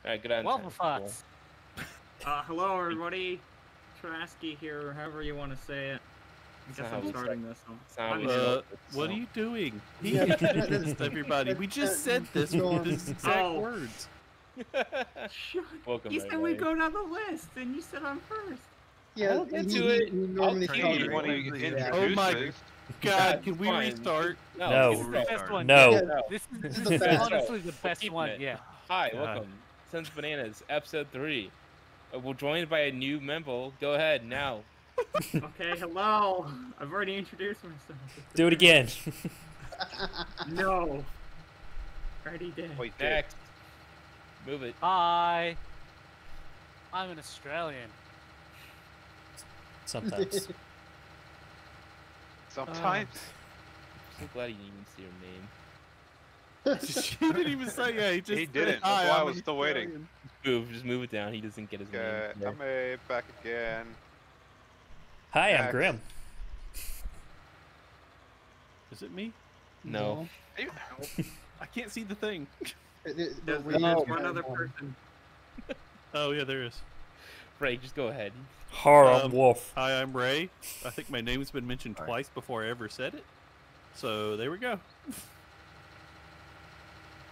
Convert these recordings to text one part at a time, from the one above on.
Alright, good on Waffle time. farts. Hello everybody. Trasky here, or however you want to say it. I guess I'm starting this one. What are you doing? He introduced everybody. We just said this with these exact words. Welcome, you said we go down the list, and you said I'm first. Yeah, I'll get to it. I'll tell you when he introduces. Oh my God! Can we restart? No. This is the best one. No. This is honestly the best one. Yeah. Hi, welcome. Sons Bananas, episode 3. We're joined by a new member. Go ahead now. Okay, hello. I've already introduced myself. Do it again. No. Already did. Wait, Next. Move it. Hi. I'm an Australian. Sometimes. Sometimes. I'm so glad you didn't even see your name. She didn't even say yeah. He didn't. That's why I was still waiting. Just move it down. He doesn't get his name. I'm back again. Hi, I'm Grim. Is it me? No. I can't see the thing. There's one other person. Oh yeah, there is. Ray, just go ahead. Horror wolf. Hi, I'm Ray. I think my name's been mentioned twice before I ever said it. So there we go.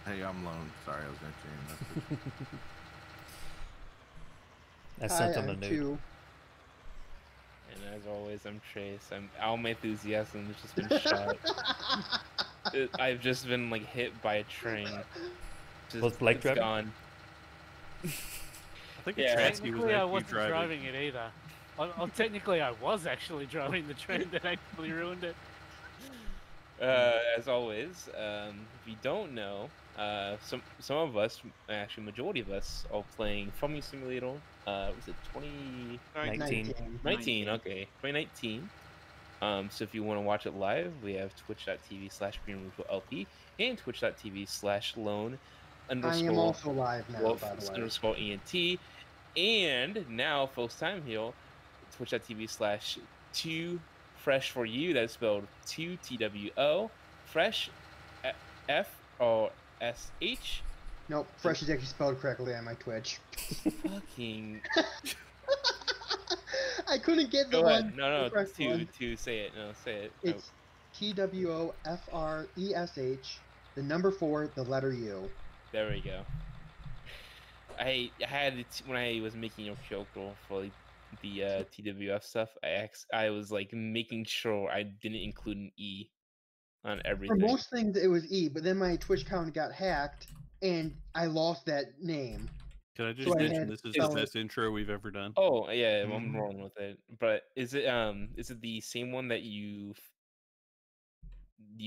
Hey, I'm Lone. Sorry, I was going to change I sent him a nude. And as always, I'm Trace. All my enthusiasm has just been shot. I've just been like hit by a train. Was Blake driving? Gone. I think technically I wasn't driving it either. Technically I was actually driving the train that actually ruined it. As always, if you don't know, some of us, actually majority of us, are playing Farming Simulator. Was it 2019? 19, okay, 2019. So if you want to watch it live, we have twitch.tv/GrimReaperLP and twitch.tv/lone_. I am also live now, wolf by the way. _ENT. And now, first time here, twitch.tv/2 fresh for you. That's spelled 2TWO. Fresh, FRSH. Nope, fresh is actually spelled correctly on my Twitch. Fucking. I couldn't get the Go one. ahead. No, to say it. No, say it. It's TWOFRESH, the number 4, the letter U. There we go. I had it when I was making a character for like, the TWF stuff. I was like making sure I didn't include an E on everything. For most things, it was E, but then my Twitch account got hacked, and I lost that name. Can I just mention this is the best intro we've ever done? Oh yeah, I'm rolling with it. But is it the same one that you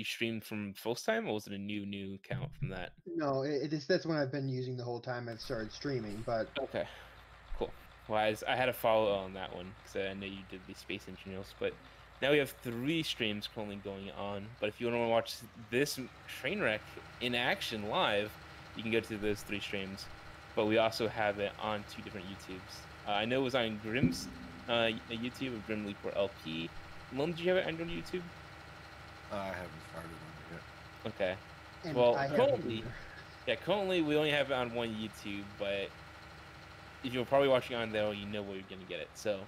streamed from first time, or was it a new account from that? No, that's one I've been using the whole time I've started streaming. But okay, cool. Well, I had a follow on that one because I know you did the Space Engineers, but now we have 3 streams currently going on. But if you want to watch this train wreck in action live, you can go to those 3 streams. But we also have it on 2 different YouTubes. I know it was on Grim's YouTube of GrimReaperLP. Lone, did you have it on your YouTube? I haven't started on it yet. Okay. And well, currently we only have it on 1 YouTube, but if you're probably watching on there, you know where you're gonna get it. So,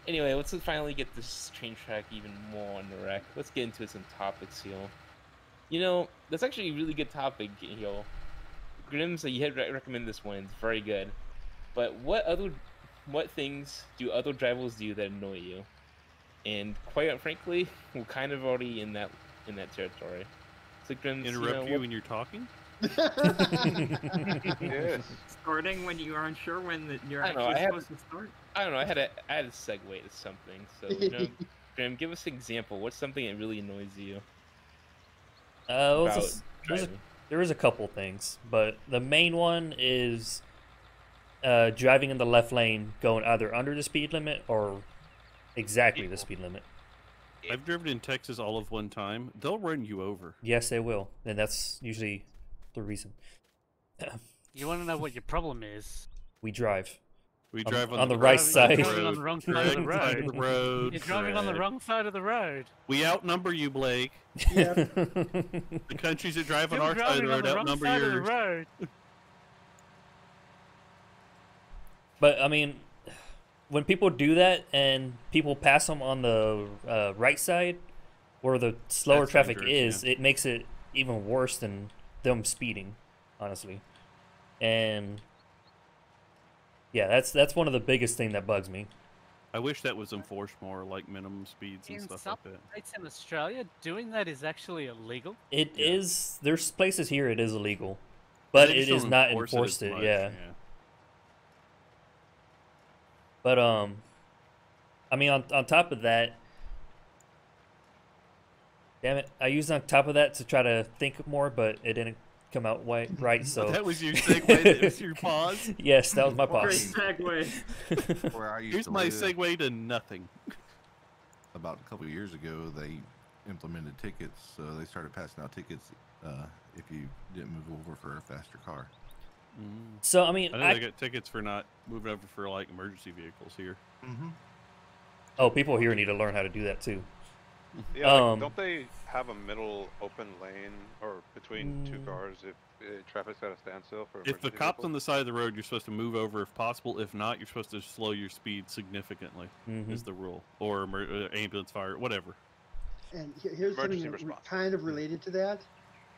anyway, let's finally get this train track even more on the wreck. Let's get into some topics here. You know, that's actually a really good topic here. Grim, so you had recommend this one. It's very good. But what things do other drivers do that annoy you? And quite frankly, we're kind of already in that territory. So Grim, interrupt you when you're talking. Yes. Starting when you aren't sure when you're supposed to start. I don't know. I had to segue to something. So you know, Grim, give us an example. What's something that really annoys you? There is a couple things, but the main one is driving in the left lane, going either under the speed limit or exactly the speed limit. I've driven in Texas all of one time. They'll run you over. Yes, they will, and that's usually the reason. You want to know what your problem is? We drive. We drive on the right side. You're driving on the wrong side of the road. You're driving on the wrong side of the road. We outnumber you, Blake. Yeah. The countries that drive on our side of the road outnumber yours. But I mean, when people do that and people pass them on the right side, where the slower That's traffic dangerous, is, it makes it even worse than them speeding, honestly. And yeah, that's one of the biggest thing that bugs me. I wish that was enforced more, like minimum speeds and stuff like that. In some states in Australia, doing that is actually illegal. It is. There's places here it is illegal, but They it just don't is not enforce enforced. as It, much, yeah. But I mean, on top of that, damn it, I used on top of that to try to think more, but it didn't come out right. So that was your segue. That was your pause. Yes, that was my Great pause. segue. Where I used Here's to my live, segue to nothing. about a couple of years ago, they implemented tickets. So they started passing out tickets if you didn't move over for a faster car. So I mean, I know they got tickets for not moving over for like emergency vehicles here. Mm-hmm. oh, people here need to learn how to do that too. Yeah, like, don't they have a middle open lane or between two cars if traffic's at a standstill for If the emergency cop's vehicles? on the side of the road, you're supposed to move over if possible. If not, you're supposed to slow your speed significantly. Is the rule, or ambulance, fire, whatever. And here's Emergency something response. kind of related to that.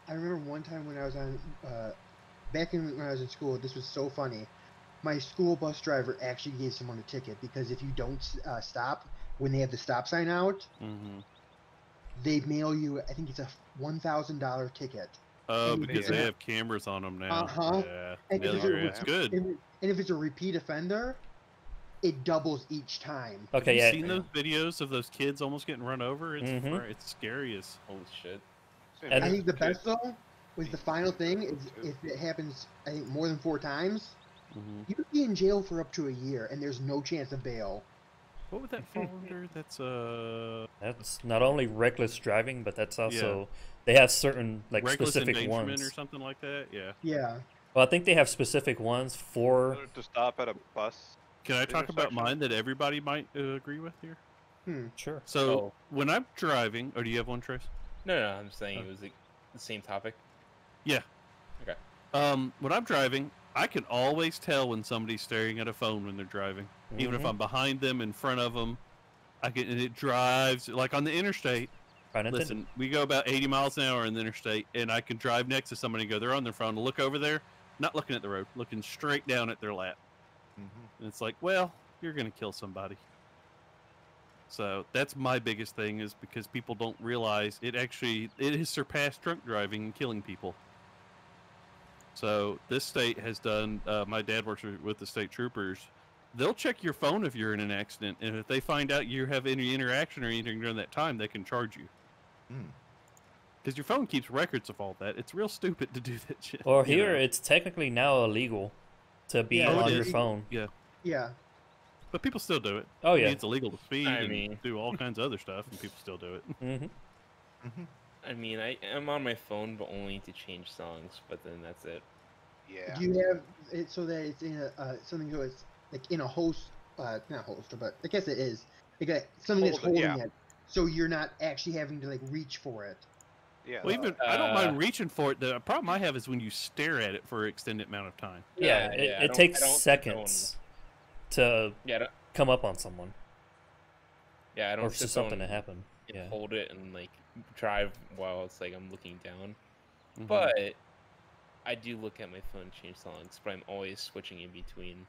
I remember one time when I was on, when I was in school, this was so funny. My school bus driver actually gave someone a ticket because if you don't stop when they have the stop sign out, they mail you, I think it's a $1,000 ticket. Oh, because they have cameras on them now. Yeah, And it's good. And if it's a repeat offender, it doubles each time. Okay, Have you seen those videos of those kids almost getting run over? It's it's scary as holy shit. And I think the best though was the final thing is if it happens, I think more than 4 times, you could be in jail for up to a year, and there's no chance of bail. What would that fall under? That's not only reckless driving, but that's also they have certain like reckless specific endangerment ones or something like that. Yeah. Yeah. Well, I think they have specific ones for. To stop at a bus. Can I talk about mine that everybody might agree with here? Sure. So when I'm driving, or do you have one, Trace? No, I'm saying it was the same topic. Yeah. Okay. When I'm driving, I can always tell when somebody's staring at a phone when they're driving, even if I'm behind them, in front of them. And it drives like on the interstate. Listen, we go about 80 miles an hour on the interstate, and I can drive next to somebody and go, they're on their phone, look over there, not looking at the road, looking straight down at their lap. And it's like, well, you're going to kill somebody. So that's my biggest thing, is because people don't realize it has surpassed drunk driving and killing people. So this state has done, my dad works with the state troopers. They'll check your phone if you're in an accident, and if they find out you have any interaction or anything during that time, they can charge you. Because your phone keeps records of all that. It's real stupid to do that shit. Or here, it's technically now illegal to be on your phone. Yeah. Yeah. But people still do it. Oh, I mean, yeah. it's illegal to speed and do all kinds of other stuff, and people still do it. I mean, I'm on my phone, but only to change songs, but then that's it. Yeah. Do you have it so that it's in a something so it's like in a host, not holster, but I guess it is. Like something that's holding it, so you're not actually having to like reach for it. Yeah. Well, even I don't mind reaching for it. The problem I have is when you stare at it for an extended amount of time. Yeah, it takes seconds to come up on someone. Yeah, I don't. Or for something to happen. Yeah. Hold it and like drive while it's like I'm looking down. But I do look at my phone, change songs, but I'm always switching in between.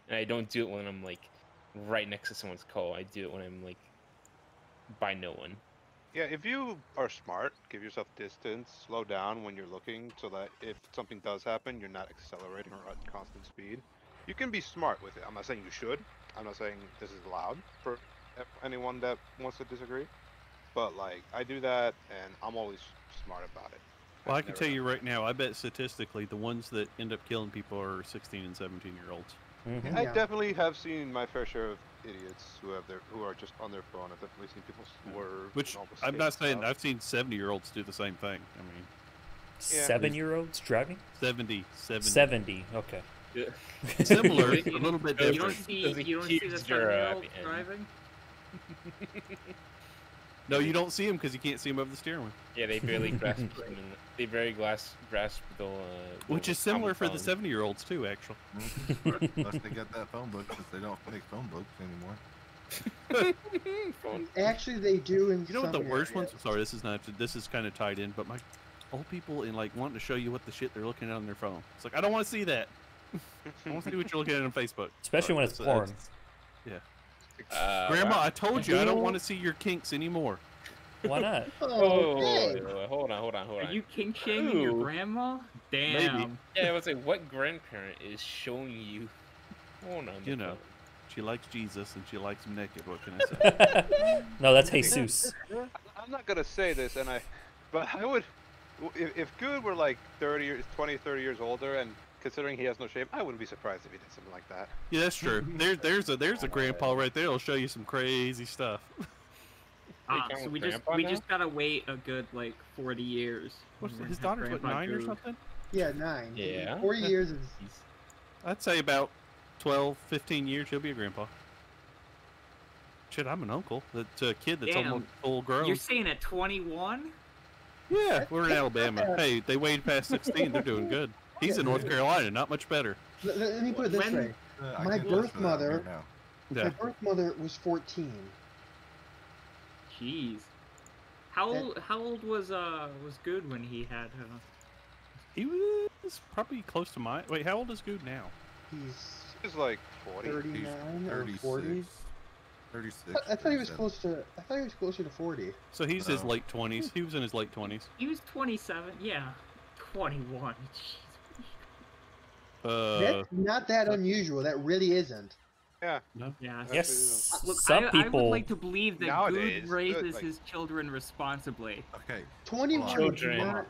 And I don't do it when I'm like right next to someone's call. I do it when I'm like by no one. Yeah, if you are smart, give yourself distance, slow down when you're looking, so that if something does happen, you're not accelerating or at constant speed. You can be smart with it. I'm not saying you should. I'm not saying this is allowed for anyone that wants to disagree. But like, I do that, and I'm always smart about it. Well, I can tell you right now, I bet statistically the ones that end up killing people are 16 and 17-year-olds. I definitely have seen my fair share of idiots who are just on their phone. I've definitely seen people swerve. Which I'm not saying I've seen 70-year-olds do the same thing. I mean, 7-year-olds driving? 70. 70. Okay. Similar, a little bit different. You don't see the 7-year-olds driving? No, you don't see them because you can't see them over the steering wheel. Yeah, they barely grasp. They very grasp the. Which is similar for the 70-year-olds too, actually. Unless they got that phone book, because they don't make phone books anymore. Actually, they do. In you know what the worst areas. ones? Sorry, this is not. This is kind of tied in, but my old people in like wanting to show you what the shit they're looking at on their phone. It's like I don't want to see that. I want to see what you're looking at on Facebook. Especially when it's porn. Yeah. Grandma, I told you I don't want to see your kinks anymore. Why not? Hold on. Are you kink shaming your grandma? Damn. Maybe. Yeah, I was like, what grandparent is showing you? Hold on. You know, she likes Jesus and she likes him naked. What can I say? No, that's Jesus. I'm not gonna say this, but I would, if Good were like 30 years older, and considering he has no shame, I wouldn't be surprised if he did something like that. Yeah, that's true. There's a grandpa right there. He'll show you some crazy stuff. So we just gotta wait a good like 40 years. His daughter's what, 9 or something? Yeah, 9. Yeah. 4 years is. I'd say about 12, 15 years he'll be a grandpa. Shit, I'm an uncle. That's a kid that's almost full grown. You're saying at 21? Yeah, we're in Alabama. Hey, they weighed past 16. They're doing good. He's in North Carolina, not much better. Let me put it this way. My birth mother was 14. Jeez. How old was Good when he had her? He was probably close to mine. Wait, how old is Good now? He's like 40. 39 or 40. 36. I thought he was close to. I thought he was closer to 40. So he's his late 20s. He was in his late 20s. He was 27. Yeah, 21. That's not that unusual. That really isn't. Yeah. No. Yeah. Yes. Look, Some people. I would like to believe that Nowadays, Good raises his children responsibly. Okay. 21 is not.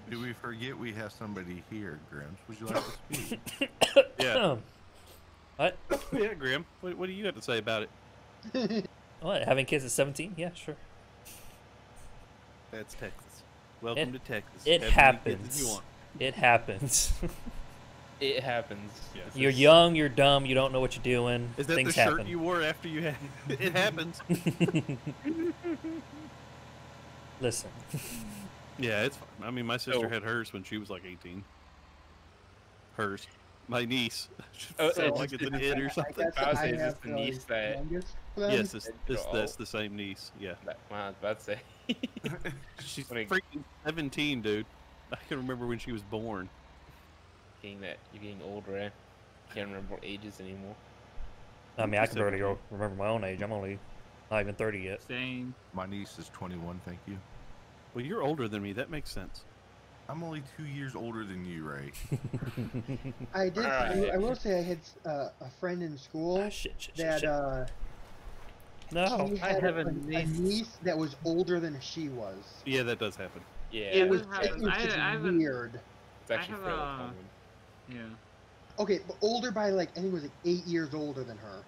Do we forget we have somebody here, Grims? Would you like to speak? Yeah. What? Yeah, Grim. What do you have to say about it? What? Having kids at 17? Yeah, sure. That's Texas. Welcome to Texas. It Have happens. as many kids as you want. It happens. It happens. Yes. You're young, you're dumb, you don't know what you're doing. Is that Things the shirt happen. you wore after you had it? Happens. Listen. Yeah, it's fine. I mean, my sister had hers when she was like 18. Hers. My niece. Like it's an it or something. I was saying, is this the niece that... Yes, that's the same niece. Yeah. I was about to say. She's freaking 17, dude. I can remember when she was born. You're getting older, eh? Can't remember ages anymore. I mean, I can barely remember my own age. I'm only not even 30 yet. Same. My niece is 21, thank you. Well, you're older than me. That makes sense. I'm only 2 years older than you, Ray. I did. I will say I had a friend in school that no, she had a niece that was older than she was. Yeah, that does happen. Yeah, it was just weird. It's actually fairly common. Yeah. Okay, but older by like I think it was like 8 years older than her.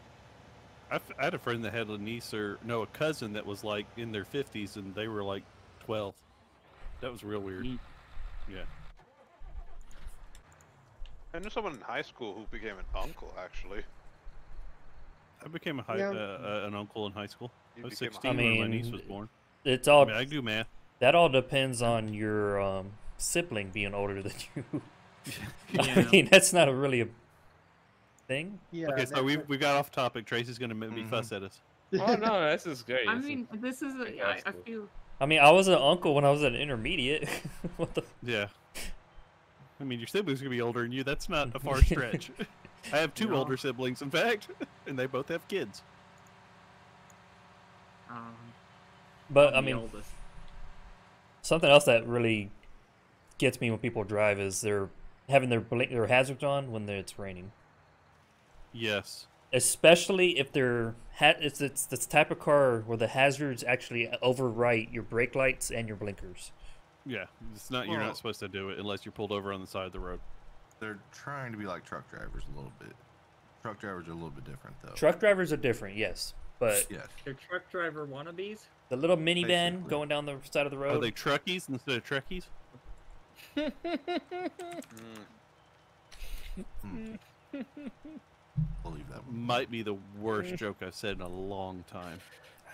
I had a friend that had a cousin that was like in their 50s and they were like 12. That was real weird. Yeah. I knew someone in high school who became an uncle, actually. I became an uncle in high school. I was 16 when my niece was born. It's all. I do math. That all depends on your sibling being older than you. I mean, that's not really a thing. Yeah. Okay, so we got off topic. Tracy's gonna maybe fuss at us. Oh no, this is great. I mean, this is I feel. I mean, I was an uncle when I was at intermediate. What the? Yeah. I mean, your siblings gonna be older than you. That's not a far stretch. I have two older siblings, in fact, and they both have kids. But I mean, something else that really gets me when people drive is they're having their hazards on when it's raining. Yes. Especially if it's the type of car where the hazards actually overwrite your brake lights and your blinkers. Yeah, it's not. You're not supposed to do it unless you're pulled over on the side of the road. They're trying to be like truck drivers a little bit. Truck drivers are a little bit different, though. Truck drivers are different, yes, but yes. They're truck driver wannabes. The little minivan going down the side of the road. Are they truckies instead of trekkies? Believe that one. Might be the worst joke I've said in a long time.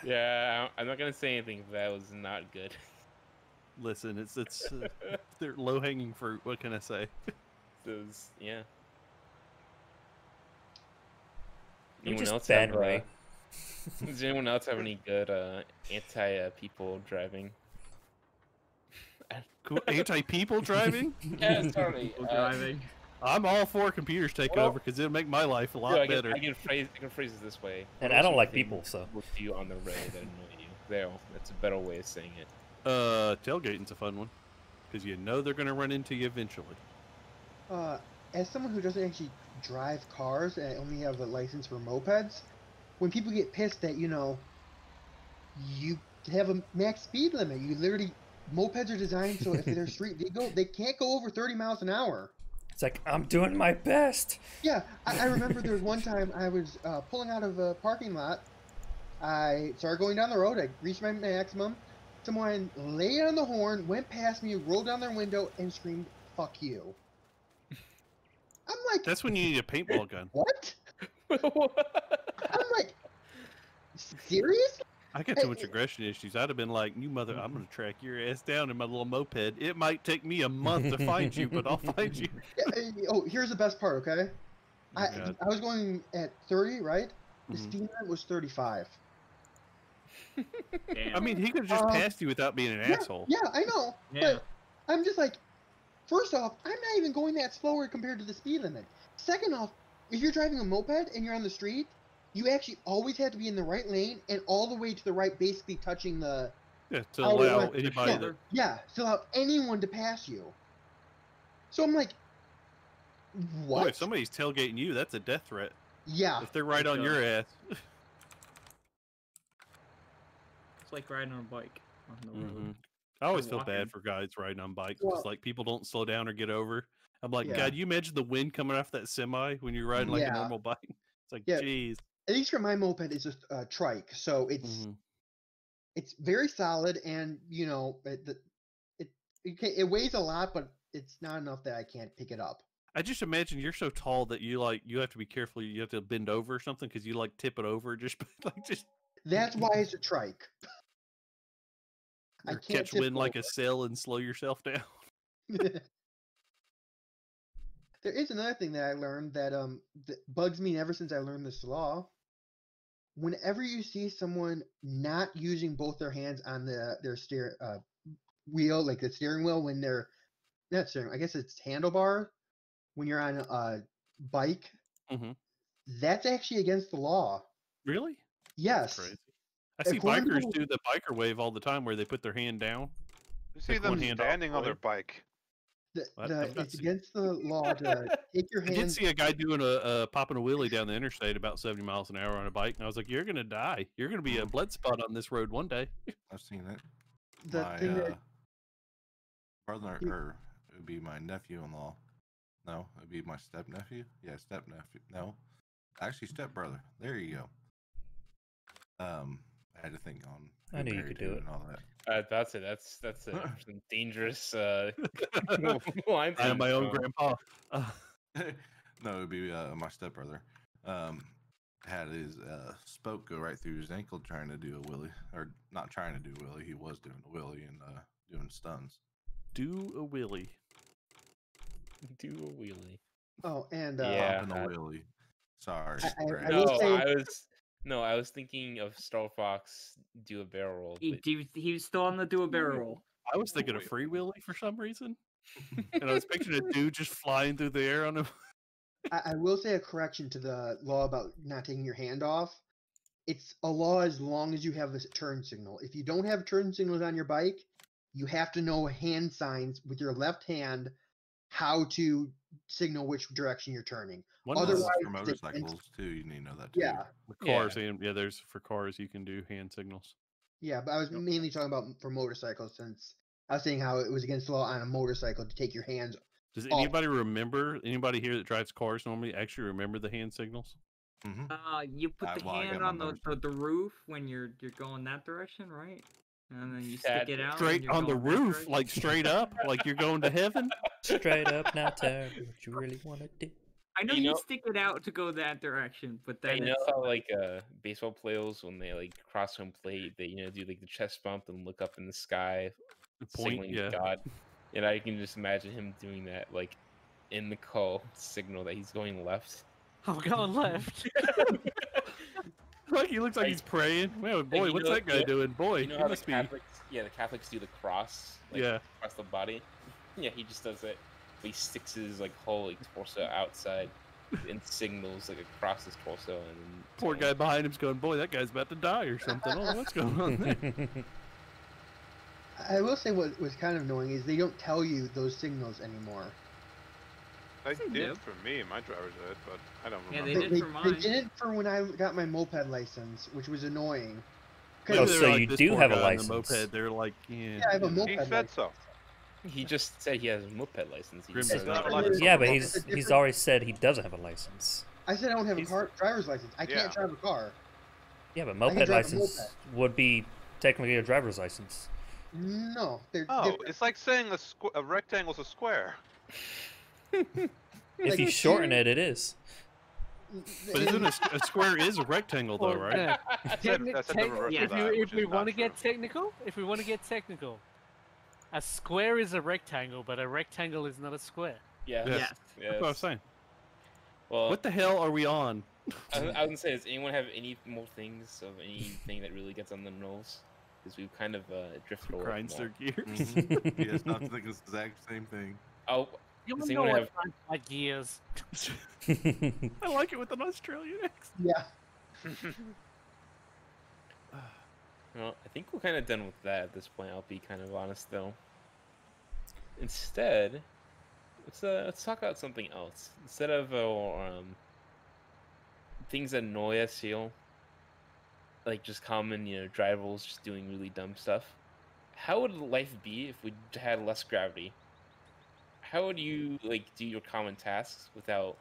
Yeah, I'm not gonna say anything. That was not good. Listen, it's they're low hanging fruit. What can I say? Yeah. You're Anyone just else bad, have? Ray. Does anyone else have any good anti-people driving? Cool. Anti-people driving? Yeah, sorry. People driving. I'm all for computers take over because it'll make my life a lot better. I can phrase it this way. And I don't like people, so. With you on the road that annoy you. There, that's a better way of saying it. Tailgating's a fun one because you know they're gonna run into you eventually. As someone who doesn't actually drive cars and I only have a license for mopeds, when people get pissed that you have a max speed limit, mopeds are designed so if they're street legal, they can't go over 30 miles an hour. It's like, I'm doing my best. Yeah, I remember there was one time I was pulling out of a parking lot. I started going down the road. I reached my maximum. Someone laid on the horn, went past me, rolled down their window, and screamed, "Fuck you." I'm like... That's when you need a paintball gun. What? I'm like, serious? I got too much aggression issues. I'd have been like, you mother, I'm going to track your ass down in my little moped. It might take me a month to find you, but I'll find you. Oh, here's the best part, okay? I was going at 30, right? The speed limit was 35. I mean, he could have just passed you without being an asshole. Yeah, I know. Yeah. But I'm just like, first off, I'm not even going that slower compared to the speed limit. Second off, if you're driving a moped and you're on the street, you actually always have to be in the right lane and all the way to the right, basically touching the... Yeah, to allow anybody to... Yeah, to allow anyone to pass you. So I'm like, what? Boy, if somebody's tailgating you, that's a death threat. Yeah. If they're right on your ass. It's like riding on a bike on the road. I always feel bad for guys riding on bikes because like people don't slow down or get over. I'm like, God, you imagine the wind coming off that semi when you're riding like a normal bike? It's like, jeez. At least for my moped, it's just a trike, so it's very solid, and you know it weighs a lot, but it's not enough that I can't pick it up. I just imagine you're so tall that you have to be careful. You have to bend over or something because you like tip it over. Just. That's why it's a trike. I can't catch wind like a sail and slow yourself down. There is another thing that I learned that bugs me ever since I learned this law. Whenever you see someone not using both their hands on their wheel, like the steering wheel, when they're not steering, I guess it's handlebar, when you're on a bike, that's actually against the law. Really? Yes. That's crazy. I see bikers do the biker wave all the time where they put their hand down. You see them standing on their bike. It's against the law to take your hand. I did see a guy doing popping a wheelie down the interstate about 70 miles an hour on a bike, and I was like, "You're gonna die. You're gonna be a blood spot on this road one day." I've seen it. My brother, or it would be my nephew-in-law. No, it would be my step-nephew. Yeah, step-nephew. No, actually step-brother. There you go. I had to think on. I knew you could do it. And all that. That's a dangerous line. I am my own grandpa. No, it would be my stepbrother. Had his spoke go right through his ankle trying to do a wheelie, or not trying to do a wheelie. He was doing a wheelie and doing stuns. Do a wheelie. Do a wheelie. Oh, and popping a wheelie. Sorry. I was thinking of Star Fox do a barrel roll. He was still on the do a barrel roll. I was thinking of free wheelie for some reason, and I was picturing a dude just flying through the air on him. I will say a correction to the law about not taking your hand off. It's a law as long as you have a turn signal. If you don't have turn signals on your bike, you have to know hand signs with your left hand how to signal which direction you're turning. Otherwise, for motorcycles too, you need to know that too. Yeah. Cars, there's for cars you can do hand signals. Yeah, but I was mainly talking about for motorcycles, since I was saying how it was against the law on a motorcycle to take your hands. Does anybody remember? Anybody here that drives cars normally actually remember the hand signals? You put the hand on the roof when you're going that direction, right? And then you stick it out. Straight on the roof, like straight up, like you're going to heaven. Straight up, now tell me what you really want to do. I know you stick it out to go that direction, but then you know how like baseball players when they like cross home plate, they do like the chest bump and look up in the sky, signaling to God. And I can just imagine him doing that, like in the call signal that he's going left. I'm going left. Like he looks like he's praying. Well, boy, what's that guy doing? Boy, you know how the Catholics do the cross, like, across the body. Yeah, he just does it. He sticks his like whole torso outside and signals like across his torso. And then poor guy behind him's going, boy, that guy's about to die or something. Oh, what's going on there? I will say what was kind of annoying is they don't tell you those signals anymore. They did for me in my driver's ed, but I don't remember. Yeah, they did for mine. They did it for when I got my moped license, which was annoying. Oh, so you do have a license. Moped, they're like, yeah, I have a moped license. He said so. He just said he has a moped license. Yeah, but he's already said he doesn't have a license. I said I don't have a driver's license. I can't drive a car. Yeah, but moped license would be technically a driver's license. No, they're different. It's like saying a rectangle's a square. If you shorten it, it is. But isn't a square is a rectangle though, right? If we want to get technical, a square is a rectangle, but a rectangle is not a square. Yeah. Yes. That's what I was saying. Well, what the hell are we on? I was gonna say, does anyone have any more things of anything that really gets on the nerves? Because we've kind of drifted away. Grinds their gears. Yes, not to think it's the exact same thing. Oh, you want to know what my gears? I like it with an Australian accent. Yeah. Well, I think we're kind of done with that at this point. I'll be kind of honest, though. Instead, let's talk about something else. Instead of things that annoy us, like just common, drive rules, just doing really dumb stuff. How would life be if we had less gravity? How would you like do your common tasks without,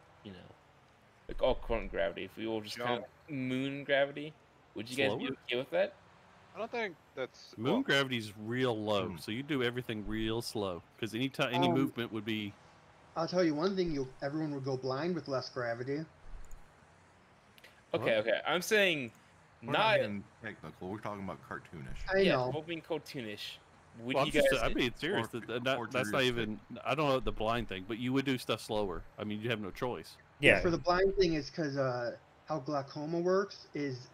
like all current gravity? If we all just kind of moon gravity, would you guys be okay with that? I don't think that's moon gravity's real low, so you do everything real slow because any movement would be. I'll tell you one thing: everyone would go blind with less gravity. Okay, I'm saying we're not getting technical. We're talking about cartoonish. I know. We're being cartoonish. Would well, you guys? I'm being serious. That's not even. I don't know the blind thing, but you would do stuff slower. I mean, you have no choice. Yeah. For the blind thing is because how glaucoma works is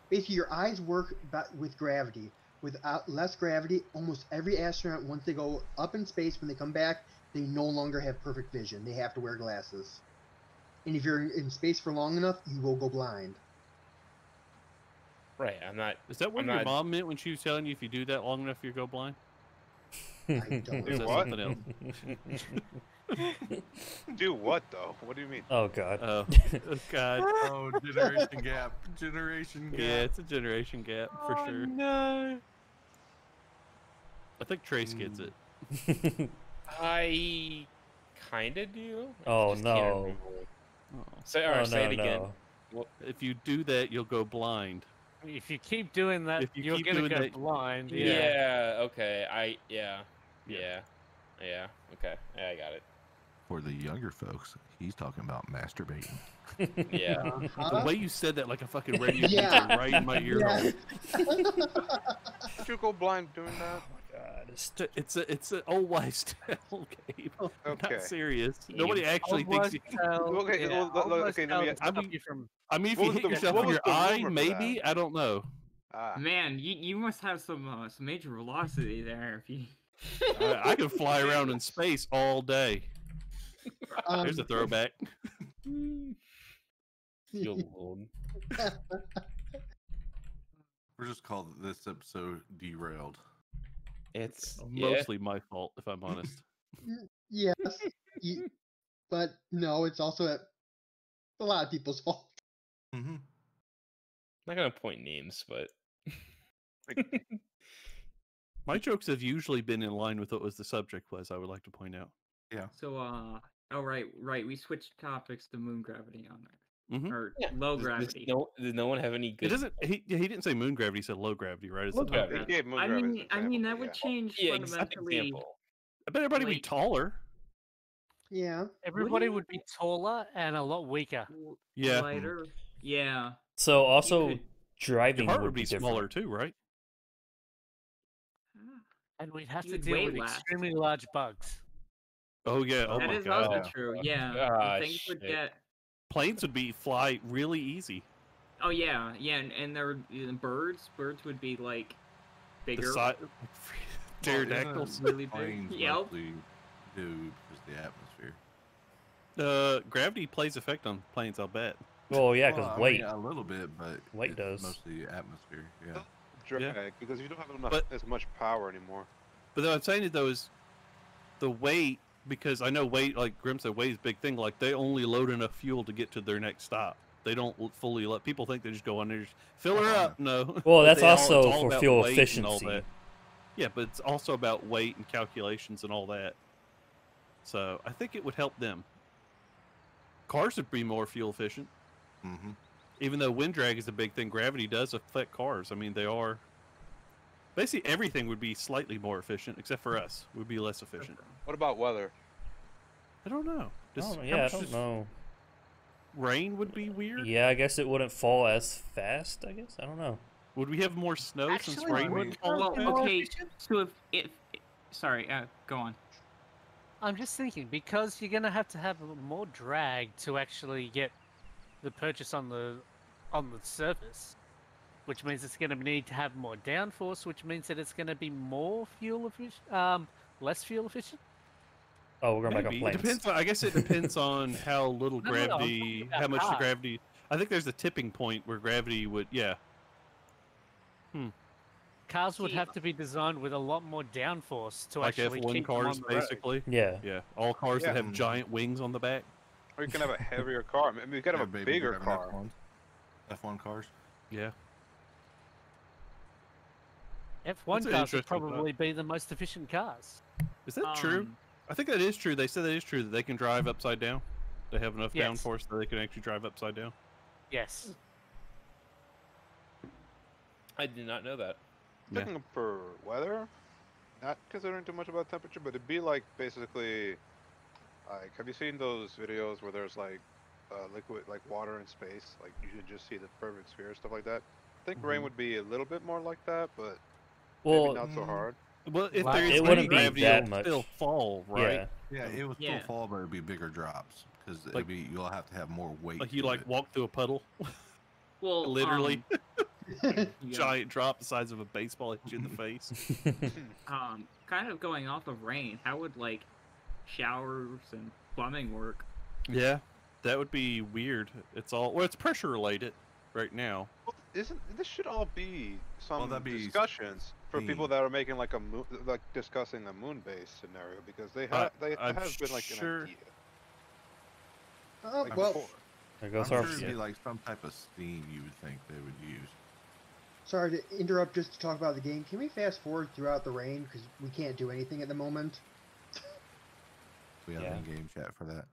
basically your eyes work with gravity. Without less gravity, almost every astronaut, once they go up in space, when they come back, they no longer have perfect vision. They have to wear glasses. And if you're in space for long enough, you will go blind. Right, I'm not. Is that what your mom meant when she was telling you if you do that long enough, you go blind? I don't do what? Do what though? What do you mean? Oh God. Oh God. Oh, generation gap. Generation gap. Yeah, it's a generation gap for sure. No. I think Trace gets it. I kinda do. Oh no. Say it again. Well, if you do that, you'll go blind. If you keep doing that, you're gonna go blind. Yeah. Okay. Yeah. Okay. Yeah, I got it. For the younger folks, he's talking about masturbating. Yeah. The way you said that, like a fucking radio DJ right in my ear hole. Did you go blind doing that? Oh my God. It's an old wives' tale game. Okay. Not serious. Nobody actually thinks you. Okay. I mean, if you hit yourself in your eye, maybe I don't know. Man, you must have some major velocity there. If you. I can fly around in space all day. There's a throwback. You're alone. We're just called this episode Derailed. It's mostly my fault, if I'm honest. Yes, but no, it's also a lot of people's fault. Mm-hmm. I'm not gonna point names, but my jokes have usually been in line with what was the subject was. I would like to point out. Yeah. So, right. We switched topics to moon gravity on there, Mm-hmm. or low gravity. Does no one have any good? It doesn't. He didn't say moon gravity. He said low gravity, right? Low gravity. Yeah, moon I mean that would change fundamentally. Example. I bet everybody would be taller. Yeah. Everybody would be taller and a lot weaker. Yeah. Lighter. Yeah. So also could- driving Your heart would would be different. smaller too, right? And we'd have to You'd deal weigh with less. extremely large bugs. Oh yeah. Oh That my is god. also true. Yeah. Ah, The things would shit. get. Planes would fly really easy. Oh yeah, yeah, and there birds. Birds would be like bigger. The size, pterodactyls. Really big. Planes Yep. mostly do because of the atmosphere. Gravity plays effect on planes, I'll bet. Well, yeah, because Well, I weight. mean, a little bit, but Weight it's does. mostly atmosphere. Yeah. Drag, because you don't have enough as much power anymore. But what I'm saying is, though, is the weight, because I know weight, like Grim said, weight is a big thing. Like, they only load enough fuel to get to their next stop. They don't fully let people think they just go on there, just fill her up. No. Well, that's It's also all for about fuel weight and all efficiency. that. Yeah, but it's also about weight and calculations and all that. So I think it would help them. Cars would be more fuel efficient. Mm-hmm. Even though wind drag is a big thing, gravity does affect cars. I mean, they are. Basically, everything would be slightly more efficient, except for us. Would be less efficient. What about weather? I don't know. I Just, don't, how yeah, I much don't does know. Rain would be weird. Yeah, I guess it wouldn't fall as fast. I guess I don't know. Would we have more snow since Actually, rain would would fall? Well, more okay. efficient? So if sorry, go on. I'm just thinking, because you're gonna have to have more drag to actually get the purchase on the surface, which means it's gonna need to have more downforce, which means that it's gonna be more fuel efficient, less fuel efficient. Oh, we're going back on Maybe. It planes. depends on, I guess it depends on how little No, no, I'm gravity, talking about how much the cars. gravity. I think there's a tipping point where gravity would, yeah. Cars would See, have to be designed with a lot more downforce to Like actually F1 keep them cars, on the road. basically. Yeah. Yeah, all cars that Yeah. have giant wings on the back. Or you can have a heavier car. I mean, you can have a baby, bigger driving car. F1 cars. Yeah. F1 That's an cars would interesting probably be the most efficient cars. Is that true? I think that is true. They said that is true, that they can drive upside down. They have enough Yes. downforce that they can actually drive upside down. Yes. I did not know that. Yeah. Looking for weather, not considering too much about temperature, but it'd be like basically, like, have you seen those videos where there's like liquid, like water in space? Like you can just see the perfect sphere, stuff like that. I think rain would be a little bit more like that, but Well, maybe not so hard. Well, if Well, there is it wouldn't be gravity, that it'll much. still fall, right? Yeah. Yeah, it would still Yeah. fall, but it'd be bigger drops because Like- you'll have to have more weight. Like you to like it. walk through a puddle, Well, literally yeah. giant drop the size of a baseball hit you in the face. Kind of going off of rain. How would like showers and plumbing work? Yeah, that would be weird. It's all well, it's pressure related right now. Well, isn't this should all be some that'd be discussions for people steam. that are making like a moon, like discussing a moon-based scenario because they I'm have been like sure- an idea. Oh, Like well, before. There I'm goes sure our. it'd Yeah. be like some type of steam you would think they would use. sorry to interrupt just to talk about the game. Can we fast forward throughout the rain because we can't do anything at the moment? We have Yeah. an in-game chat for that.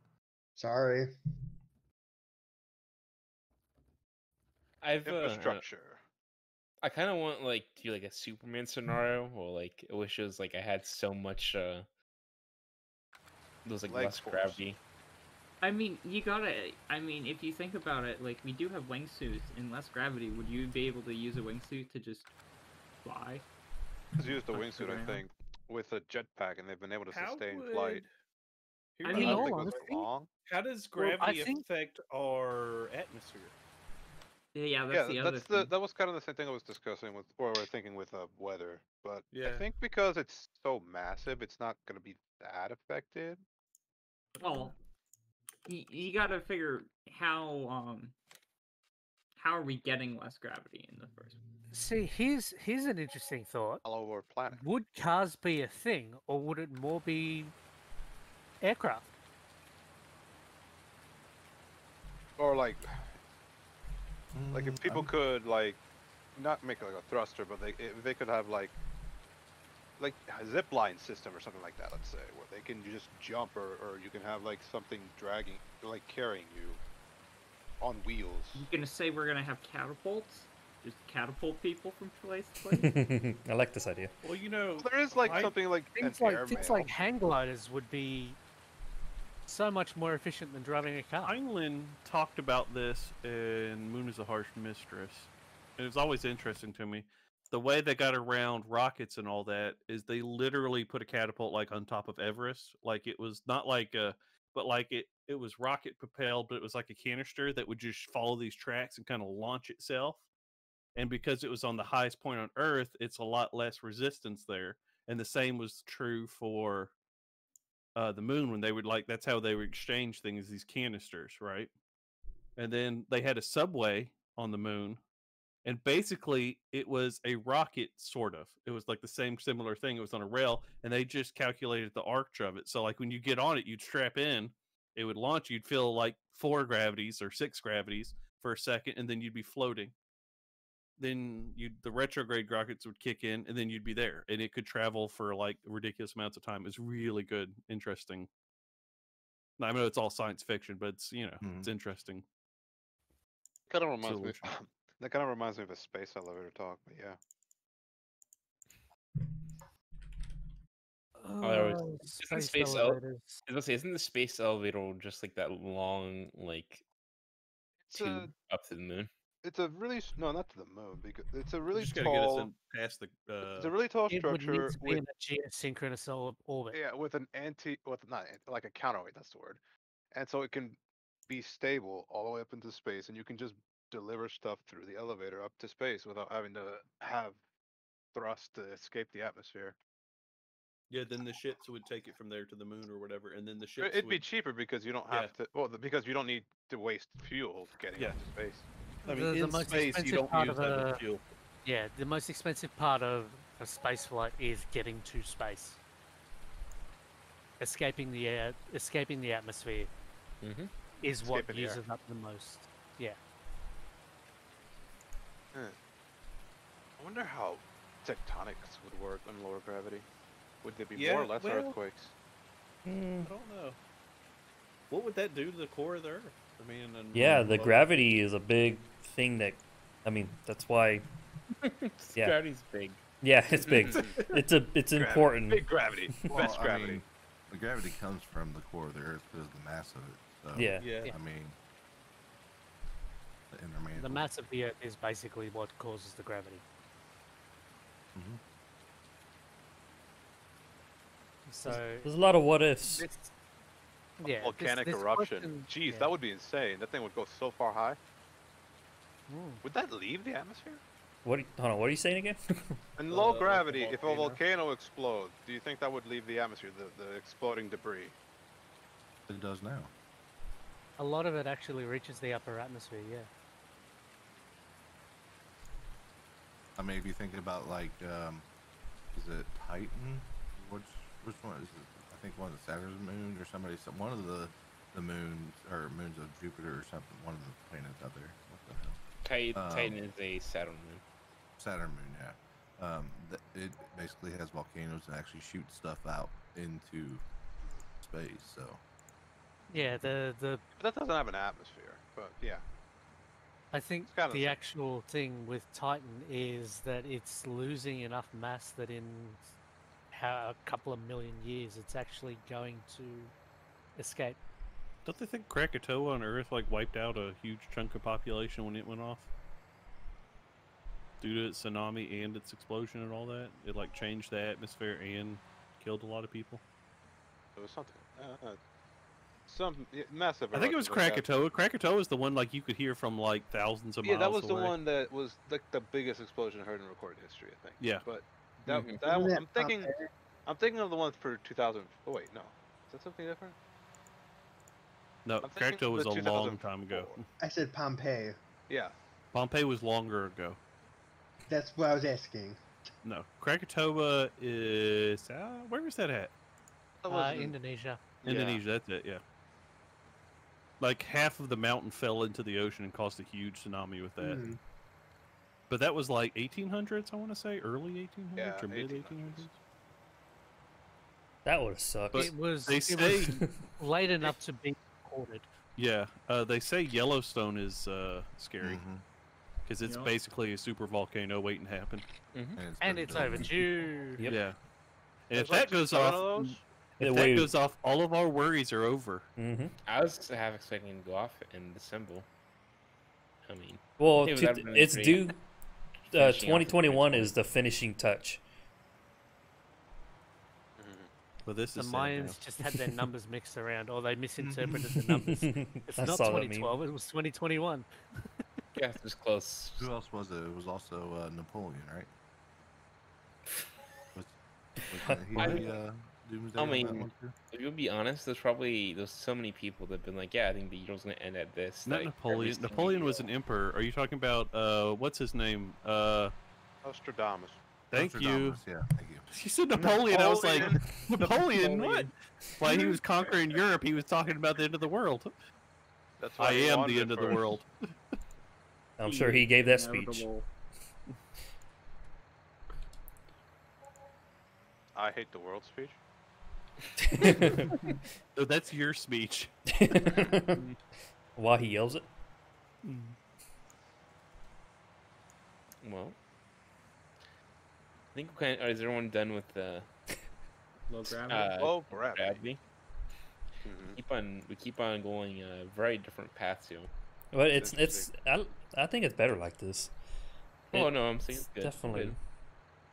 Sorry. I've Infrastructure. I kind of want like to do like a Superman scenario, or like I wish it was like I had so much those like Leg less force. gravity. I mean, you gotta. I mean, if you think about it, like we do have wingsuits in less gravity. Would you be able to use a wingsuit to just fly? Just use the Off the wingsuit, I ground. think, with a jetpack, and they've been able to How sustain would- flight. I But mean, don't all think it was honesty, long. How does Well, I gravity think- affect our atmosphere? Yeah, that's Yeah, the other that's thing. that was kind of the same thing I was discussing with, or we're thinking with weather. But Yeah. I think because it's so massive, it's not going to be that affected. Well, you gotta figure how are we getting less gravity in the first place? See, here's an interesting thought. All over our planet. Would cars be a thing, or would it more be aircraft? Or like if people I'm- could like not make like a thruster, but if they could have like a zip line system or something like that, let's say, where they can just jump, or you can have like something dragging, like carrying you on wheels. You gonna say we're gonna have catapults? Just catapult people from place to place? I like this idea. Well, you know, There is like I- something like Things an like things airmail. like hang gliders would be so much more efficient than driving a car. Heinlein talked about this in Moon is a Harsh Mistress. And it was always interesting to me. The way they got around rockets and all that is they literally put a catapult like on top of Everest. Like it was not like a, but like it was rocket propelled, but it was like a canister that would just follow these tracks and kind of launch itself. And because it was on the highest point on Earth, it's a lot less resistance there. And the same was true for the moon when they would that's how they would exchange things, these canisters, right? And then they had a subway on the moon, and basically it was a rocket, sort of. It was like the same similar thing. It was on a rail, and they just calculated the arc of it. So like when you get on it, you'd strap in, it would launch, you'd feel like 4 gravities or 6 gravities for a second, and then you'd be floating. Then the retrograde rockets would kick in, and then you'd be there, and it could travel for like ridiculous amounts of time. It's really good, interesting. I know it's all science fiction, but it's it's interesting. Kind of reminds me. That kind of reminds me of a space elevator talk, but yeah. Isn't the space elevator just like that long tube up to the moon? It's a really not to the moon, because it's a really just tall. Get us past the. It's a really tall structure with in a geosynchronous orbit. Yeah, with like a counterweight. That's the word. And so it can be stable all the way up into space, and you can just deliver stuff through the elevator up to space without having to have thrust to escape the atmosphere. Yeah, then the ships would take it from there to the moon or whatever, and then the ships. It'd be cheaper because you don't have to. Well, because you don't need to waste fuel getting into space. I mean, in space you don't use that much fuel. Yeah, the most expensive part of a space flight is getting to space, escaping the atmosphere. Is what uses up the most. Yeah. I wonder how tectonics would work on lower gravity. Would there be more or less earthquakes? I don't know. What would that do to the core of the Earth? I mean, the gravity is a big thing that, I mean, that's why. Gravity's big. Yeah, it's big. it's important. Big gravity. Best gravity. I mean, the gravity comes from the core of the Earth because of the mass of it. So, yeah. I mean, the mass of the Earth is basically what causes the gravity. So there's a lot of what ifs. Volcanic eruption. Jeez, that would be insane. That thing would go so far high. Would that leave the atmosphere? Hold on, what are you saying again? In low gravity, if a volcano explodes, do you think that would leave the atmosphere, the exploding debris? It does now. A lot of it actually reaches the upper atmosphere, yeah. I mean, if you think about like, is it Titan? Which one is it? I think one of the Saturn's moons or one of the moons or moons of Jupiter or something. One of the planets out there. What the hell? Titan is a Saturn moon. Saturn moon, yeah. It basically has volcanoes and actually shoots stuff out into space. So. Yeah, that doesn't have an atmosphere, but yeah. I think the actual thing with Titan is that it's losing enough mass that in a couple of million years, it's actually going to escape. Don't they think Krakatoa on Earth wiped out a huge chunk of population when it went off? Due to its tsunami and its explosion and all that? It changed the atmosphere and killed a lot of people? It was something. Some massive. I think it was Krakatoa. Krakatoa is the one you could hear from thousands of miles away. Yeah, that was the one that was the biggest explosion heard in recorded history, I think. Yeah. But I'm thinking of the one for 2000. Oh wait, no. Is that something different? No, Krakatoa was a long time ago. I said Pompeii. Yeah. Pompeii was longer ago. That's what I was asking. No, Krakatoa is where is that at? Indonesia. Indonesia, that's it. Yeah. Half of the mountain fell into the ocean and caused a huge tsunami with that. But that was 1800s, I want to say, early 1800s or mid 1800s. That would have sucked. But it was was late enough to be recorded. Yeah, they say Yellowstone is scary because it's basically a super volcano waiting to happen. And it's overdue. Yeah. And if that goes off, If that goes off, all of our worries are over. Mm-hmm. I was half expecting to go off in December. I mean, Well, it was it's great. due. Finishing off in 2021 2020. is the finishing touch. Well, this The is sad now. Mayans just had their numbers mixed around, or they misinterpreted the numbers. It's I not saw that meme. 2012; it was 2021. Yeah, it was close. Who else was it? It was also Napoleon, right? Was he Doomsday I on that mean, one too? if you'll be honest, there's so many people that've been like, yeah, I think the year's gonna end at this. Not like, Napoleon. every single Napoleon was year. an emperor. Are you talking about what's his name? Nostradamus. Thank you. Nostradamus, yeah, thank you. She said Napoleon. I was like, Napoleon, what? Napoleon. While he was conquering Europe, he was talking about the end of the world. That's I why he am wanted the it end of the first. world. I'm sure he gave that speech. Inevitable. I hate the world speech. Oh, that's your speech. While he yells it. Well, I think is everyone done with the Low gravity. Oh, gravity. gravity? Mhm. We keep on going a very different path here. But it's I think it's better like this. Oh no, I'm saying It's it's good. definitely. Good.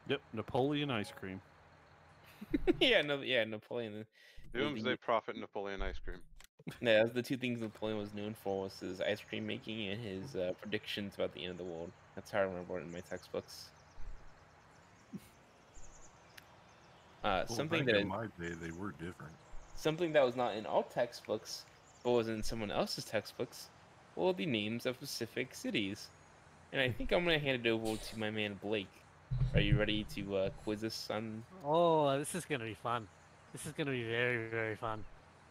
Yep, Napoleon ice cream. yeah, Napoleon. Doomsday Prophet Napoleon ice cream. Yeah, that's the two things Napoleon was known for, was his ice cream making and his predictions about the end of the world. That's how I remember it in my textbooks. Well, Something back that in my day, they were different. something that was not in all textbooks, but was in someone else's textbooks, were the names of specific cities. And I think I'm gonna hand it over to my man Blake. Are you ready to quiz us on? Oh, this is gonna be fun. This is gonna be very, very fun.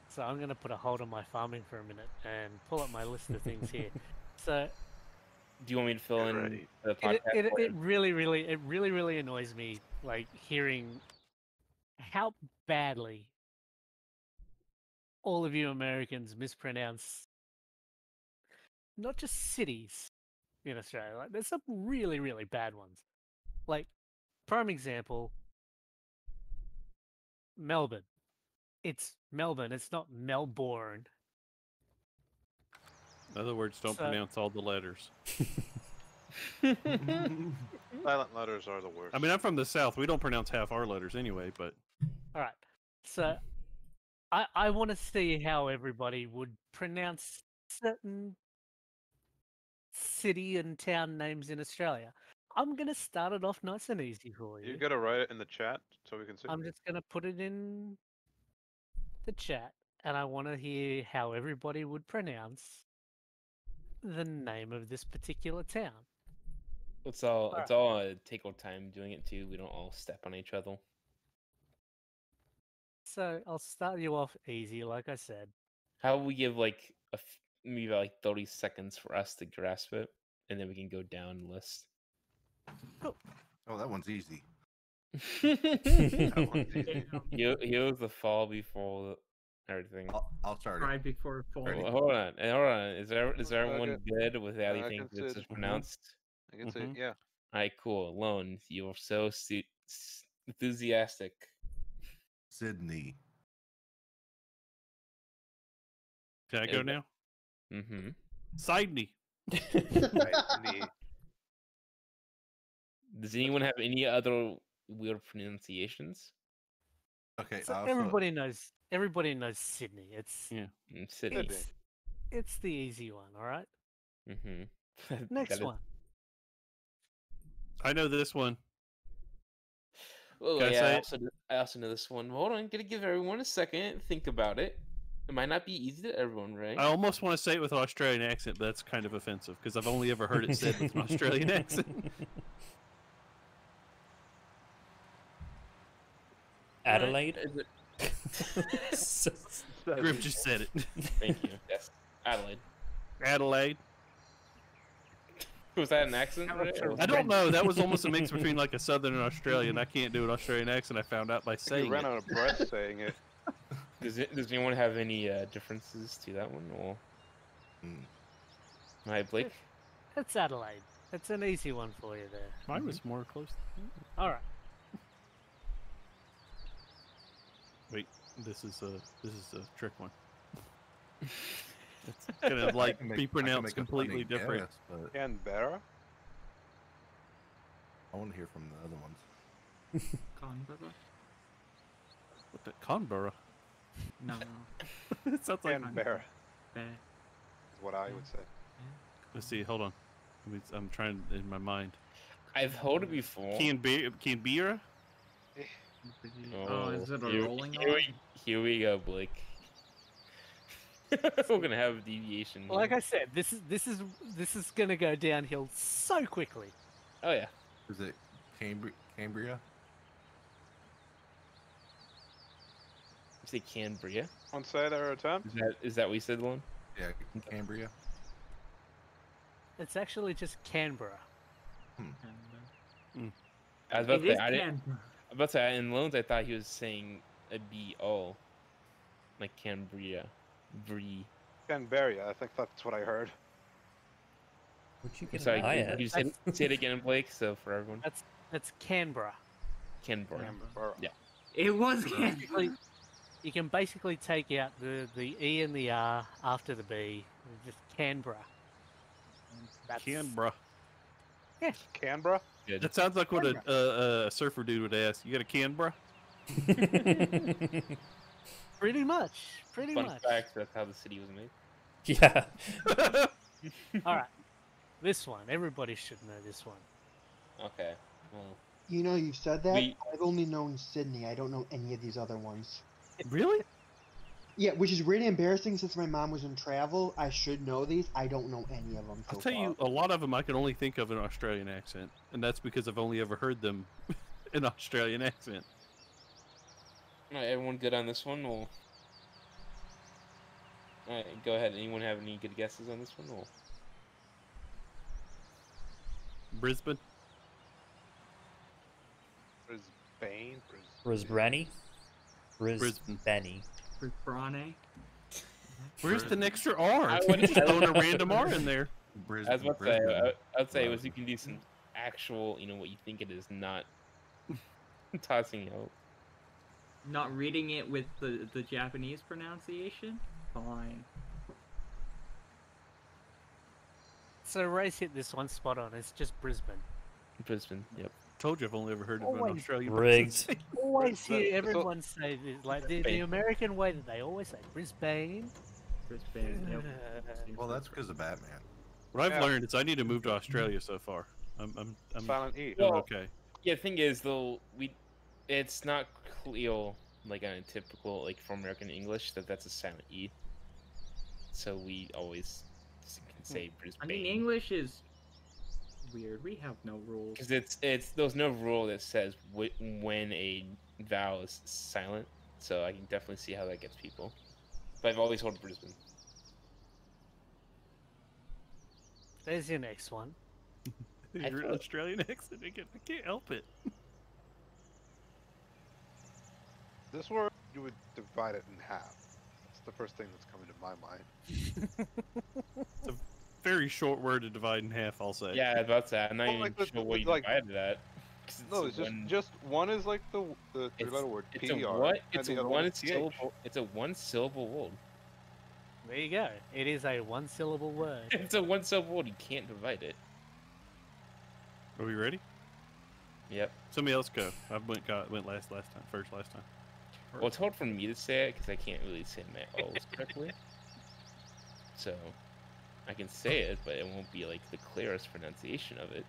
So I'm gonna put a hold on my farming for a minute and pull up my list of things here. So Do you want me to fill Get in ready. the podcast? for it you? really annoys me, like hearing how badly all of you Americans mispronounce not just cities in Australia. Like, there's some really bad ones. Like, prime example, Melbourne. It's Melbourne. It's not Melbourne. In other words, don't So- pronounce all the letters. Silent letters are the worst. I mean, I'm from the South. We don't pronounce half our letters anyway, but All right. So I want to see how everybody would pronounce certain city and town names in Australia. I'm going to start it off nice and easy for you. You gotta write it in the chat so we can see. I'm just going to put it in the chat, and I want to hear how everybody would pronounce the name of this particular town. Let's all take our time doing it too. We don't all step on each other. So I'll start you off easy, like I said. How about we give like maybe like 30 seconds for us to grasp it, and then we can go down the list. Oh, that one's easy. That one's easy. Here's the fall before everything. I'll start Cry it. before falling. Well, hold on. Is everyone good with how you I think can this see is it. pronounced? I can see Mhm. it, yeah. Alright, cool. Lone, you're so enthusiastic. Sydney. can I Yeah, go but- now? Mm-hmm. Sydney. Sydney. Does anyone have any other weird pronunciations? Okay, So I also, everybody knows Sydney. It's Yeah. Sydney. it's the easy one, all right? Mm-hmm. Next one. I know this one. Oh Can I yeah, say it? I also know this one. Hold on, gotta give everyone a second. Think about it. It might not be easy to everyone, right? I almost want to say it with an Australian accent, but that's kind of offensive because I've only ever heard it said with an Australian accent. Adelaide. Is it- Griff just said it. Thank you. Yes, Adelaide. Adelaide. Was that an accent? Right? Or was I it- don't know. That was almost a mix between like a Southern and Australian. I can't do an Australian accent. I found out by You saying ran it. out of breath saying it. Does anyone have any differences to that one? Or hi, Blake. It's Adelaide. It's an easy one for you there. Mine was more close. All right. Wait, This is a trick one. It's gonna like be pronounced completely different. Guess, but Canberra? I want to hear from the other ones. Canberra? What the Canberra? No. It sounds like. Canberra Bear. is what I would say. Let's see. Hold on. I'm trying in my mind. I've heard it before. Canberra? Oh, is it a here- rolling here, R? here we go, Blake. We're gonna have a deviation. Here. Like I said, this is gonna go downhill so quickly. Oh yeah. Is it Cambria? You say Cambria? Want to say their attempt? Is that what you said, Lon? Yeah, Cambria. It's actually just Canberra. I was about It to is say, I didn't. Canberra. I was about to say, in Loans, I thought he was saying a B-O. Like Cambria. Bree. Canberra, I think that's what I heard. Would you get Sorry, an eye can at? you say it again, Blake? So for everyone. That's Canberra. Canberra. Canberra. Yeah. It was Canberra. Basically, you can basically take out the E and the R after the B. Just Canberra. That's- Canberra. Canberra? Good. That sounds like what a surfer dude would ask. You got a Canberra? Pretty much. Pretty Fun much. fact, that's how the city was made. Yeah. All right. This one. Everybody should know this one. Okay. Well, You know, you've said that. We- I've only known Sydney. I don't know any of these other ones. Really? Yeah, which is really embarrassing since my mom was in travel. I should know these. I don't know any of them. So I'll tell you, a lot of them I can only think of in an Australian accent, and that's because I've only ever heard them in Australian accent. all right, everyone good on this one? Or... All right, go ahead. Anyone have any good guesses on this one? Or... Brisbane? Brisbane? Brisbane. Brisbane. Brisbane. Brane. Where's the extra R? I You would- just throwing a random R in there. I was about to say, I'd say was you can do some actual, what you think it is, not tossing out. Not reading it with the Japanese pronunciation? Fine. So Ray's hit this one spot on. It's just Brisbane. Brisbane, yep. Told you I've only ever heard of an Always Australian rigged. person. Always So- hear so- everyone say this, like the American way that they always say Brisbane. Brisbane. Yep. Well, that's because of Batman. What I've Yeah. learned is I need to move to Australia so far. I'm Silent E. doing Well, okay. Yeah, the thing is, though, it's not clear, like on a typical, like from American English, that's a silent E. So we always can say Brisbane. I mean, English is weird. We have no rules. Because there's no rule that says when a vowel is silent, so I can definitely see how that gets people. But I've always heard Brisbane. There's your next one. You're an Australian accent again. I can't help it. This word, you would divide it in half. That's the first thing that's coming to my mind. Very short word to divide in half, I'll say. Yeah, I was about to say, I'm not Well, even like the- sure what you like- divided that. 'Cause No, it's just one is like the three-letter word, it's PER, a what? and It's the a other one one is TH. syllable. It's a one syllable word. There you go. It is a one-syllable word. It's a one syllable word. You can't divide it. Are we ready? Yep. Somebody else go. I went last time. Well, it's hard for me to say it because I can't really say my O's correctly. So, I can say it, but it won't be like the clearest pronunciation of it.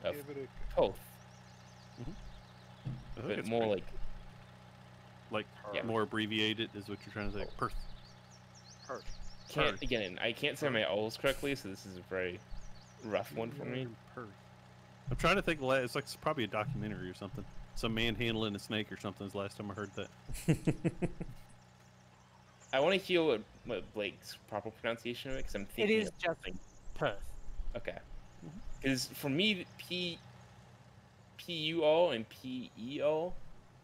Of Give it both, I think but it's more pretty- like like Yeah. more abbreviated is what you're trying to say. Perth. can't again. I can't say my O's correctly, so this is a very rough one for me. Perth. I'm trying to think. It's like it's probably a documentary or something. Some man handling a snake or something. Is the last time I heard that. I want to hear what Blake's proper pronunciation of it because I'm It thinking is of just something. Perth. Okay. Because for me, P-U-O and P-E-O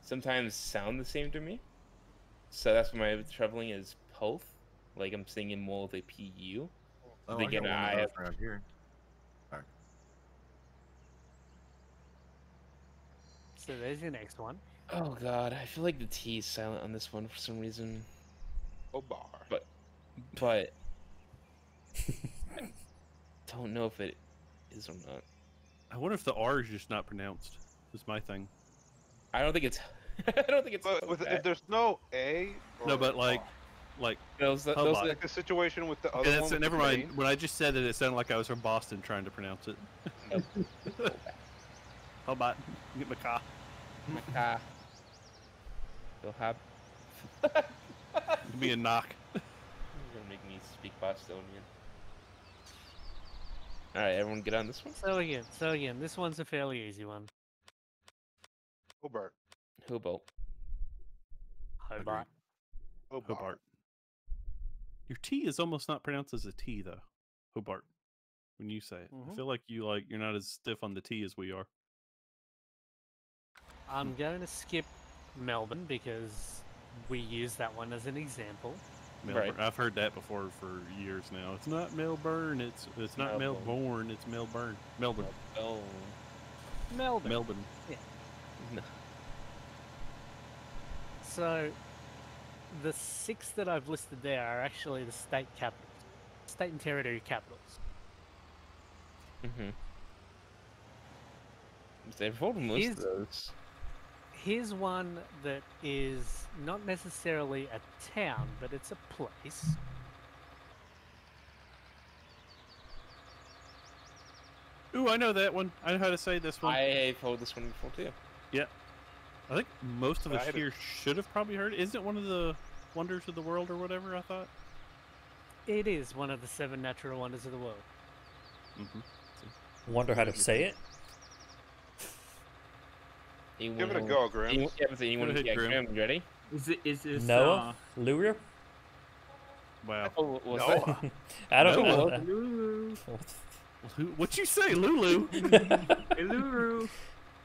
sometimes sound the same to me. So that's why my traveling is Poth. Like I'm singing more with a P-U. Oh, They I get got an one eye of those up. around here. So there's your next one. Oh god, I feel like the T is silent on this one for some reason. Obar. But I don't know if it is or not. I wonder if the R is just not pronounced. Is my thing. I don't think it's. I don't think it's. But if there's no A. Or No, but like those Hobart. like the situation with the Okay, other that's one. With never the mind. brain, When I just said it sounded like I was from Boston trying to pronounce it. Hobart, get my car. You'll have. Give me a knock. You're gonna make me speak Bostonian. All right, everyone, get on this one. So again, this one's a fairly easy one. Hobart. Hobart. Hobart. Hobart. Your T is almost not pronounced as a T though. Hobart. When you say it, I feel like you're not as stiff on the T as we are. I'm going to skip Melbourne because we use that one as an example. Melbourne. Right. I've heard that before for years now. It's not Melbourne. It's not Melbourne. It's Melbourne. Melbourne. Oh. Melbourne. Melbourne. Yeah. No. So, the 6 that I've listed there are actually the state capitals, state and territory capitals. Mm-hmm. They've rolled most of those. Here's one that is not necessarily a town, but it's a place. Ooh, I know that one. I know how to say this one. I've heard this one before too. Yeah. I think most of I us had here should have probably heard it. Isn't it one of the wonders of the world or whatever, I thought? It is one of the 7 natural wonders of the world. Wonder how to say it. Give it a go, Grim. Anyone, ahead, yeah, Grim. Grim, you ready? Is this Noah? Luria? Wow. Oh, what's Noah. that? I don't know. Noah. Lulu? What'd you say, Lulu? Hey, Lulu.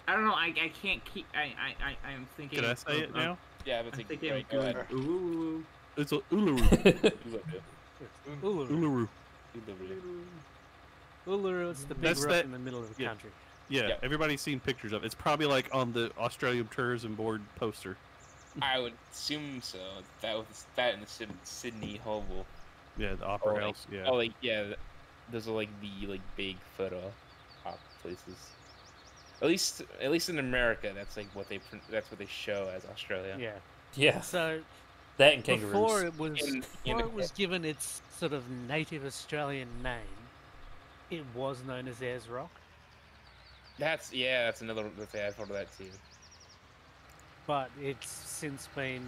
I don't know. I can't keep. I'm thinking. Can I say it now? Yeah, I'm but thinking right, go ahead. Ooh. It's a Uluru. Uluru. Uluru. Uluru, it's the big That's rock that- in the middle of the yeah. country. Yeah, Yep. everybody's seen pictures of it. It's probably like on the Australian Tourism Board poster. I would assume so. That was that in the Sydney Oval. Yeah, the Opera Or, like- House. Yeah. Oh, like yeah, those are like the big photo op places. At least in America, that's like what that's what they show as Australia. Yeah. Yeah, So that and kangaroos. before it was In before it was given its sort of native Australian name, it was known as Ayers Rock. That's another thing. I've heard of that too. But it's since been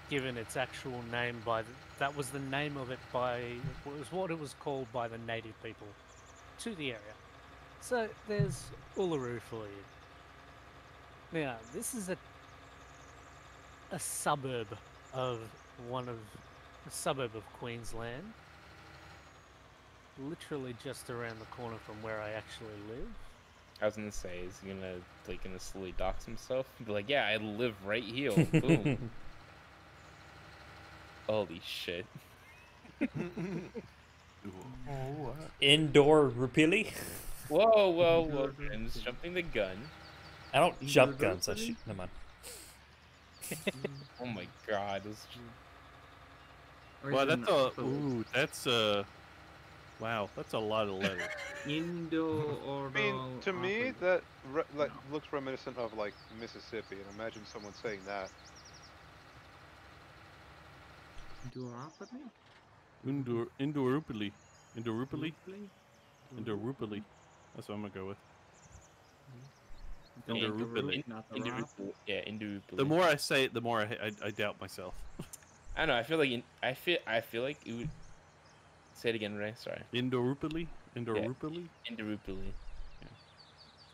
given its actual name by that was the name of it by it was what it was called by the native people to the area. So there's Uluru for you. Now this is a suburb of a suburb of Queensland, literally just around the corner from where I actually live. I was gonna say, is he gonna slowly dox himself? Be like, yeah, I live right here. Boom. Holy shit. Indoor Rupili? Whoa. I'm just jumping the gun. I don't jump guns. I shoot. Never mind. Oh my god. This Well, that's wow, that's a lot of letters. Indo or I mean, to me, that looks reminiscent of like Mississippi, and imagine someone saying that. Indorupili. That's what I'm gonna go with. Indorupili. Indurupili. The more I say it, the more I doubt myself. I don't know. I feel like it would. Say it again, Ray. Sorry. Indorupili. Indurupili. Yeah.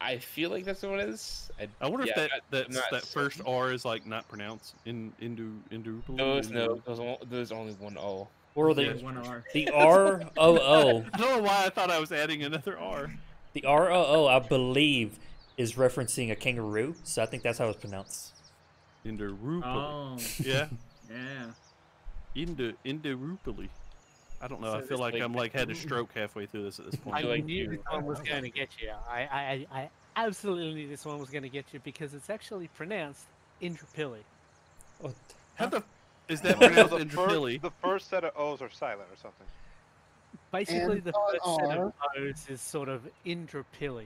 I feel like that's what it is. I wonder if I'm not that first certain. R is like not pronounced in Indorupili. There's only one O. Or Yeah. the One R. the R O O. I don't know why I thought I was adding another R. The R O O, I believe, is referencing a kangaroo. So I think that's how it's pronounced. Indorupili. Oh. Yeah. Yeah. Indorupili. I don't know. So I feel it's like like- I'm like had a stroke halfway through this at this point. I like knew this one was going to get you. absolutely knew this one was going to get you because it's actually pronounced Indrapilli. What? How the is that So pronounced the Indrapilli? first set of O's are silent or something. Basically, And the on first set R. of O's is sort of Indrapilli.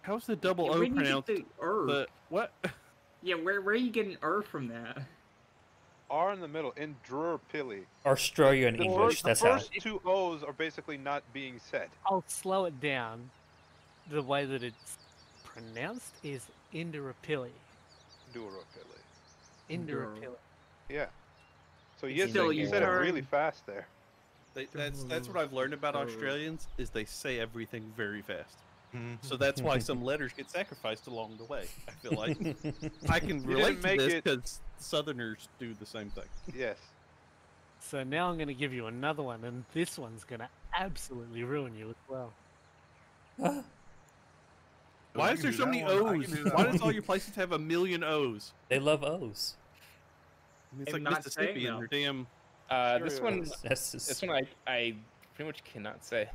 How's the double Yeah, O where do you get pronounced? the er? The what? Yeah, where are you getting er from that? R in the middle, Indrapilli. Australian The English. first, That's the how. first two O's are basically not being said. I'll slow it down. The way that it's pronounced is Indrapilli. Durapilli. Indrapilli. Yeah. So It's yes, still you you said it turn- really fast there. That's what I've learned about Australians is they say everything very fast. So that's why some letters get sacrificed along the way. I feel like I can You relate didn't to make this it- because Southerners do the same thing. Yes. So now I'm going to give you another one, and this one's going to absolutely ruin you as well. Why I is can there do so that many one. I O's? can do that Why does one. all your places have a million O's? They love O's. I mean, it's I'm like not Mississippi saying and no. their damn. This one, That's just... this one I pretty much cannot say.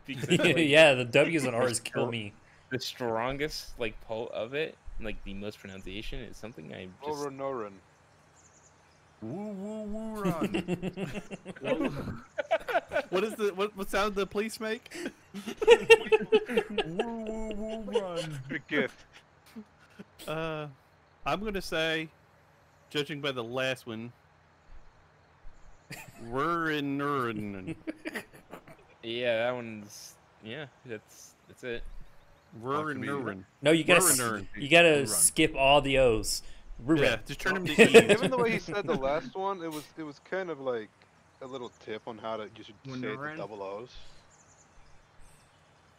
Because, like, yeah, the W's and R's kill me. the strongest like pull of it, like the most pronunciation, is something I just Oronoran. Woo woo woo run. What is the what sound the police make? Woo woo woo run. Good gift. I'm gonna say, judging by the last one, Rurin. yeah, that one's that's it. Rurin. No, you gotta Rurin. you gotta Run. skip all the O's. Yeah, just turn them to Even E's. the way he said the last one, it was kind of like a little tip on how to you should say the Winoran? double O's.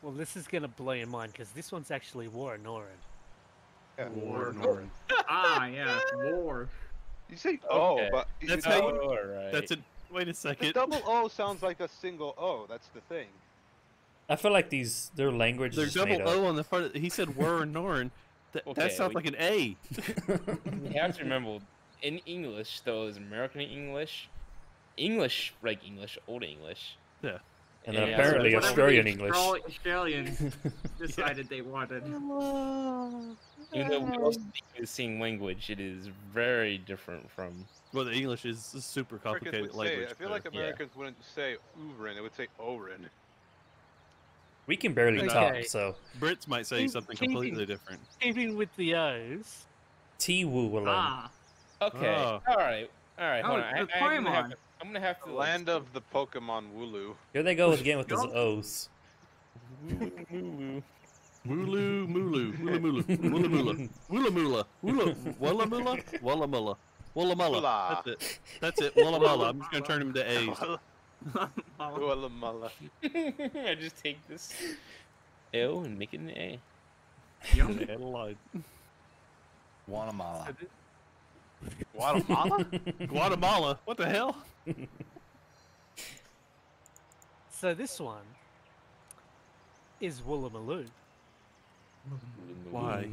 Well, this is going to blow your mind because this one's actually Waranoran. Yeah. Rurin. Ah, yeah, war. You say Okay. but That's you- how you- Alright. That's it. Wait a the second. double O sounds like a single O. That's the thing. I feel like their language There's is just made double up. O on the front. He said Rurin. That Okay, sounds we- like an A. You have to remember, in English, though, is American English, like English, Old English. Yeah. And then Yeah, apparently so- Whatever Australian the English. Australians decided they wanted. Even though we all speak the same language, it is very different from. Well, the English is a super Americans complicated would say language. it. I feel but- like Americans wouldn't say Urin, they would say Orin. We can barely Okay. talk, so Brits might say something completely different. Keeping with the O's, T-Woo-alone. Ah, Okay. Oh. All right. Oh, Hold on. the I'm gonna have to. like, Land of the Pokemon Wooloo. Here they go again with those Yup. O's. Woo-woo. Mooloo, mooloo, moola moola, moola moola, woola moola, woola, walla moola, walla mulla, walla mulla. Woola. That's it. That's it. Walla mulla. I'm just gonna turn them to A's. Woola I just take this L and make it an A. Adelaide. Guatemala. Guatemala? Guatemala. What the hell? so this one is Woolloomooloo. Why?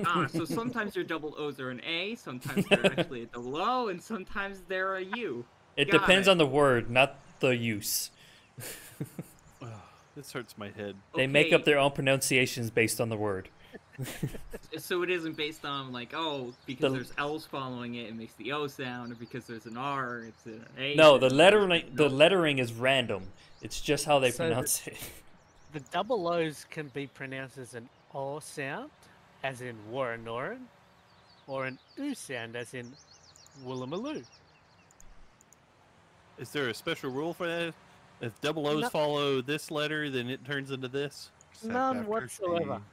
ah. So sometimes your double O's are an A, sometimes they're actually a double O, and sometimes they're a U. It Got depends it. on the word, not the use. This hurts my head. They make Okay, up their own pronunciations based on the word. So it isn't based on like, oh, because The- there's L's following it, it makes the O sound, or because there's an R, it's an A. No, the and- lettering is random. It's just how they So pronounce it. The double O's can be pronounced as an O sound, as in Waranoran, or an U sound, as in Woolloomooloo. Is there a special rule for that? If double O's No. follow this letter, then it turns into this? Except None after whatsoever. T.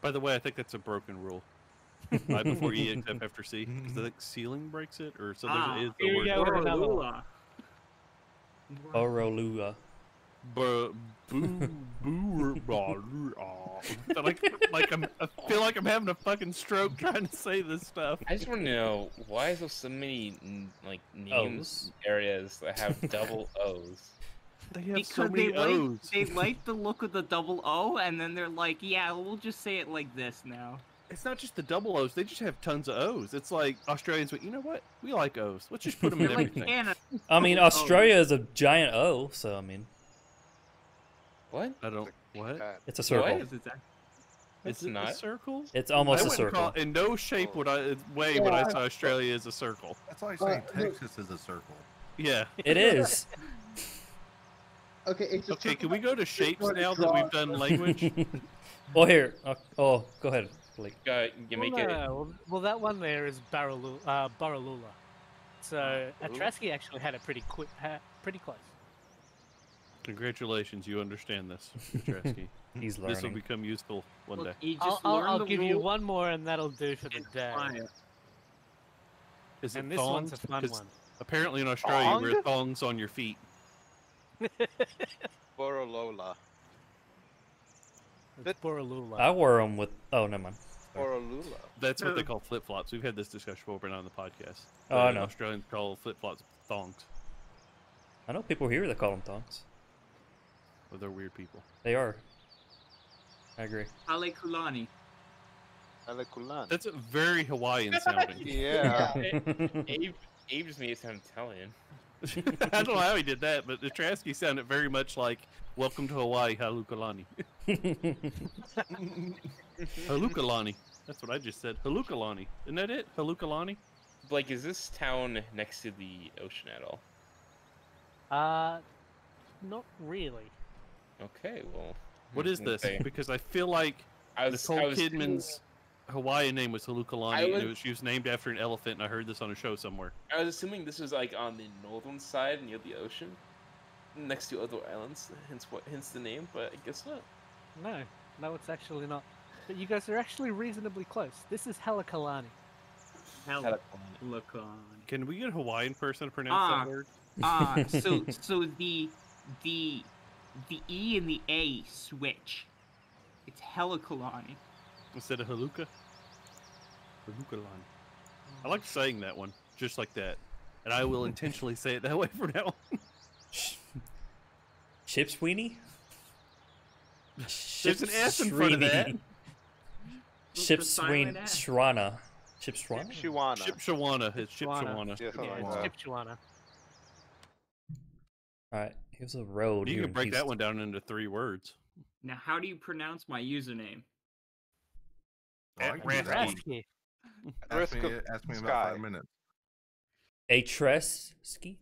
By the way, I think that's a broken rule. I before E except after C. Because I think ceiling breaks it, or so Ah, there is here the you word. go. another one. Waralula. Orolua. I feel like I'm having a fucking stroke trying to say this stuff. I just want to know why is there so many like names O's. areas that have double O's. They have Because so many O's. they like the look of the double O, and then they're like, yeah, we'll just say it like this now. It's not just the double O's; they just have tons of O's. It's like Australians went, you know what? We like O's. Let's just put them in They're like everything. Canada. I mean, Australia is a giant O, so I mean, What? I don't. What? It's a circle. What? It's Is it not a circle? It's almost I a wouldn't circle. in no shape would I way would I say Australia is a circle. That's why I'm saying Texas is a circle. Yeah. It is. Okay, it's a Okay, circle. can we go to shapes wanna now that draw- we've done language? Well, here. Oh, go ahead, Blake. You make it. Well, that one there is Baralula. So Atraski actually had it pretty close. Congratulations, you understand this, Petresky. He's This will learning. become useful one day. Look, you just I'll learn the give you rule one more, and that'll do for the and day. try it. Is it And this thongs? one's a fun 'Cause one. apparently in Australia you wear Thong? thongs on your feet. Borolola. It's Boralula. I wore them with. Oh, never mind. Borolula. That's what they call flip-flops. We've had this discussion before, but not on the podcast. Oh, I The know. Australians call flip-flops thongs. I know people here that call them thongs. Well, they're weird people. They are. I agree. Ale Kulani. Alekulan. That's very Hawaiian sounding. Yeah. Abe just made it sound Italian. I don't know how he did that, but the Trasky sounded very much like "Welcome to Hawaii, Halukalani." Halukalani. That's what I just said. Halukalani. Isn't that it? Halukalani. Blake, is this town next to the ocean at all? Not really. Okay, well. What is this? Okay. Because I feel like Nicole Kidman's Hawaiian name was Halukalani, and she was named after an elephant, and I heard this on a show somewhere. I was assuming this was like on the northern side near the ocean, next to other islands. Hence the name, but I guess not. No, it's actually not. But you guys are actually reasonably close. This is Halakalani. Halakalani. Can we get a Hawaiian person to pronounce that word? So the E and the A switch. It's Halakalani. Instead of Haluka? Halukalani. I like saying that one, just like that. And I will intentionally say it that way from now on. Chip Sweeney? There's an S in front of that. Chip The silent Sweeney. S. Shwana. Chip Shwana? Shiwana. Chip Shawana. It's Chip Shawana. Yeah, something Yeah, like that. it's Chipchuana. Alright, here's a road. You here can in break that Houston. one down into 3 words. Now, how do you pronounce my username? Oh, I can do that one. Rasky. Ask me Risk in Sky. about 5 minutes. Atreski?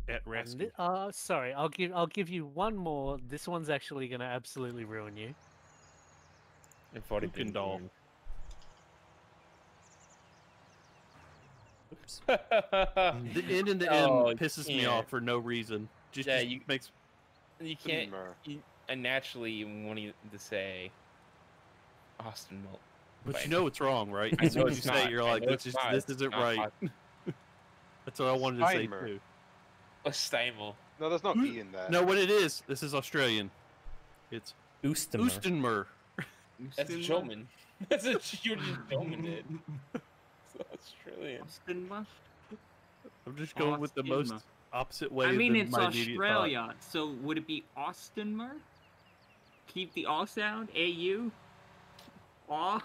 At Rasky. Sorry, I'll give you one more. This one's actually gonna absolutely ruin you. I've already been Doll. warned. Oops. The N and the M Oh, pisses me yeah. off for no reason. Yeah, Just makes You can't. Steamer. I naturally wanted to say Austin Malt. But you know it's wrong, right? I As soon know as it's you say it, not. you're I like, know this it's not. isn't Not right. That's what I wanted to say Steimer. too. A Stymel. No, there's no E in that. No, what it is, this is Australian. It's Oostemer. Oostenmer. That's German. That's a you're just German, dude. It's Australian. Austin. I'm just going with the most Austinmer. opposite way I mean, than it's my immediate thought. Australia, so would it be Austinmer? Keep the O sound. AU. Aw.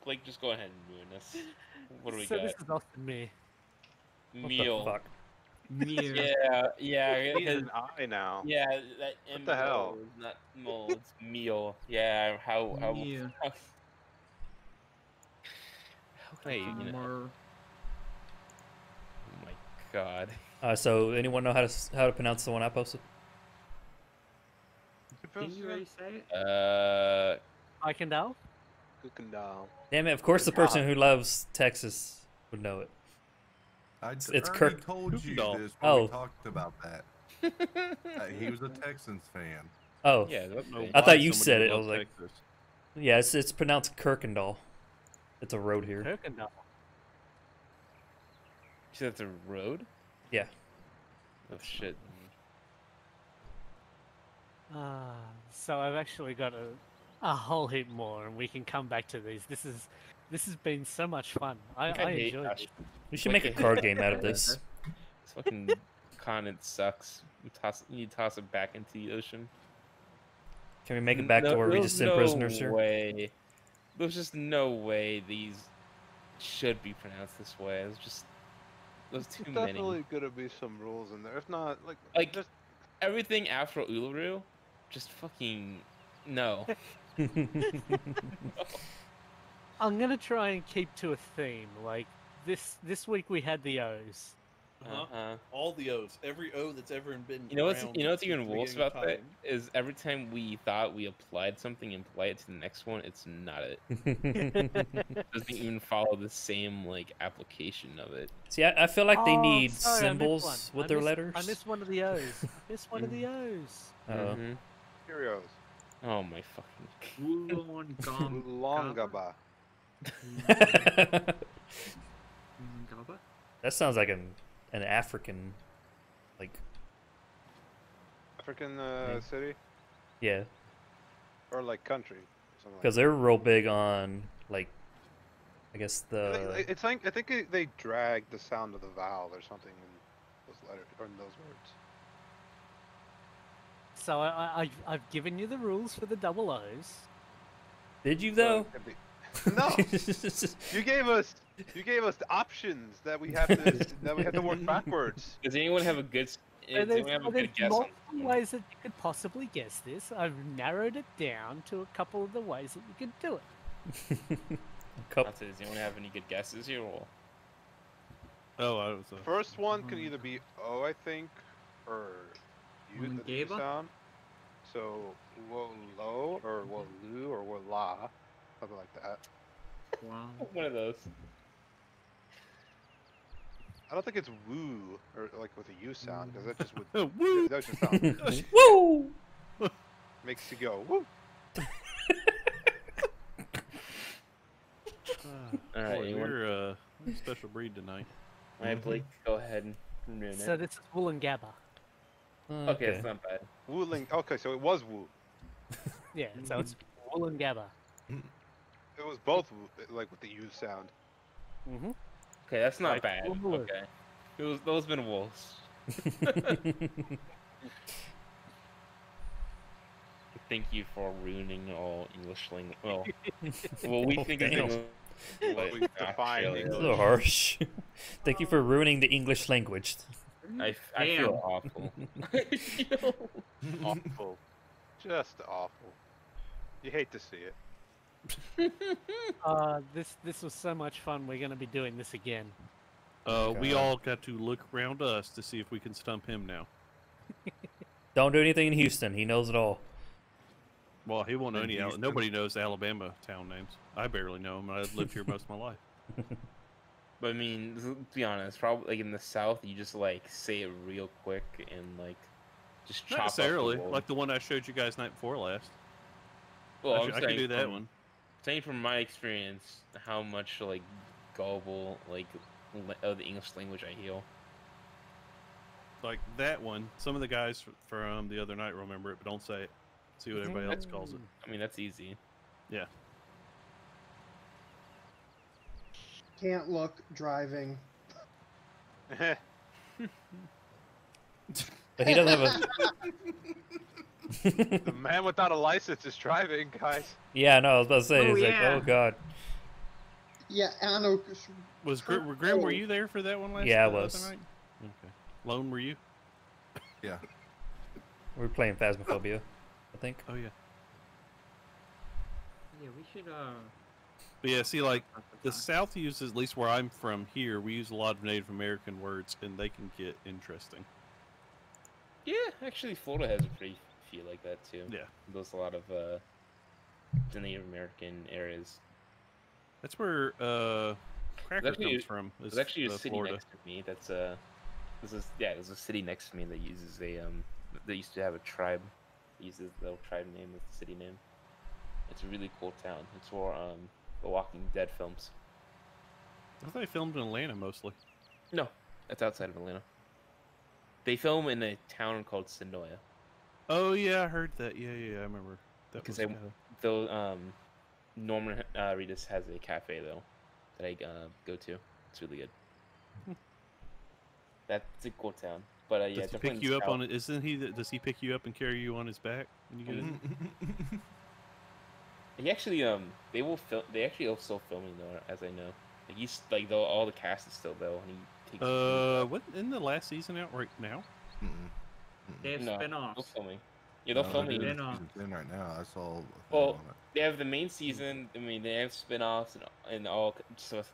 Blake, just go ahead and ruin this. What do we So got? this is Austin me. What Meal. the fuck? Yeah. It's Because an I now. yeah, that What the hell? is not mold, it's meal. Yeah, how Meal. how can I, you know, Mer. oh my god. So anyone know how to pronounce the one I posted? Did you already say it? Eikendal? Kukendal. Damn it! Of course, the person who loves Texas would know it. It's already Kirk- told you Kukendall. this when Oh. we talked about that. He was a Texans fan. Oh, Yeah, that's know I why thought you somebody said would it. I love was like, Texas. yeah, it's pronounced Kirkendall. It's a road here. Kirkendall. You said it's a road? Yeah. Oh shit. So I've actually got a whole heap more, and we can come back to these. This has been so much fun. I hate enjoyed Josh. it. We should make a card game out of this. This fucking continent sucks. You toss it back into the ocean. Can we make it back to where we just send prisoners No here? way. There's just no way these should be pronounced this way. There's too There's many. definitely gonna be some rules in there. If not, Like, just everything after Uluru, just fucking no. I'm gonna try and keep to a theme. Like this week we had the O's. All the O's, every O that's ever been. You know what's around what's since even the worse beginning of about that time. is every time we thought we applied something and applied it to the next one, it's not it. Doesn't even follow the same like application of it. See, I feel like they need sorry, I missed one. symbols with their letters. I missed one of the O's. I missed one of the O's. Oh. Curios. Oh my fucking. Longaba. That sounds like an African, like. African city Yeah, or like country. because they're real big on like, I guess the. It's like I think they drag the sound of the vowel or something in those letters or in those words. So I've given you the rules for the double O's. Did you though? No, you gave us the options that we have to work backwards. Does anyone have a good? Does anyone have a good guess? Multiple ways that you could possibly guess this. I've narrowed it down to a couple of the ways that you could do it. Does anyone have any good guesses here? Or... Oh, I was. First one can either be O, I think, or U, the U sound. So Wolo or Wolu or Wola, something like that. Wow. One of those. I don't think it's woo or like with a U sound because that just would Woo! that just sound Woo! makes you go woo. Alright, Boy, we're a special breed tonight. Alright, Blake, go ahead and ruin it. So this is Woolangabba. Okay, it's not bad. Wooling. Okay, so it was woo. Yeah, so it's Woolangabba. It was both woo, like with the U sound. Mm-hmm. Okay, that's not Like bad. wool. Okay. Those been wolves. Thank you for ruining all English language. Well, we think it's Damn. English. What we define A English. little harsh. Thank you for ruining the English language. I feel awful. Awful. Just awful. You hate to see it. This was so much fun. We're gonna be doing this again. We all got to look around us to see if we can stump him now. Don't do anything in Houston. He knows it all. Well, he won't know any. Houston. Nobody knows Alabama town names. I barely know them. I've lived here most of my life. But I mean, to be honest, probably like in the South, you just like say it real quick and like just chop Not necessarily. up the wolf. Like the one I showed you guys night before last. Well, I could do that one. Saying from my experience, how much like gullible like of the English language I hear. Like that one. Some of the guys from the other night remember it, but don't say it. See what everybody else calls it. I mean, that's easy. Yeah. Can't look, driving. But he doesn't have a. The man without a license is driving, guys. Yeah, no, I was about to say. Oh, It's yeah. like, oh god. Yeah, I don't know. Was Grim? Were you there for that one last? Yeah, I other was. night? Okay. Lone, were you? Yeah. We were playing Phasmophobia, I think. Oh yeah. Yeah, we should But yeah, see, like the South uses, at least where I'm from here, we use a lot of Native American words, and they can get interesting. Yeah, actually, Florida has a pretty few like that too. Yeah. There's a lot of the Native American areas. That's where Cracker actually- comes from. There's actually a city Florida. next to me that's there's a city next to me that uses a they used to have a tribe that uses the tribe name as the city name. It's a really cool town. It's for the Walking Dead films. I thought they filmed in Atlanta mostly. No, that's outside of Atlanta. They film in a town called Sonoya. Oh yeah, I heard that. Yeah, I remember. That Because was though Norman Reedus has a cafe though that I go to. It's really good. That's a cool town. But yeah, Does he definitely pick you up on it? Isn't he? Does he pick you up and carry you on his back when you get in? He actually they will film. They actually are still filming though, as I know. Like he's like though all the cast is still though, and he takes. What in the last season out right now? They have No, they're spin-offs. filming. Yeah, they're No, filming. doing Spin-offs. season 10 right now. I saw a thing Well, on it. they have the main season. I mean, they have spin-offs and all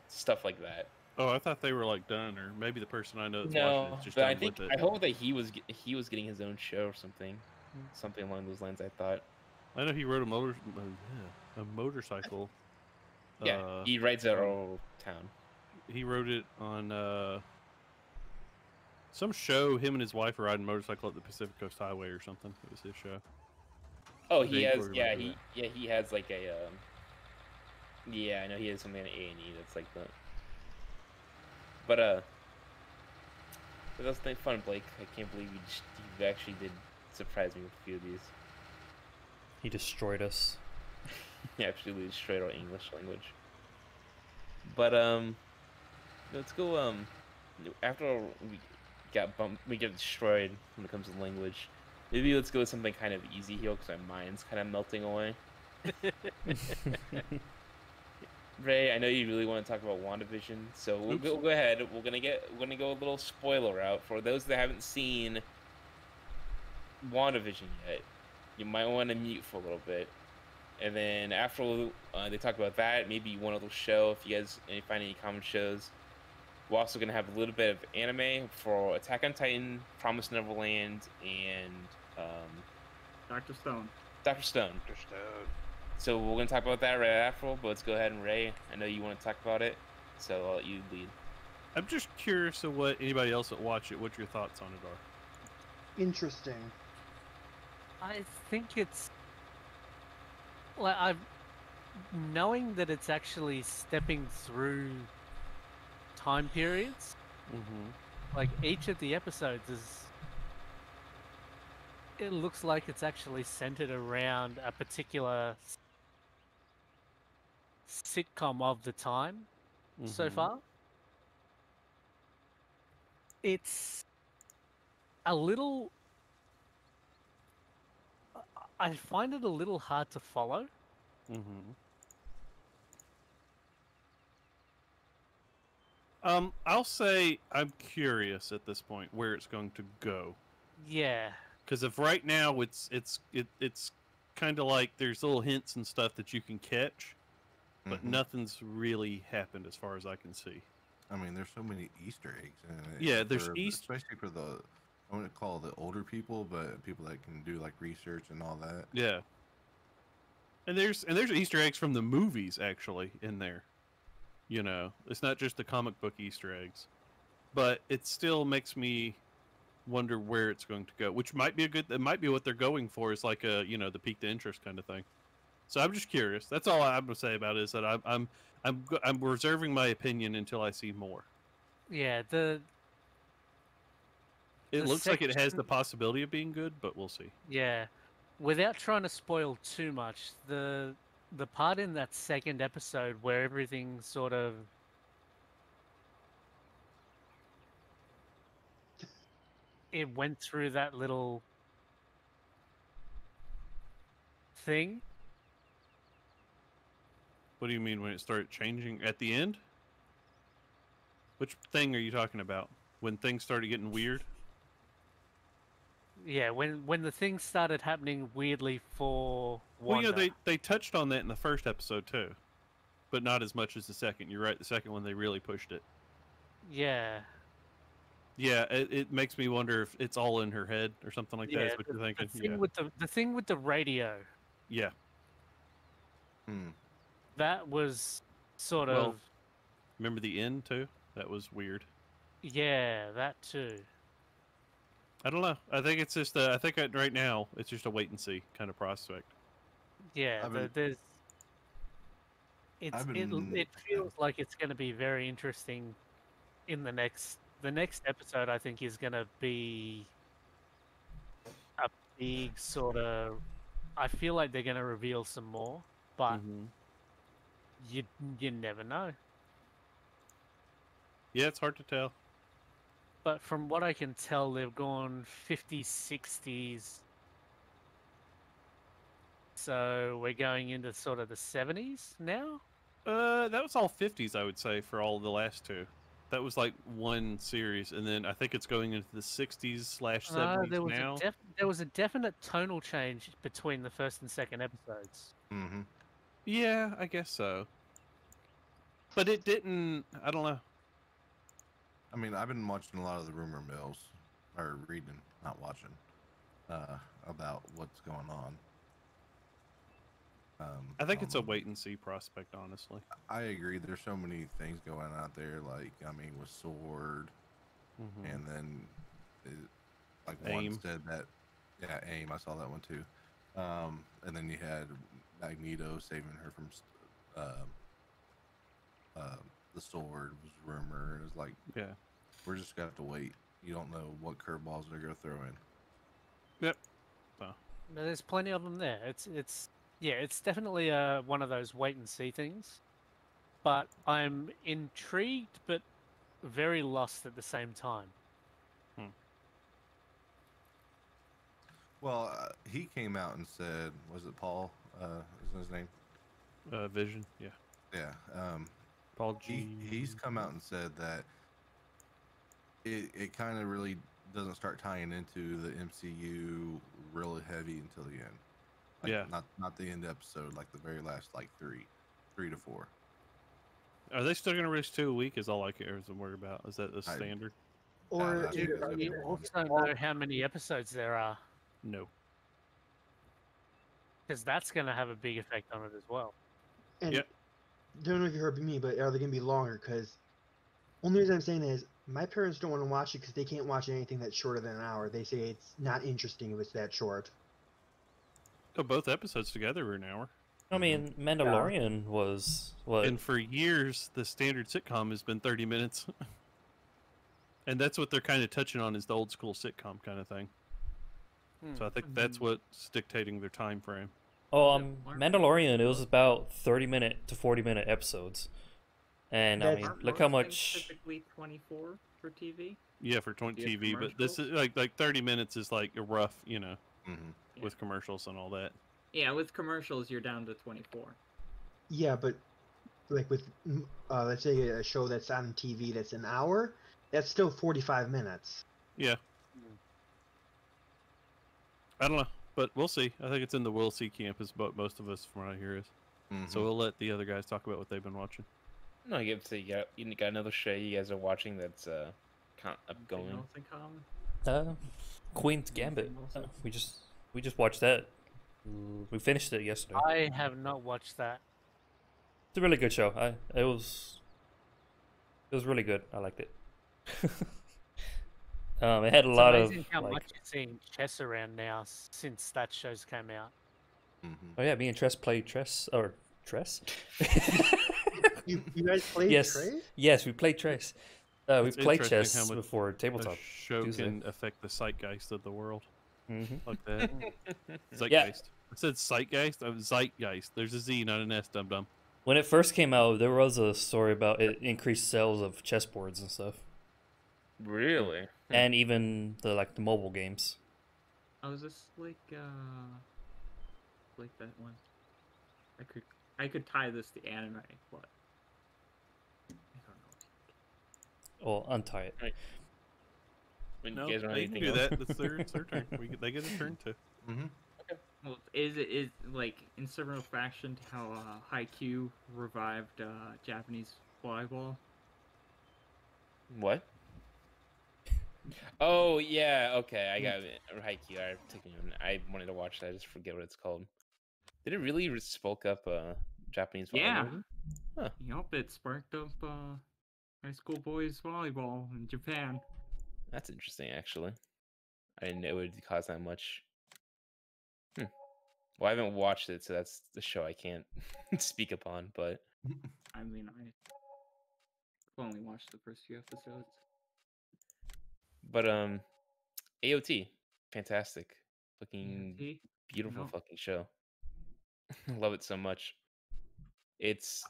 stuff like that. Oh, I thought they were like done, or maybe the person I know that's watching No, it's just but done I think with it. I hope that he was getting his own show or something along those lines. I thought. I know he rode a motorcycle. Yeah, he rides at Earl Town. He rode it on some show. Him and his wife are riding a motorcycle at the Pacific Coast Highway or something. It was his show. Oh, he has. Vainglory Yeah, might do he has like a. Yeah, I know he has something on A&E that's like that. But that's fun, Blake. I can't believe you actually did surprise me with a few of these. He destroyed us. He absolutely destroyed our English language. But let's go. After we get destroyed when it comes to language. Maybe let's go with something kind of easy here because my mind's kind of melting away. Ray, I know you really want to talk about WandaVision, so we'll go ahead. We're gonna go a little spoiler route for those that haven't seen WandaVision yet. You might want to mute for a little bit, and then after they talk about that, maybe one other show if you guys find any common shows. We're also gonna have a little bit of anime for Attack on Titan, Promised Neverland, and Dr. Stone. Dr. Stone. Dr. Stone. So we're going to talk about that right after, but let's go ahead and Ray, I know you want to talk about it, so I'll let you lead. I'm just curious of what anybody else that watch it, what your thoughts on it are. Interesting. I think it's like knowing that it's actually stepping through time periods. Mm-hmm. Like each of the episodes it looks like it's actually centered around a particular sitcom of the time so far. It's a little... I find it a little hard to follow. I'll say I'm curious at this point where it's going to go. Yeah. Because if right now it's kind of like there's little hints and stuff that you can catch, but nothing's really happened as far as I can see. I mean, there's so many Easter eggs in it. Yeah, there's especially for the, I wouldn't call it the older people, but people that can do like research and all that. Yeah. And there's Easter eggs from the movies actually in there. You know, it's not just the comic book Easter eggs, but it still makes me wonder where it's going to go, which might be it might be what they're going for, is like a, you know, the peak to interest kind of thing. So I'm just curious. That's all I'm gonna say about it, is that I'm reserving my opinion until I see more. Yeah, It looks like it has the possibility of being good, but we'll see. Yeah. Without trying to spoil too much, the part in that second episode where everything sort of it went through that little thing. What do you mean when it started changing at the end? Which thing are you talking about? When things started getting weird? Yeah, when the things started happening weirdly for Well, Wanda. yeah, they touched on that in the first episode too, but not as much as the second. You're right. The second one they really pushed it. Yeah. Yeah, it makes me wonder if it's all in her head or something like that. Yeah, Is what you're thinking? The thing Yeah. with the thing with the radio. Yeah. That was sort Well, of... Remember the end too? That was weird. Yeah, that too. I don't know. I think it's just I think right now it's just a wait and see kind of prospect. Yeah, there's... It feels like it's going to be very interesting in the next episode. I think is going to be a big sort of... I feel like they're going to reveal some more, but you never know. Yeah, it's hard to tell. But from what I can tell, they've gone 50s, 60s. So we're going into sort of the 70s now? That was all 50s, I would say, for all the last two. That was like one series, and then I think it's going into the 60s/70s now. There was a definite tonal change between the first and second episodes. Mm-hmm. Yeah, I guess so. But it didn't. I don't know. I mean, I've been watching a lot of the rumor mills, or reading, not watching, about what's going on. I think it's a don't know. wait and see prospect, honestly. I agree. There's so many things going out there. Like, I mean, with Sword, and then, like one AIM. said that, yeah, AIM. I saw that one too. And then you had Magneto saving her from the Sword was rumor. It was like, Yeah. we're just gonna have to wait. You don't know what curveballs they're gonna throw in. Yep. So. No, there's plenty of them there. It's definitely one of those wait and see things. But I'm intrigued, but very lost at the same time. Well, he came out and said, was it Paul? Isn't his name? Vision. Yeah. Yeah. Paul G. He's come out and said that it kind of really doesn't start tying into the MCU really heavy until the end. Like, Yeah. Not the end episode, like the very last, like 3 to 4. Are they still going to release 2 a week? Is all I care to worry about. Is that the standard? Or I think it's gonna be You one. also know how many episodes there are, No. because that's going to have a big effect on it as well. And Yep. don't know if you heard me, but are they gonna be longer? Because only reason I'm saying is my parents don't want to watch it because they can't watch anything that's shorter than an hour. They say it's not interesting if it's that short. Oh, both episodes together were an hour. I mean, Mandalorian was what? And for years, the standard sitcom has been 30 minutes. And that's what they're kind of touching on, is the old school sitcom kind of thing. So I think that's what's dictating their time frame. Oh, Mandalorian, it was about 30-minute to 40-minute episodes. And I mean, Aren't look most how things much. Typically 24 for TV. Yeah, for 20 Do you have TV, but this is like 30 minutes is like a rough, with commercials and all that. Yeah, with commercials, you're down to 24. Yeah, but like with let's say a show that's on TV that's an hour, that's still 45 minutes. Yeah. I don't know, but we'll see. I think it's in the we'll see camp, is what most of us from what I hear is. So we'll let the other guys talk about what they've been watching. No, you got another show you guys are watching that's upgoing. Anything else in common? Queen's Gambit. We just watched that. We finished it yesterday. I have not watched that. It's a really good show. It was really good. I liked it. It had a lot of amazing how like. much you're seeing chess around now since that show's came out. Oh yeah, me and Tress played Tress. You guys played Yes, Trace? yes, we played Tress. We It's played interesting chess how much before A tabletop. show Tuesday. can affect the zeitgeist of the world. Mm-hmm. Like that. Zeitgeist. I said zeitgeist. Zeitgeist. There's a Z, not an S, dum dum. When it first came out, there was a story about it increased sales of chessboards and stuff, Really? and even the mobile games. Oh, is this like that one? I could tie this to anime, but I don't know. Well, untie it. Right. When No, you guys want they can anything do else? that. It's their turn. They get a turn too. Well, is like in similar fashion to how Haikyuu revived Japanese volleyball? What? Oh yeah, okay, I got it. Haikyuu. I wanted to watch that. I just forget what it's called. Did it really spoke up Japanese volleyball? Yeah. Huh. Yup, it sparked up high school boys volleyball in Japan. That's interesting, actually. I didn't know it would cause that much. Well, I haven't watched it, so that's the show I can't speak upon. But I mean, I've only watched the first few episodes. But AOT, fantastic, fucking AOT? beautiful No. fucking show. Love it so much. It's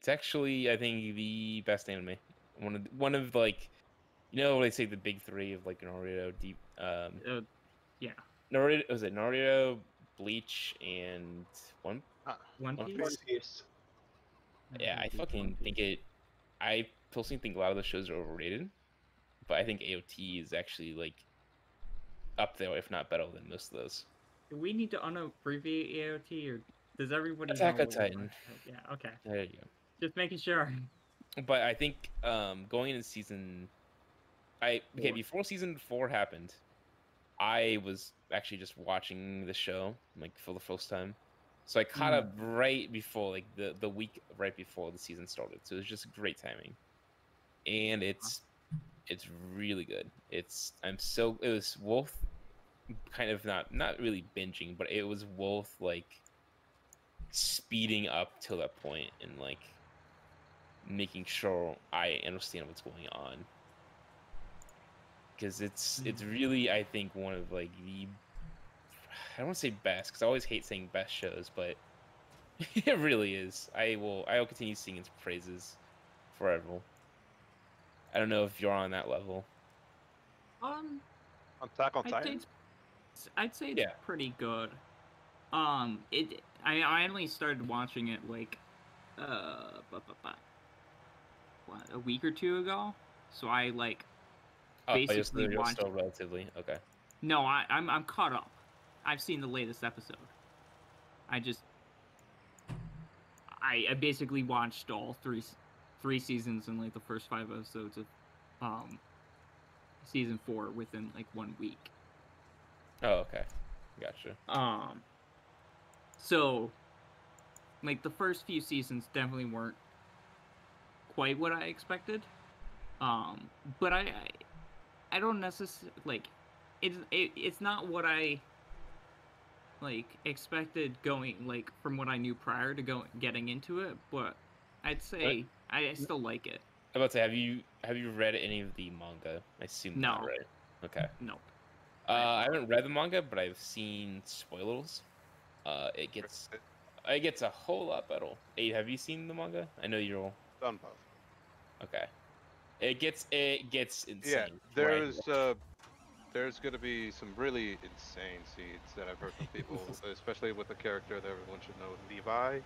actually, I think, the best anime. One of like, they say the big three of like Naruto, Yeah. Naruto, was it Naruto, Bleach, and One One One Piece? One Piece. Yeah, I fucking think it. I personally think a lot of the shows are overrated, but I think AOT is actually like up there, if not better than most of those. Do we need to unabbreviate AOT, or does everybody Attack know? on Titan. Yeah, okay. There you go. Just making sure. But I think going into season, before season 4 happened, I was actually just watching the show like for the first time, so I caught up right before like the week right before the season started. So it was just great timing, and it's really good. It was worth kind of not really binging, but it was worth like speeding up to that point and like making sure I understand what's going on, because it's really, I think, one of like the, I don't want to say best, because I always hate saying best shows, but it really is. I will continue singing its praises forever. I don't know if you're on that level. Attack on Titan. I'd say it's pretty good. I only started watching it like a week or two ago, so I like basically you're watched. still relatively okay. No, I'm caught up. I've seen the latest episode. I basically watched all three seasons and like the first 5 episodes of season 4 within like 1 week. Oh, okay, gotcha. So like the first few seasons definitely weren't quite what I expected. But I don't necessarily like it's not what I like expected going like from what I knew prior to getting into it, but I'd say I still like it. I'm about to say, have you read any of the manga? I assume not, right? Okay. No. I haven't read the manga, but I've seen spoilers. It gets a whole lot better. Hey, have you seen the manga? I know you're all done both. Okay. It gets insane. Yeah, there's gonna be some really insane scenes that I've heard from people, especially with the character that everyone should know, Levi.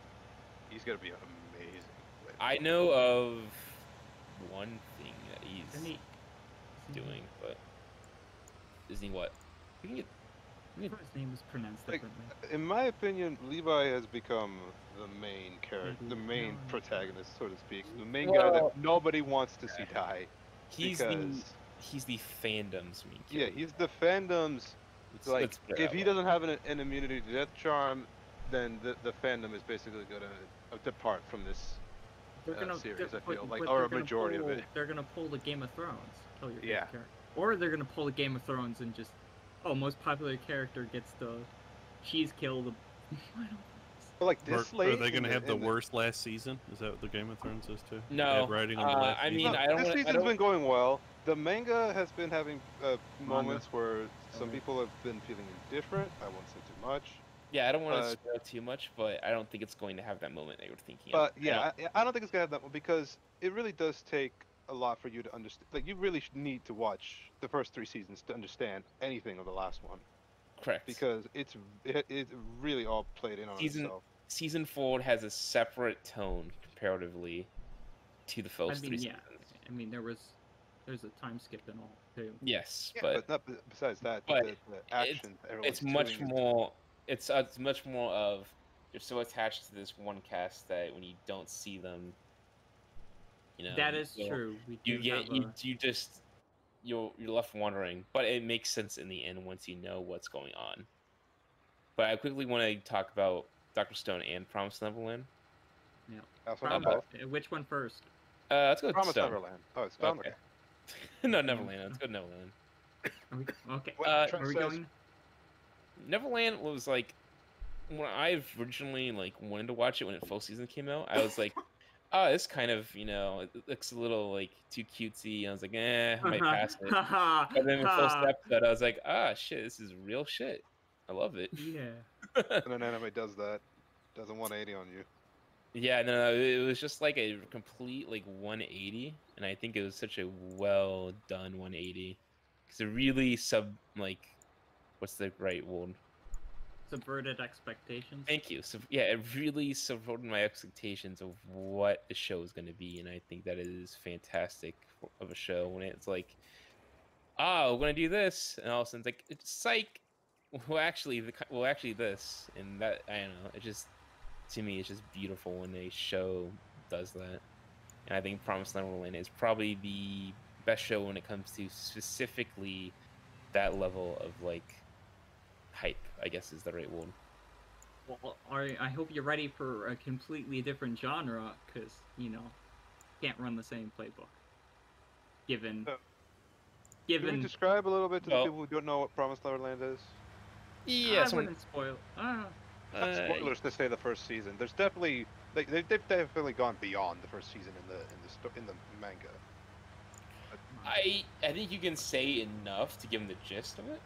He's gonna be amazing. I know of one thing that he's doing, but isn't he what? His name was pronounced differently. In my opinion, Levi has become the main character, the main protagonist, so to speak. The main guy that nobody wants to see die. He's the fandom's main character. Yeah, he's the fandom's. Like, if he doesn't have an immunity to death charm, then the fandom is basically gonna depart from this series. I feel like, or a majority of it. They're gonna pull the Game of Thrones. Kill your character. Or they're gonna pull the Game of Thrones and just, most popular character gets the cheese kill. But like this late, are they gonna have the worst last season? Is that what the Game of Thrones is too? No. Writing on the last I mean, this season's been going well. The manga has been having moments where some people have been feeling indifferent. I won't say too much. Yeah, I don't want to spoil too much, but I don't think it's going to have that moment that you're thinking of. But yeah, I don't think it's gonna have that one, because it really does take a lot for you to understand. Like, you really need to watch the first 3 seasons to understand anything of the last one. Correct. Because it really all played in on itself. Season 4 has a separate tone comparatively to the first 3 seasons. I mean, there's a time skip and all too. Yes, but not besides that. But the action. It's much more. It's much more of, you're so attached to this one cast that when you don't see them, that is true. You're left wondering, but it makes sense in the end once you know what's going on. But I quickly want to talk about Dr. Stone and Promised Neverland. Yeah. Which one first? Let's go with Promised Stone. Neverland. Oh, it's Stone. Okay. No, Neverland. Let's go Neverland. Okay. Where are we going? Neverland was like, when I originally like wanted to watch it when the full season came out, I was like, oh, this kind of, it looks a little like too cutesy. I was like, I might pass it. And then the first episode, I was like, shit, this is real shit. I love it. Yeah. And an anime does that. Does a 180 on you. Yeah, no, it was just like a complete like 180, and I think it was such a well done 180, because it really what's the right word? Subverted expectations. Thank you. So yeah, it really subverted my expectations of what the show is going to be, and I think that is fantastic of a show when it's like, oh, we're going to do this, and all of a sudden it's like, it's psych. Well, actually, this and that. I don't know. It just, to me, it's just beautiful when a show does that, and I think Promised Neverland is probably the best show when it comes to specifically that level of like hype, I guess is the right word. Well, I hope you're ready for a completely different genre, because, you know, can't run the same playbook. Given... Can you describe a little bit to the people who don't know what Promised Neverland is? Yeah, I wouldn't spoil... Not spoilers to say the first season. There's definitely... They've definitely gone beyond the first season in the manga. I think you can say enough to give them the gist of it,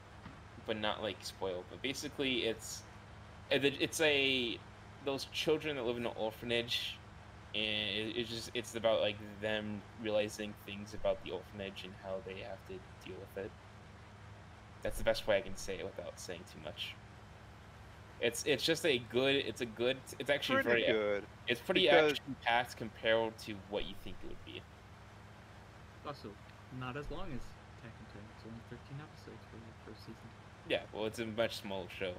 but not like spoil. But basically, it's those children that live in an orphanage, and it's about like them realizing things about the orphanage and how they have to deal with it. That's the best way I can say it without saying too much. It's actually Pretty good. It's pretty action packed compared to what you think it would be. Also, not as long as Attack on Titan. It's only 13 episodes for the first season. Yeah, well, it's a much smaller show.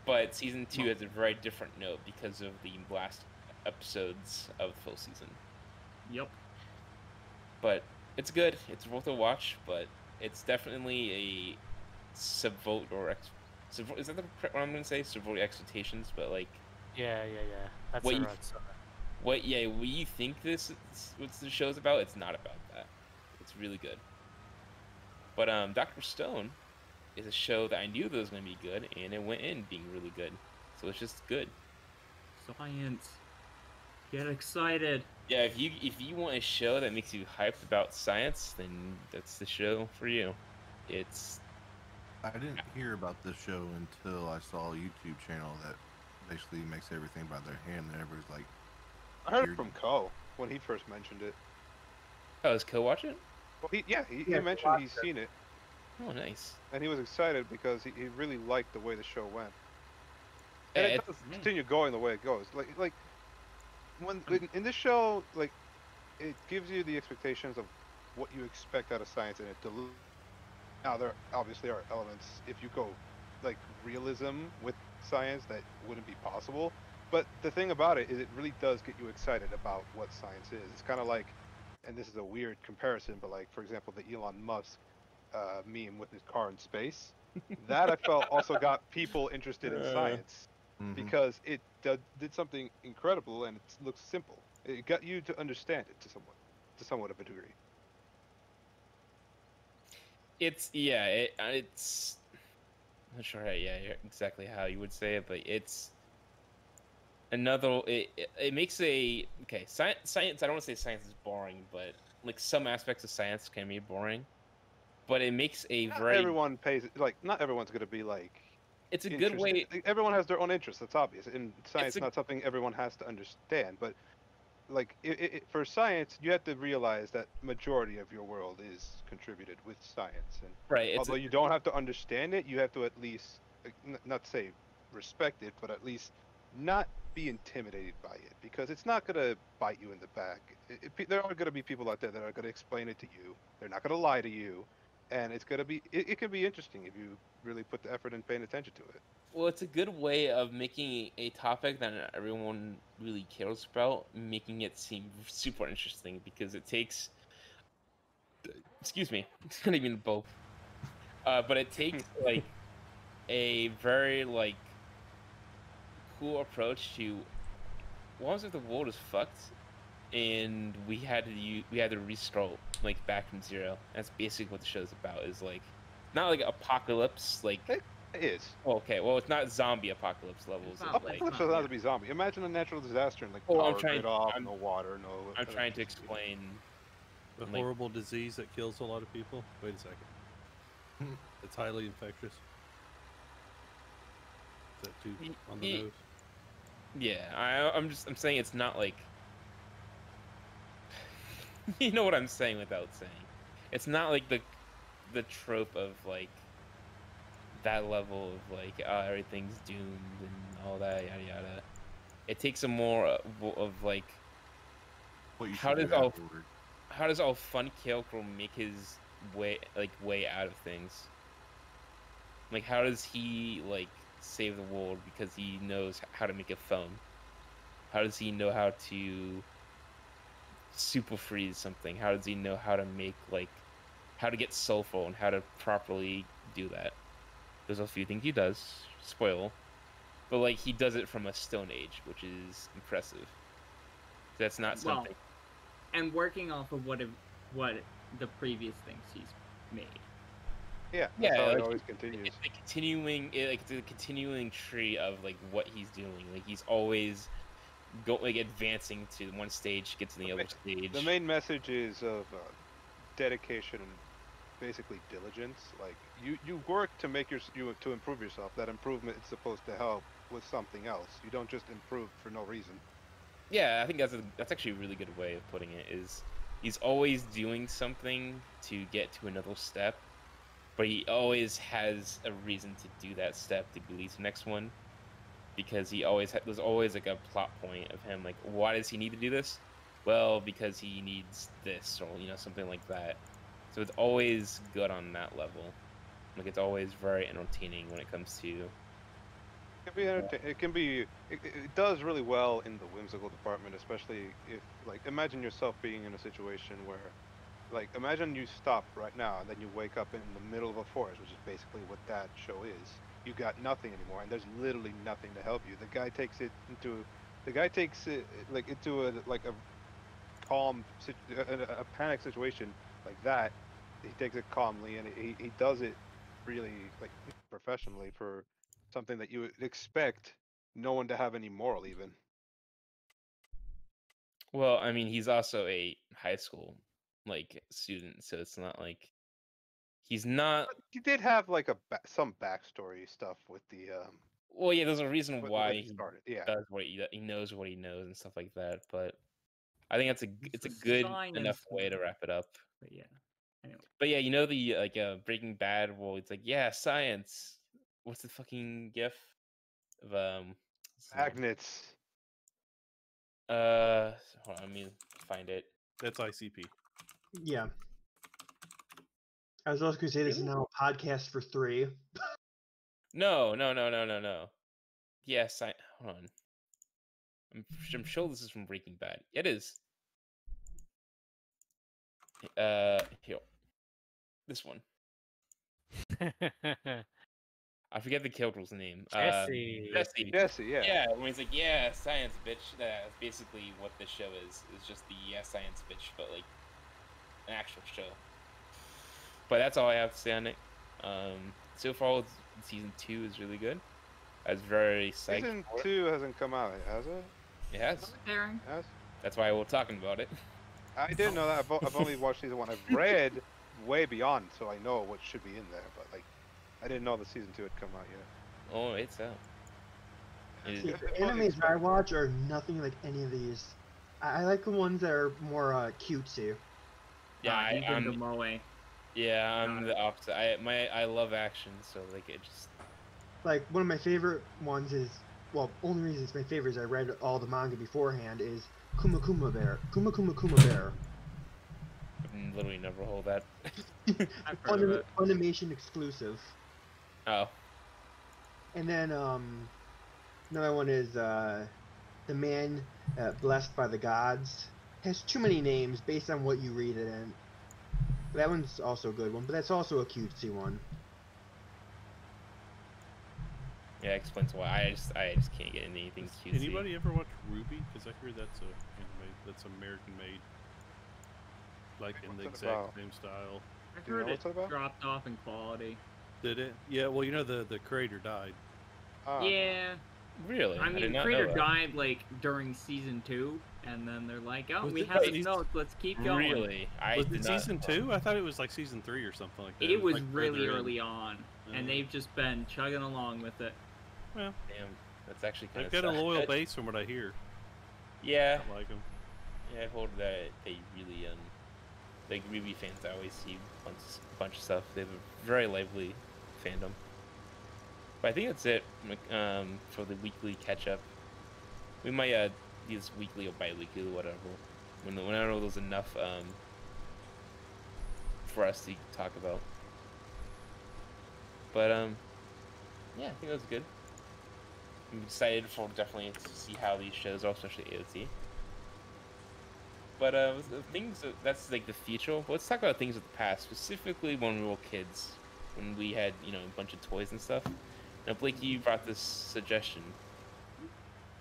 But season 2 has a very different note because of the last episodes of the full season. Yep. But it's good. It's worth a watch, but it's definitely a subvert or is that what I'm going to say? Subvert expectations, but like... Yeah. That's what the you, right side. what you think what the show's about, it's not about that. It's really good. But Dr. Stone is a show that I knew that was going to be good, and it went in being really good. So it's just good. Science. Get excited. Yeah, if you want a show that makes you hyped about science, then that's the show for you. I didn't hear about this show until I saw a YouTube channel that basically makes everything by their hand, and everybody's like... I heard it from Ko when he first mentioned it. Oh, does Ko watch it? Well, he mentioned he's seen it. Oh, nice. And he was excited because he really liked the way the show went. And Yeah, it does continue going the way it goes. Like when in this show, like, it gives you the expectations of what you expect out of science, and it dilutes. Now, there obviously are elements, if you go, like, realism with science, that wouldn't be possible. But the thing about it is it really does get you excited about what science is. It's kind of like, and this is a weird comparison, but like, for example, the Elon Musk meme with his car in space. That, I felt, also got people interested in science. Because it did something incredible, and it looks simple. It got you to understand it to somewhat of a degree. It's I'm not sure exactly how you would say it, but it's it makes science. I don't want to say science is boring, but like some aspects of science can be boring. But it makes not everyone's going to be like. It's a good way. Everyone has their own interests. That's obvious. In science, not something everyone has to understand. But like for science, you have to realize that majority of your world is contributed with science. And right. Although you don't have to understand it, you have to at least not say respect it, but at least not be intimidated by it, because it's not going to bite you in the back. There are going to be people out there that are going to explain it to you. They're not going to lie to you. And it's gonna be. It can be interesting if you really put the effort in paying attention to it. Well, it's a good way of making a topic that everyone really cares about, making it seem super interesting, because it takes. Excuse me, it's not even both. But it takes like a very like cool approach to. What was it? The world is fucked, and we had to restart like back from zero. That's basically what the show's about. Is like not like apocalypse, like it is. Okay, well, it's not zombie apocalypse levels. Apocalypse doesn't have to be zombie. Imagine a natural disaster and like power grid off, no water, no. I'm trying to explain the horrible disease that kills a lot of people. Wait a second. It's highly infectious. Is that too on the nose? Yeah, I'm saying it's not like. You know what I'm saying without saying. It's not like the trope of like that level of like everything's doomed and all that yada yada. It takes a more of like What you how should does do all afterward. how does all fun Kyoko make his way out of things? Like how does he like save the world because he knows how to make a phone? How does he know how to super freeze something? How does he know how to make like how to get soul phone, how to properly do that? There's a few things he does, spoil, but like he does it from a stone age, which is impressive. That's not Well, something. and working off of what the previous things he's made. Yeah, that's how like, it always continues. It's a continuing tree of like what he's doing. Like he's always advancing to one stage, get to the other stage. The main message is of dedication and basically diligence. Like you work to make to improve yourself. That improvement is supposed to help with something else. You don't just improve for no reason. Yeah, I think that's actually a really good way of putting it. Is he's always doing something to get to another step, but he always has a reason to do that step to lead to the next one, because there's always like a plot point of him like, why does he need to do this? Well, because he needs this, or something like that. So it's always good on that level. Like it's always very entertaining when it comes to. It can be It can be. It does really well in the whimsical department, especially if like imagine yourself being in a situation where, like, imagine you stop right now and then you wake up in the middle of a forest, which is basically what that show is. You got nothing anymore, and there's literally nothing to help you. The guy takes it like into a calm, a panic situation like that. He takes it calmly, and he does it really like professionally for something that you would expect no one to have any moral even. Well, I mean, he's also a high school like student, so it's not like he's not. But he did have like some backstory stuff with the Well, yeah, there's a reason when why he he started. Yeah. does he knows what he knows and stuff like that. But I think He's it's a a good science enough way to nerd. wrap it up. But yeah. Anyway. But yeah, the like Breaking Bad. Well, it's like, yeah, science. What's the fucking gif of what's his name? Magnets. Hold on, let me find it. That's ICP. Yeah. I was also gonna say this is now a podcast for 3. No. Yes, hold on. I'm sure this is from Breaking Bad. It is. Here. This one. I forget the character's name. Jesse. Jesse, yeah. Yeah, when he's like, yeah, science, bitch. That's basically what this show is. It's just the science, bitch, but like an actual show. But that's all I have to say on it. So far, season 2 is really good. I was very psyched. Season 2 hasn't come out, has it? It has. Darren. Yes. That's why we're talking about it. I didn't know that. I've only watched season 1. I've read way beyond, so I know what should be in there. But like, I didn't know the season 2 had come out yet. Oh, it's out. See, the animes I watch are nothing like any of these. I like the ones that are more cutesy. Yeah, I'm the Moe. Yeah, I'm the opposite. I love action, so like it just. Like one of my favorite ones is, well, only reason it's my favorite is I read all the manga beforehand, is Kuma Kuma Bear. Kuma Kuma Kuma Bear. I've literally never hold that. I've heard of it. Funimation exclusive. Oh. And then another one is The Man Blessed by the Gods. Has too many names based on what you read it in. That one's also a good one, but that's also a cutesy one. Yeah, explains why I just can't get anything cutesy. Anybody ever watch Ruby? Because I hear that's that's American made, like in the exact same style. I've heard it dropped off in quality. Did it? Yeah. Well, the creator died. Yeah. Really? I mean, the creator died like during season 2, and then they're like, "Oh, we have his notes. Let's keep going." Really? Was it season 2? I thought it was like season 3 or something like that. It was like really early on, and they've just been chugging along with it. Well, damn, that's actually kind of. They've got a loyal base from what I hear. Yeah. I like them. Yeah, I've heard that they really like Ruby fans. I always see a bunch of stuff. They have a very lively fandom. But I think that's it for the weekly catch up. We might do this weekly or bi-weekly or whatever. When I don't know there's enough for us to talk about. But yeah, I think that was good. I'm excited for definitely to see how these shows are, especially AOT. But the things that's like the future. Let's talk about things of the past, specifically when we were kids, when we had a bunch of toys and stuff. Now, Blake, you brought this suggestion,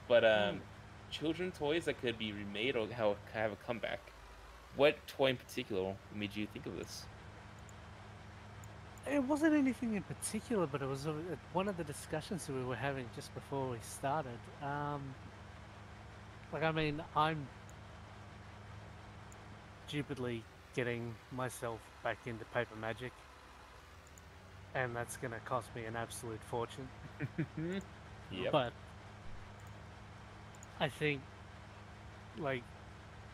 but children toys that could be remade or have a comeback. What toy in particular made you think of this? It wasn't anything in particular, but it was one of the discussions that we were having just before we started. Like, I mean, I'm stupidly getting myself back into paper magic, and that's going to cost me an absolute fortune. Yep. But I think, like,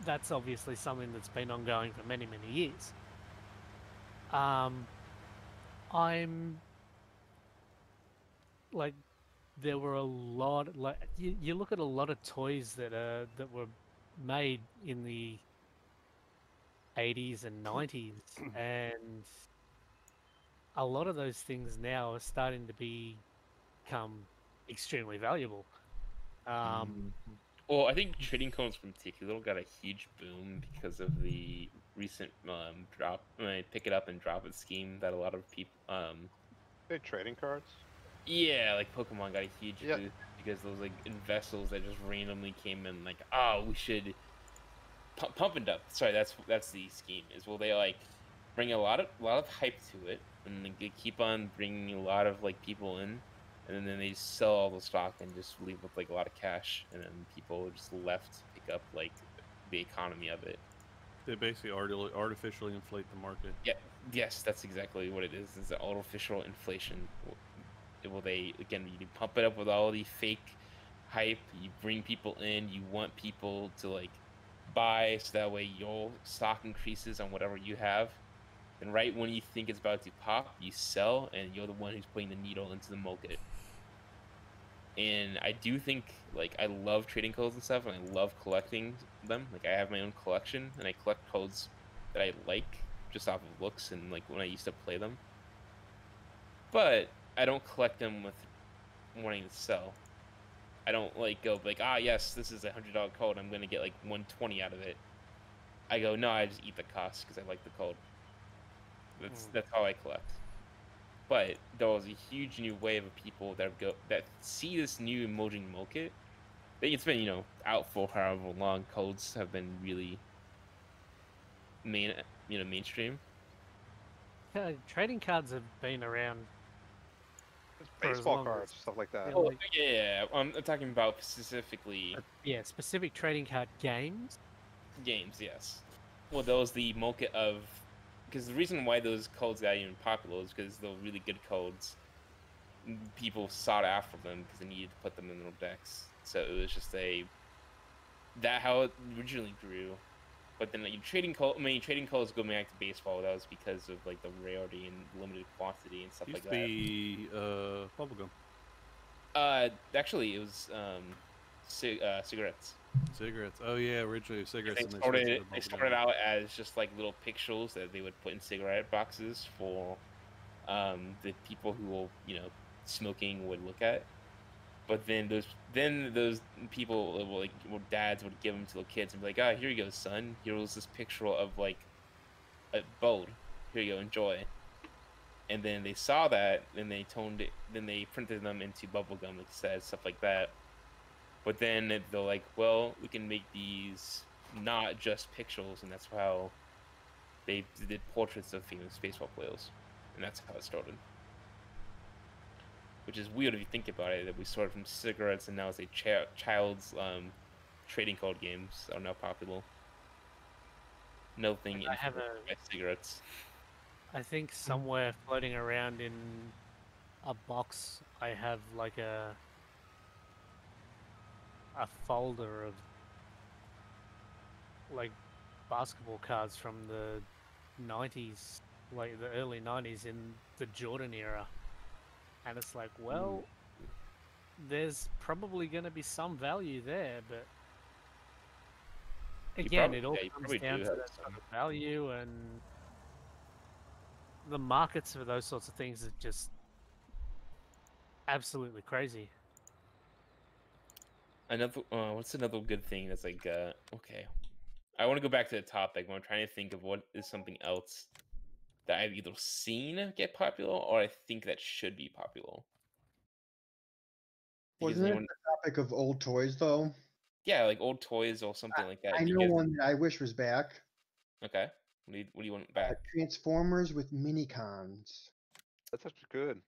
that's obviously something that's been ongoing for many, many years. I'm like, there were a lot, like, you look at a lot of toys that were made in the 80s and 90s, and a lot of those things now are starting to become extremely valuable. Well, I think trading cards in particular got a huge boom because of the recent pick it up and drop it scheme that a lot of people They're trading cards. yeah, like Pokemon got a huge Yep. boost because those like vessels that just randomly came in like, oh, we should pump and dump. Sorry, that's the scheme. Is will they like bring a lot of hype to it, and they keep on bringing a lot of like people in, and then they sell all the stock and just leave with like a lot of cash, and then people are just left to pick up like the economy of it. They basically artificially inflate the market. Yeah, yes, that's exactly what it is. It's an artificial inflation. Will they again? You pump it up with all the fake hype. You bring people in. You want people to like buy, so that way your stock increases on whatever you have. And right when you think it's about to pop, you sell, and you're the one who's putting the needle into the market. And I do think, like, I love trading codes and stuff, and I love collecting them. Like, I have my own collection, and I collect codes that I like just off of looks and like when I used to play them. But I don't collect them with wanting to sell. I don't like go like, ah, yes, this is $100 code. I'm gonna get like 120 out of it. I go, no, I just eat the cost because I like the code. That's how I collect. But there was a huge new wave of people that see this new emerging market. I think it's been out for however long. Codes have been really mainstream. Trading cards have been around. Baseball cards, stuff like that. Oh, yeah. I'm talking about specifically. Yeah, specific trading card games. Games, yes. Well, those the market of, because the reason why those codes got even popular is because they're really good codes. People sought after them because they needed to put them in their decks. So it was just how it originally grew. But then trading codes go back to baseball. That was because of like the rarity and limited quantity and stuff like that. Used to be bubblegum. Actually, it was cigarettes. Cigarettes. Oh yeah, originally cigarettes. They started out as just like little pictures that they would put in cigarette boxes for the people who will smoking would look at. But then those people dads would give them to the kids and be like, ah, here you go, son. Here was this picture of like a bold. Here you go, enjoy. And then they saw that, and they printed them into bubblegum, like said, stuff like that. But then they're like, well, we can make these not just pictures, and that's how they did portraits of famous baseball players, and that's how it started. Which is weird if you think about it, that we started from cigarettes, and now it's a child's trading card games are now popular. Nothing in cigarettes. I think somewhere floating around in a box, I have like a folder of like basketball cards from the 90s, like the early 90s in the Jordan era. And it's like, well, there's probably going to be some value there, but again, it all comes down to that sort of value, and the markets for those sorts of things are just absolutely crazy. Another, what's another good thing that's like, okay. I want to go back to the topic. I'm trying to think of what is something else that I've either seen get popular or I think that should be popular. Wasn't it the topic of old toys, though? Yeah, like old toys or something like that. I know one that I wish was back. Okay. What do you want back? Transformers with mini-cons. That's actually good.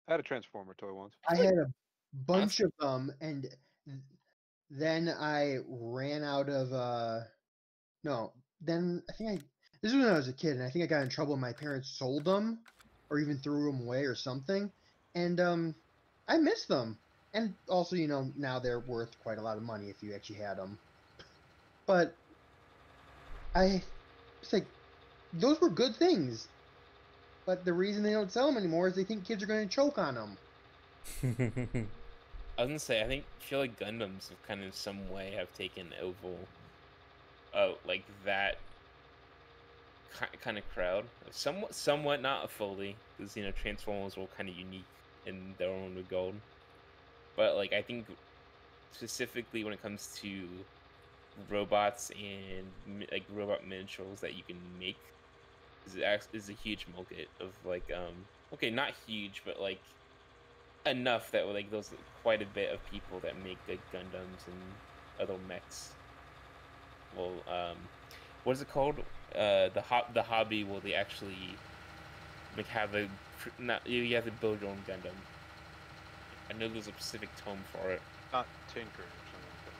I had a Transformer toy once. I had a bunch of them, and then I ran out of, no, then I think this was when I was a kid, and I think I got in trouble and my parents sold them, or even threw them away or something, and I miss them. And also, you know, now they're worth quite a lot of money if you actually had them. But it's like, those were good things. But the reason they don't sell them anymore is they think kids are going to choke on them. I was gonna say, I feel like Gundams have kind of in some way have taken over, like that kind of crowd. Somewhat, not fully, because you know Transformers were kind of unique in their own regard. But like I think specifically when it comes to robots and like robot miniatures that you can make is a huge market of like okay, not huge, but like enough that like there's quite a bit of people that make like Gundams and other mechs. Well, what is it called? The hobby where they actually like have a you have to build your own Gundam. I know there's a specific term for it. Not Tinker or something like that.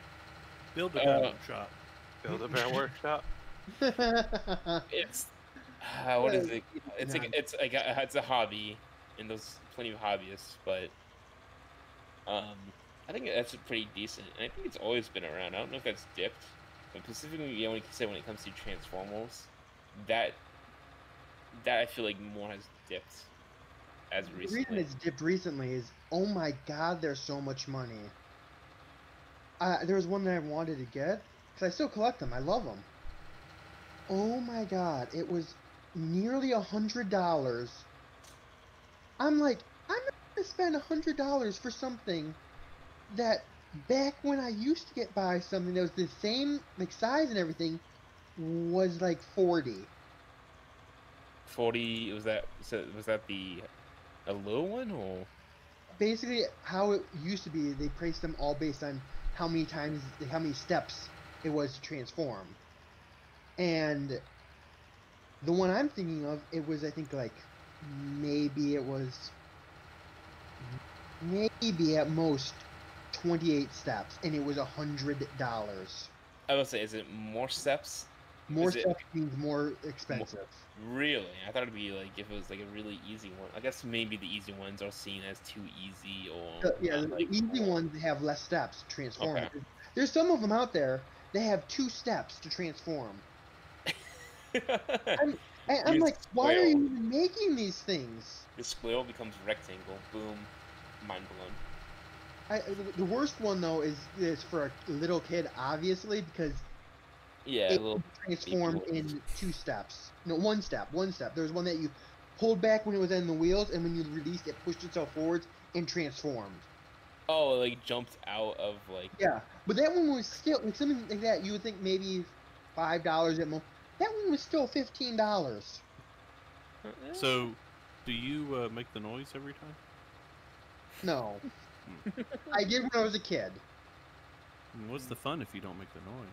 Build a Gundam shop. Build a bear workshop. It's what is it? It's a hobby, and there's plenty of hobbyists, but I think that's pretty decent, and I think it's always been around. I don't know if that's dipped, but specifically, you know, when it comes to Transformers, that I feel like more has dipped as recently. The reason it's dipped recently is, oh my god, there's so much money. There was one that I wanted to get, because I still collect them. I love them. Oh my god, it was nearly $100. I'm like, I'm not going to spend $100 for something that back when I used to get by something that was the same like size and everything was like 40. 40 was that a low one, or basically how it used to be? They priced them all based on how many steps it was to transform. And the one I'm thinking of, it was, I think, like, maybe at most 28 steps, and it was $100. I will say, is it more steps? More steps means more expensive. Really? I thought it'd be like if it was like a really easy one. I guess maybe the easy ones are seen as too easy, or the easy ones have less steps to transform. Okay. There's some of them out there. They have 2 steps to transform. I'm like, why are you even making these things? The square becomes rectangle. Boom. Mind blown. The worst one though is for a little kid, obviously, because it transformed in 2 steps. No, 1 step. 1 step. There was one that you pulled back when it was in the wheels, and when you released it, pushed itself forwards and transformed. Oh, like jumped out of like. Yeah, but that one was still like something like that. You would think maybe $5 at most. That one was still $15. So, do you make the noise every time? No. I did when I was a kid. What's the fun if you don't make the noise?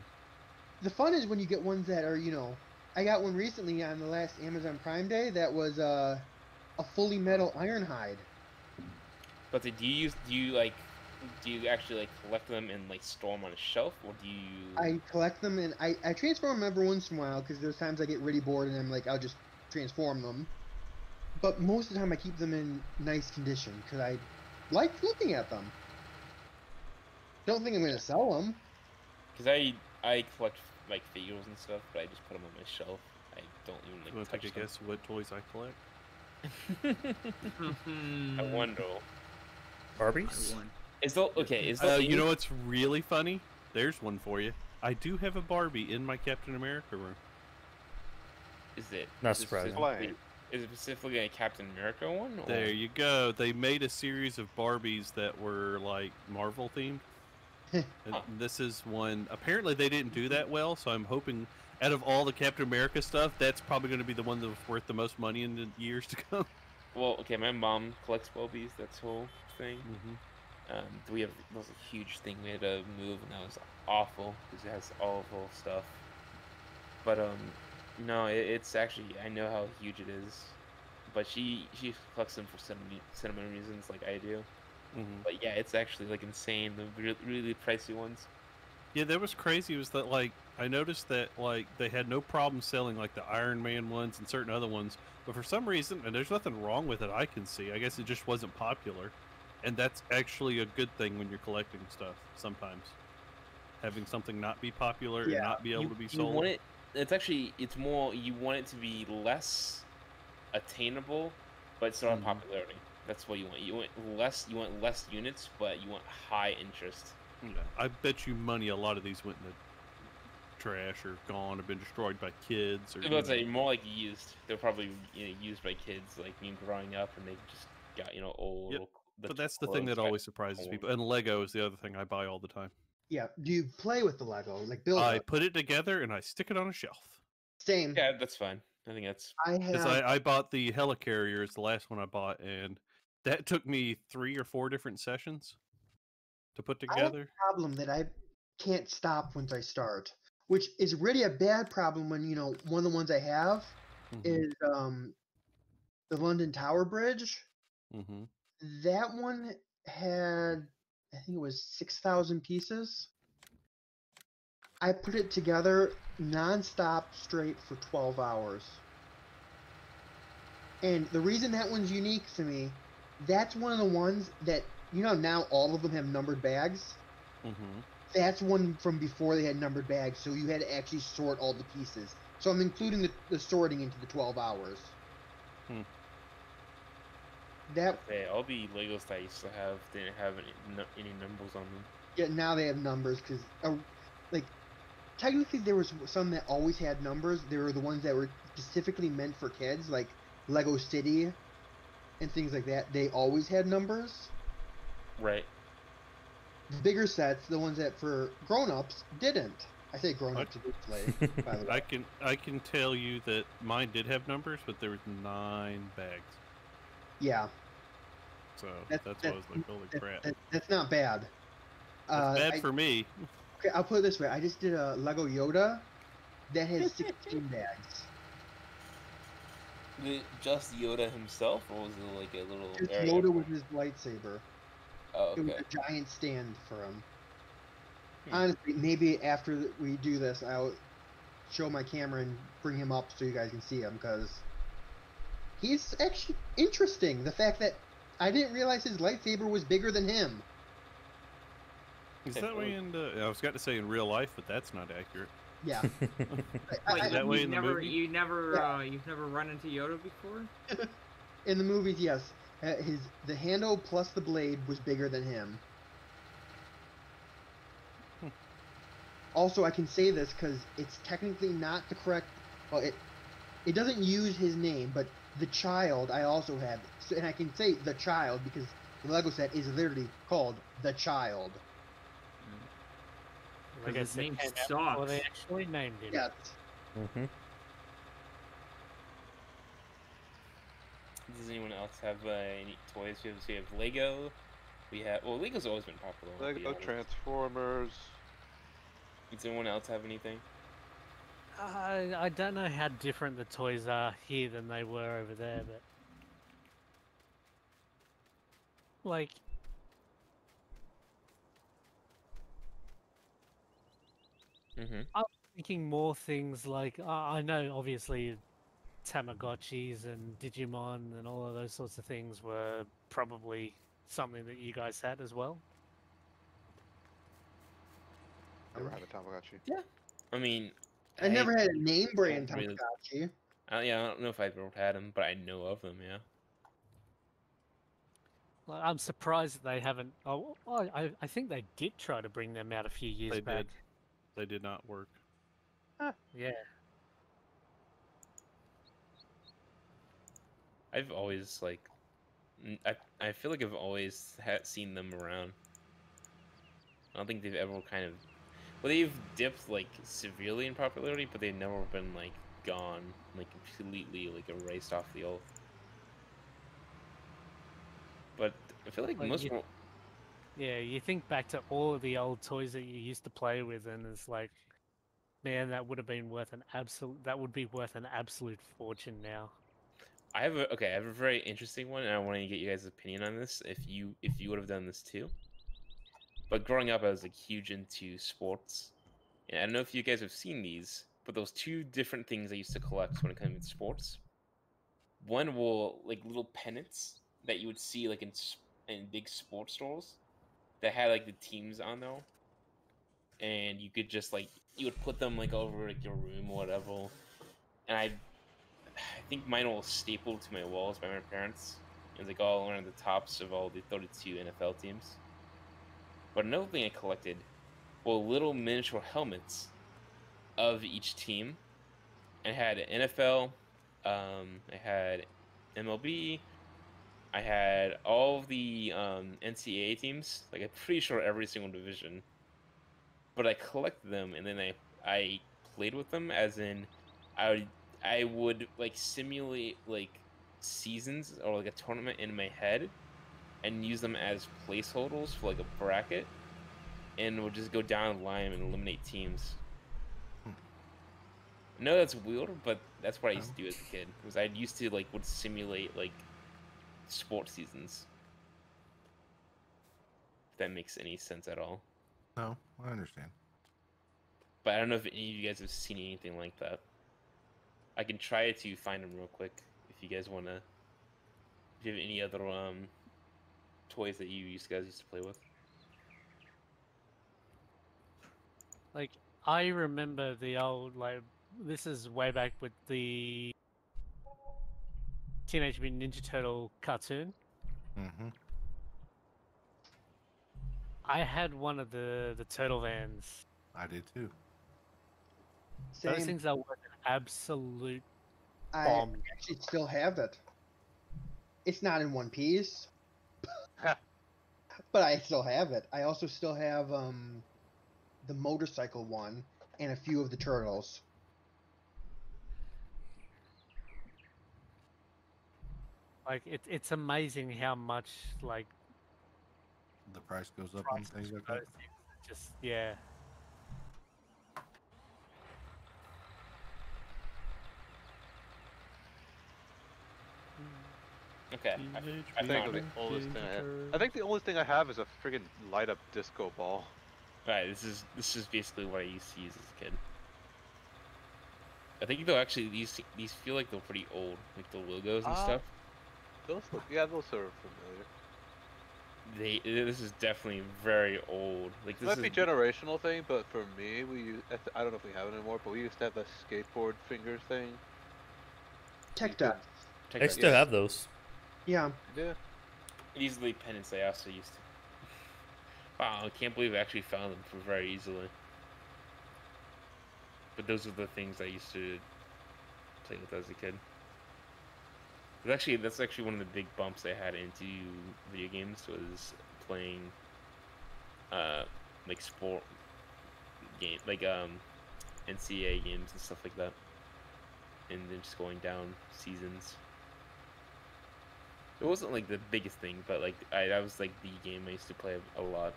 The fun is when you get ones that are, you know, I got one recently on the last Amazon Prime Day that was a fully metal Ironhide. But do you actually like collect them and like store them on a shelf, or do you? I collect them and I transform them every once in a while because there's times I get really bored and I'm like, I'll just transform them. But most of the time I keep them in nice condition because I like looking at them. Don't think I'm going to sell them. Because I collect like figures and stuff, but I just put them on my shelf. I don't even like touch them. Guess what toys I collect? I wonder. Barbies? Is the okay? Is you know what's really funny? There's one for you. I do have a Barbie in my Captain America room. Is it Not surprising. Is it specifically a Captain America one? Or? There you go. They made a series of Barbies that were like Marvel themed. And this is one. Apparently, they didn't do that well, so I'm hoping out of all the Captain America stuff, that's probably going to be the one that's worth the most money in the years to come. Well, okay, my mom collects Barbies. That's the whole thing. We have that was a huge thing. We had to move, and that was awful because it has awful stuff. But no, it's actually I know how huge it is. But she collects them for sentimental reasons, like I do. But yeah, it's actually like insane. The really pricey ones. Yeah, that was crazy. Was that like I noticed that like they had no problem selling like the Iron Man ones and certain other ones, but for some reason, and there's nothing wrong with it I can see. I guess it just wasn't popular, and that's actually a good thing when you're collecting stuff. Sometimes having something not be popular and not be able to be sold. You want it. It's more you want it to be less attainable, but still have popularity. That's what you want. You want less units, but you want high interest. Yeah, I bet you money a lot of these went in the trash or gone or been destroyed by kids. Or Let's say more like used. They're probably used by kids, like me growing up, and they just got old. Yep. But that's the thing that always surprises people. And Lego is the other thing I buy all the time. Yeah. Do you play with the Lego, like build? I put it together and I stick it on a shelf. Same. Yeah, that's fine. I think that's. I bought the Helicarrier is the last one I bought, and that took me 3 or 4 different sessions to put together. I have a problem that I can't stop once I start, which is really a bad problem when one of the ones I have is the London Tower Bridge. That one had, I think it was 6,000 pieces. I put it together non-stop straight for 12 hours. And the reason that one's unique to me, that's one of the ones that, now all of them have numbered bags. That's one from before they had numbered bags, so you had to actually sort all the pieces. So I'm including the sorting into the 12 hours. All the Legos that I used to have didn't have any numbers on them. Yeah, now they have numbers because, technically there was some that always had numbers. There were the ones that were specifically meant for kids, like Lego City and things like that. They always had numbers. Right. The bigger sets, the ones that for grown-ups, didn't. I say grown-ups a good play, by the way. I can tell you that mine did have numbers, but there was 9 bags. Yeah. So that's what I was like, holy crap. That's not bad. That's bad for me. Okay, I'll put it this way. I just did a Lego Yoda that has 16 bags. Just Yoda himself, or was it like a little Just area? Yoda with his lightsaber. Oh, okay. It was a giant stand for him. Honestly, maybe after we do this, I'll show my camera and bring him up so you guys can see him, because he's actually interesting. The fact that I didn't realize his lightsaber was bigger than him. Is that way I was going to say in real life, but that's not accurate. Yeah. That way in the movie? You've never run into Yoda before? In the movies, yes. The handle plus the blade was bigger than him. Also, I can say this because it's technically not the correct. Well, it doesn't use his name, but the child I also have, and I can say the child because the Lego set is literally called the child. Like his name sucks. Well, they actually named him. Yes. Does anyone else have any toys? We have Lego. Lego's always been popular. Lego, Transformers. Does anyone else have anything? I don't know how different the toys are here than they were over there, but like I'm thinking more things like I know obviously Tamagotchis and Digimon and all of those sorts of things were probably something that you guys had as well. Never had a Tamagotchi. Yeah. I mean, I never had a name brand really- Tamagotchi. I don't know if I've ever had them, but I know of them. Yeah. Like, I'm surprised that they haven't. Oh, I think they did try to bring them out a few years They back. did. They did not work. Yeah. I've always like, I feel like I've always seen them around. I don't think they've ever kind of, well, they've dipped like severely in popularity, but they've never been like gone, like completely like erased off the old. But I feel like Like most. Yeah, you think back to all of the old toys that you used to play with, and it's like, man, that would have been worth an absolute. That would be worth an absolute fortune now. I have a I have a very interesting one, and I want to get you guys' opinion on this. If you would have done this too. But growing up, I was like huge into sports, and I don't know if you guys have seen these, but those two different things I used to collect when it came to sports. One will like little pennants that you would see like in big sports stores that had like the teams on there, and you could just like you would put them like over like your room or whatever. And I think mine was stapled to my walls by my parents. It was like all around the tops of all the 32 NFL teams. But another thing I collected were little miniature helmets of each team. I had NFL, I had MLB, I had all of the NCAA teams. Like I'm pretty sure every single division. But I collected them and then I played with them, as in I would like simulate like seasons or like a tournament in my head and use them as placeholders for like a bracket, and would just go down the line and eliminate teams. I know that's weird, but that's what I used to do as a kid. Was I used to like would simulate like sports seasons. If that makes any sense at all. No, I understand. But I don't know if any of you guys have seen anything like that. I can try to find them real quick if you guys want to. If you have any other toys that you guys used to play with. Like, I remember the old, like, this is way back with the Teenage Mutant Ninja Turtle cartoon. Mm-hmm. I had one of the turtle vans. I did too. Those Same. things are worth an absolute I bomb. actually still have it. It's not in one piece, but I still have it. I also still have the motorcycle one and a few of the turtles. Like, it's amazing how much, like, The price goes up on prices things for like those that. things are just, yeah. Okay, I think the oldest thing I think the only thing I have is a friggin' light up disco ball. Right, this is basically what I used to use as a kid. I think though actually these feel like they're pretty old, like the logos and stuff. Those look, yeah, those are familiar. This is definitely very old. Like It this might is be generational thing, but for me, I don't know if we have it anymore, but we used to have the skateboard fingers thing. Tech Dot. I still have those. Yeah. Yeah. These are the pennants I also used to. Wow, I can't believe I actually found them for very easily. But those are the things I used to play with as a kid. That's actually one of the big bumps I had into video games, was playing like sport game, like NCAA games and stuff like that, and then just going down seasons. It wasn't like the biggest thing, but like that was like the game I used to play a lot.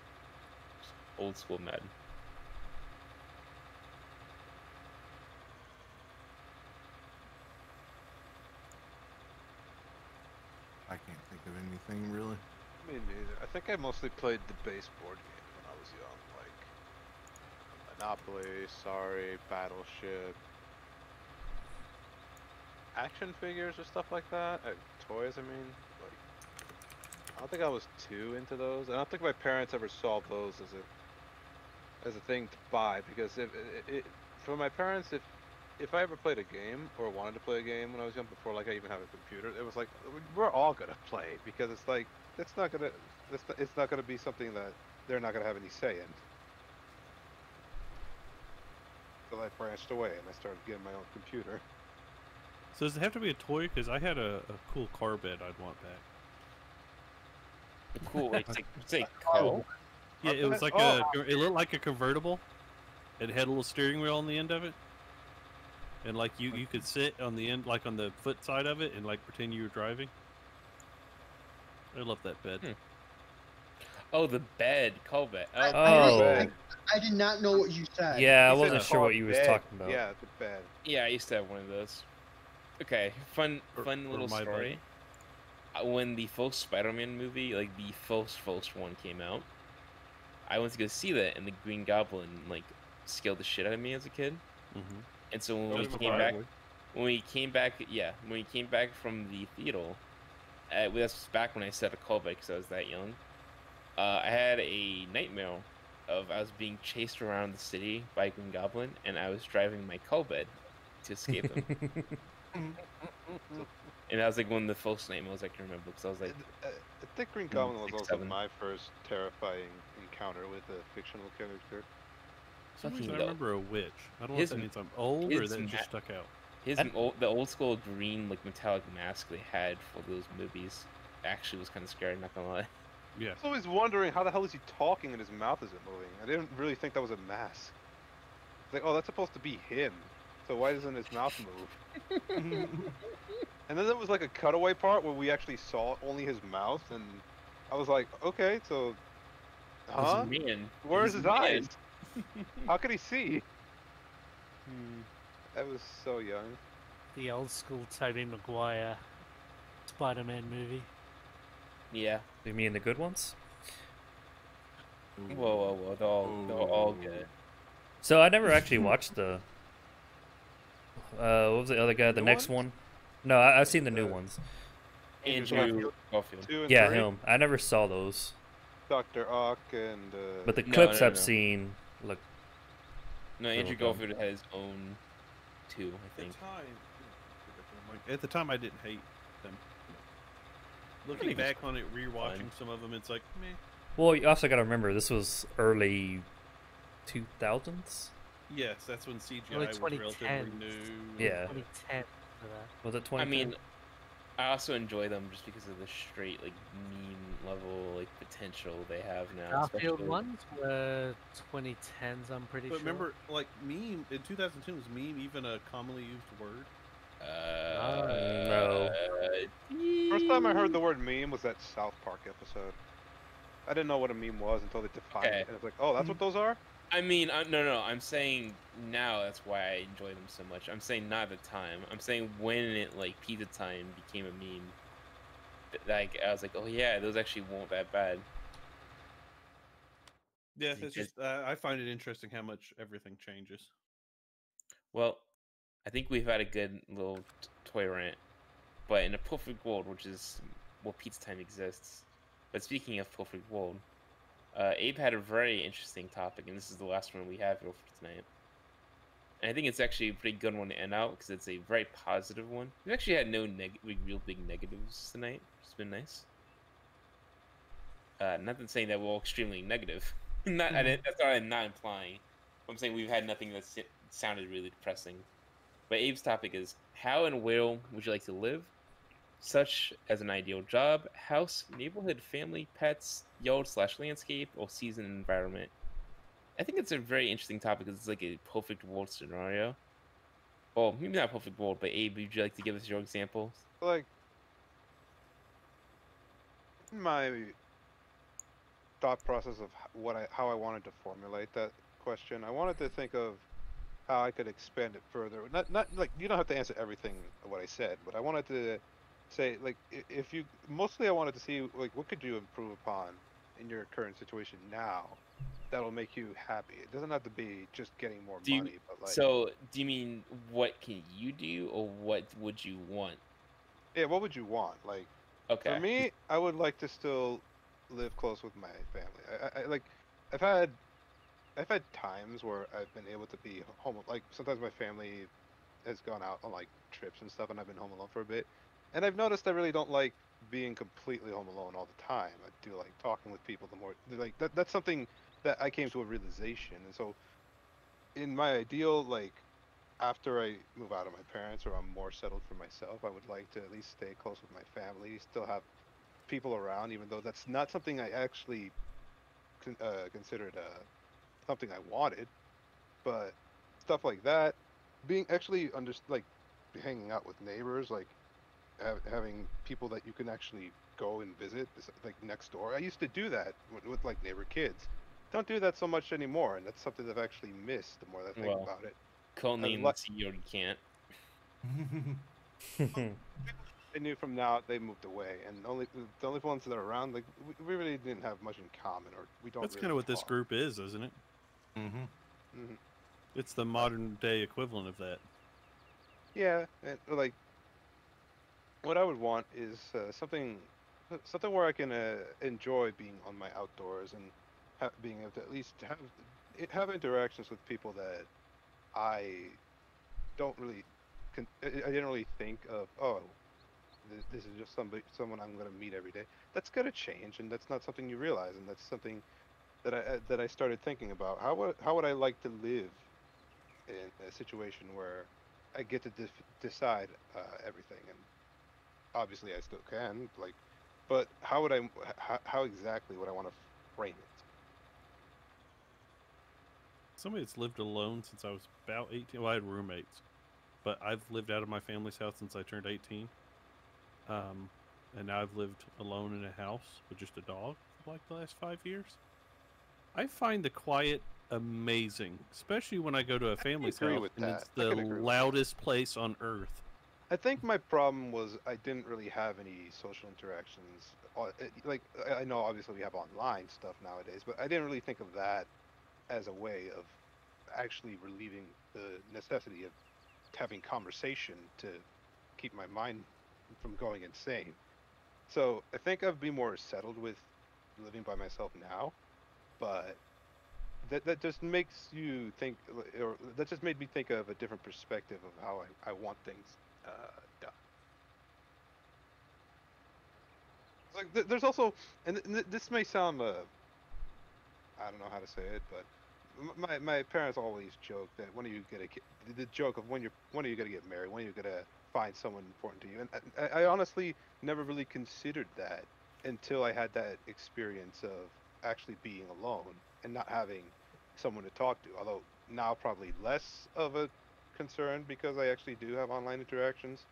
Just old school Madden. I can't think of anything really. Me neither. I think I mostly played the base board games when I was young, like Monopoly, Sorry, Battleship, action figures or stuff like that. Toys, I mean. Like, I don't think I was too into those. I don't think my parents ever saw those as a thing to buy, because if for my parents, if if I ever played a game or wanted to play a game when I was young, before like I even had a computer, it was like we're all gonna play because it's like it's not gonna be something that they're not gonna have any say in. So I branched away and I started getting my own computer. So does it have to be a toy? Because I had a cool car bed I'd want back. Cool. It's like cool. Yeah, it was like it looked like a convertible. It had a little steering wheel on the end of it. And like you could sit on the end, like on the foot side of it, and like pretend you were driving. I love that bed. Oh, the bed, call bed. I did not know what you said. Yeah, I He said wasn't sure what you was bed. talking about. Yeah, the bed. Yeah, I used to have one of those. Okay, fun little my story. When the first Spider-Man movie, like the first one came out, I went to go see that, and the Green Goblin like scared the shit out of me as a kid. Mm-hmm. And so when we came back from the theater, this was back when I set a callback because I was that young. I had a nightmare of I was being chased around the city by Green Goblin, and I was driving my callbed to escape him. And that was like one of the first nightmares I can remember because I was like, I think Green Goblin was 6, also 7. my first terrifying encounter with a fictional character. For some reason, I dope. remember a witch. I don't know if that means I'm old or that it just stuck out. The old school green like metallic mask they had for those movies actually was kind of scary. Not gonna lie. Yeah. I was always wondering how the hell is he talking and his mouth isn't moving. I didn't really think that was a mask. It's like, oh, that's supposed to be him. So why doesn't his mouth move? And then there was like a cutaway part where we actually saw only his mouth, and I was like, okay, so, huh? Where's his eyes? How could he see? I was so young. The old school Tobey Maguire Spider-Man movie. Yeah. You mean the good ones? Whoa! They're all good. So I never actually watched the. What was the other guy? The next one? No, I've seen the new ones. Andrew Garfield. Yeah, him. I never saw those. Dr. Ock and. But the clips I've seen look. No, Andrew Garfield had his own two, I think. At the time, I didn't hate them. Looking back on it, rewatching some of them, it's like, meh. Well, you also got to remember this was early 2000s. Yes, that's when CGI was relatively new. Yeah. 2010. Was it 2010? I mean, I also enjoy them just because of the straight like meme level like potential they have now. Garfield ones were 2010s, I'm pretty sure. But remember, like meme in 2010 was meme even a commonly used word? No. First time I heard the word meme was that South Park episode. I didn't know what a meme was until they defined it, and it's like, oh, that's what those are? I mean, no. I'm saying now that's why I enjoy them so much. I'm saying not at the time. I'm saying when it like pizza time became a meme. Like I was like, oh yeah, those actually weren't that bad. Yeah, it's just I find it interesting how much everything changes. Well, I think we've had a good little toy rant, but in a perfect world, which is where pizza time exists. But speaking of perfect world. Abe had a very interesting topic, and this is the last one we have here for tonight. And I think it's actually a pretty good one to end out because it's a very positive one. We actually had no real big negatives tonight, which has been nice. Nothing saying that we're all extremely negative. That's what I'm not implying. I'm saying we've had nothing that sounded really depressing. But Abe's topic is, how and where would you like to live? Such as an ideal job, house, neighborhood, family, pets, yard/landscape, or season environment. I think it's a very interesting topic because it's like a perfect world scenario. Well, maybe not perfect world, but Abe, would you like to give us your examples? Like, my thought process of how I wanted to formulate that question, I wanted to think of how I could expand it further. Not like you don't have to answer everything of what I said, but I wanted to say like if you mostly I wanted to see like what could you improve upon in your current situation now that'll make you happy. It doesn't have to be just getting more money, but like. So do you mean what can you do or what would you want? Yeah, what would you want? Like, okay. For me, I would like to still live close with my family. I like I've had times where I've been able to be home. Like sometimes my family has gone out on like trips and stuff, and I've been home alone for a bit. And I've noticed I really don't like being completely home alone all the time. I do like talking with people. The more like that's something that I came to a realization. And so, in my ideal, like after I move out of my parents or I'm more settled for myself, I would like to at least stay close with my family, still have people around, even though that's not something I actually considered something I wanted. But stuff like that, being actually like hanging out with neighbors, like having people that you can actually go and visit, like next door. I used to do that with like neighbor kids. Don't do that so much anymore, and that's something that I've actually missed the more that I think Well, about it. currently I've in the let CEO, you can't. I knew from now they moved away, and the only ones that are around, like we really didn't have much in common, or we don't That's really kind of what this talk. group is, isn't it? Mm-hmm. Hmm. It's the modern day equivalent of that. Yeah, and like what I would want is something where I can enjoy being on my outdoors and being able to at least have interactions with people that I don't really I didn't really think of. Oh, this is just someone I'm going to meet every day. That's going to change, and that's not something you realize, and that's something that I started thinking about. How would I like to live in a situation where I get to decide everything, and obviously I still can, like, but how would how exactly would I want to frame it? Somebody that's lived alone since I was about 18. Well, I had roommates, but I've lived out of my family's house since I turned 18. And now I've lived alone in a house with just a dog for like the last 5 years. I find the quiet amazing, especially when I go to a family's Agree house with and that. it's I the can agree with that. loudest place on earth. I think my problem was I didn't really have any social interactions. Like I know obviously we have online stuff nowadays, but I didn't really think of that as a way of actually relieving the necessity of having conversation to keep my mind from going insane. So I think I've been more settled with living by myself now, but that just makes you think, or that just made me think of a different perspective of how I want things done. Like there's also, and this may sound I don't know how to say it, but my parents always joke that when are you gonna get the joke of when are you gonna get married? When are you gonna find someone important to you? And I honestly never really considered that until I had that experience of actually being alone and not having someone to talk to. Although now probably less of a concern because I actually do have online interactions,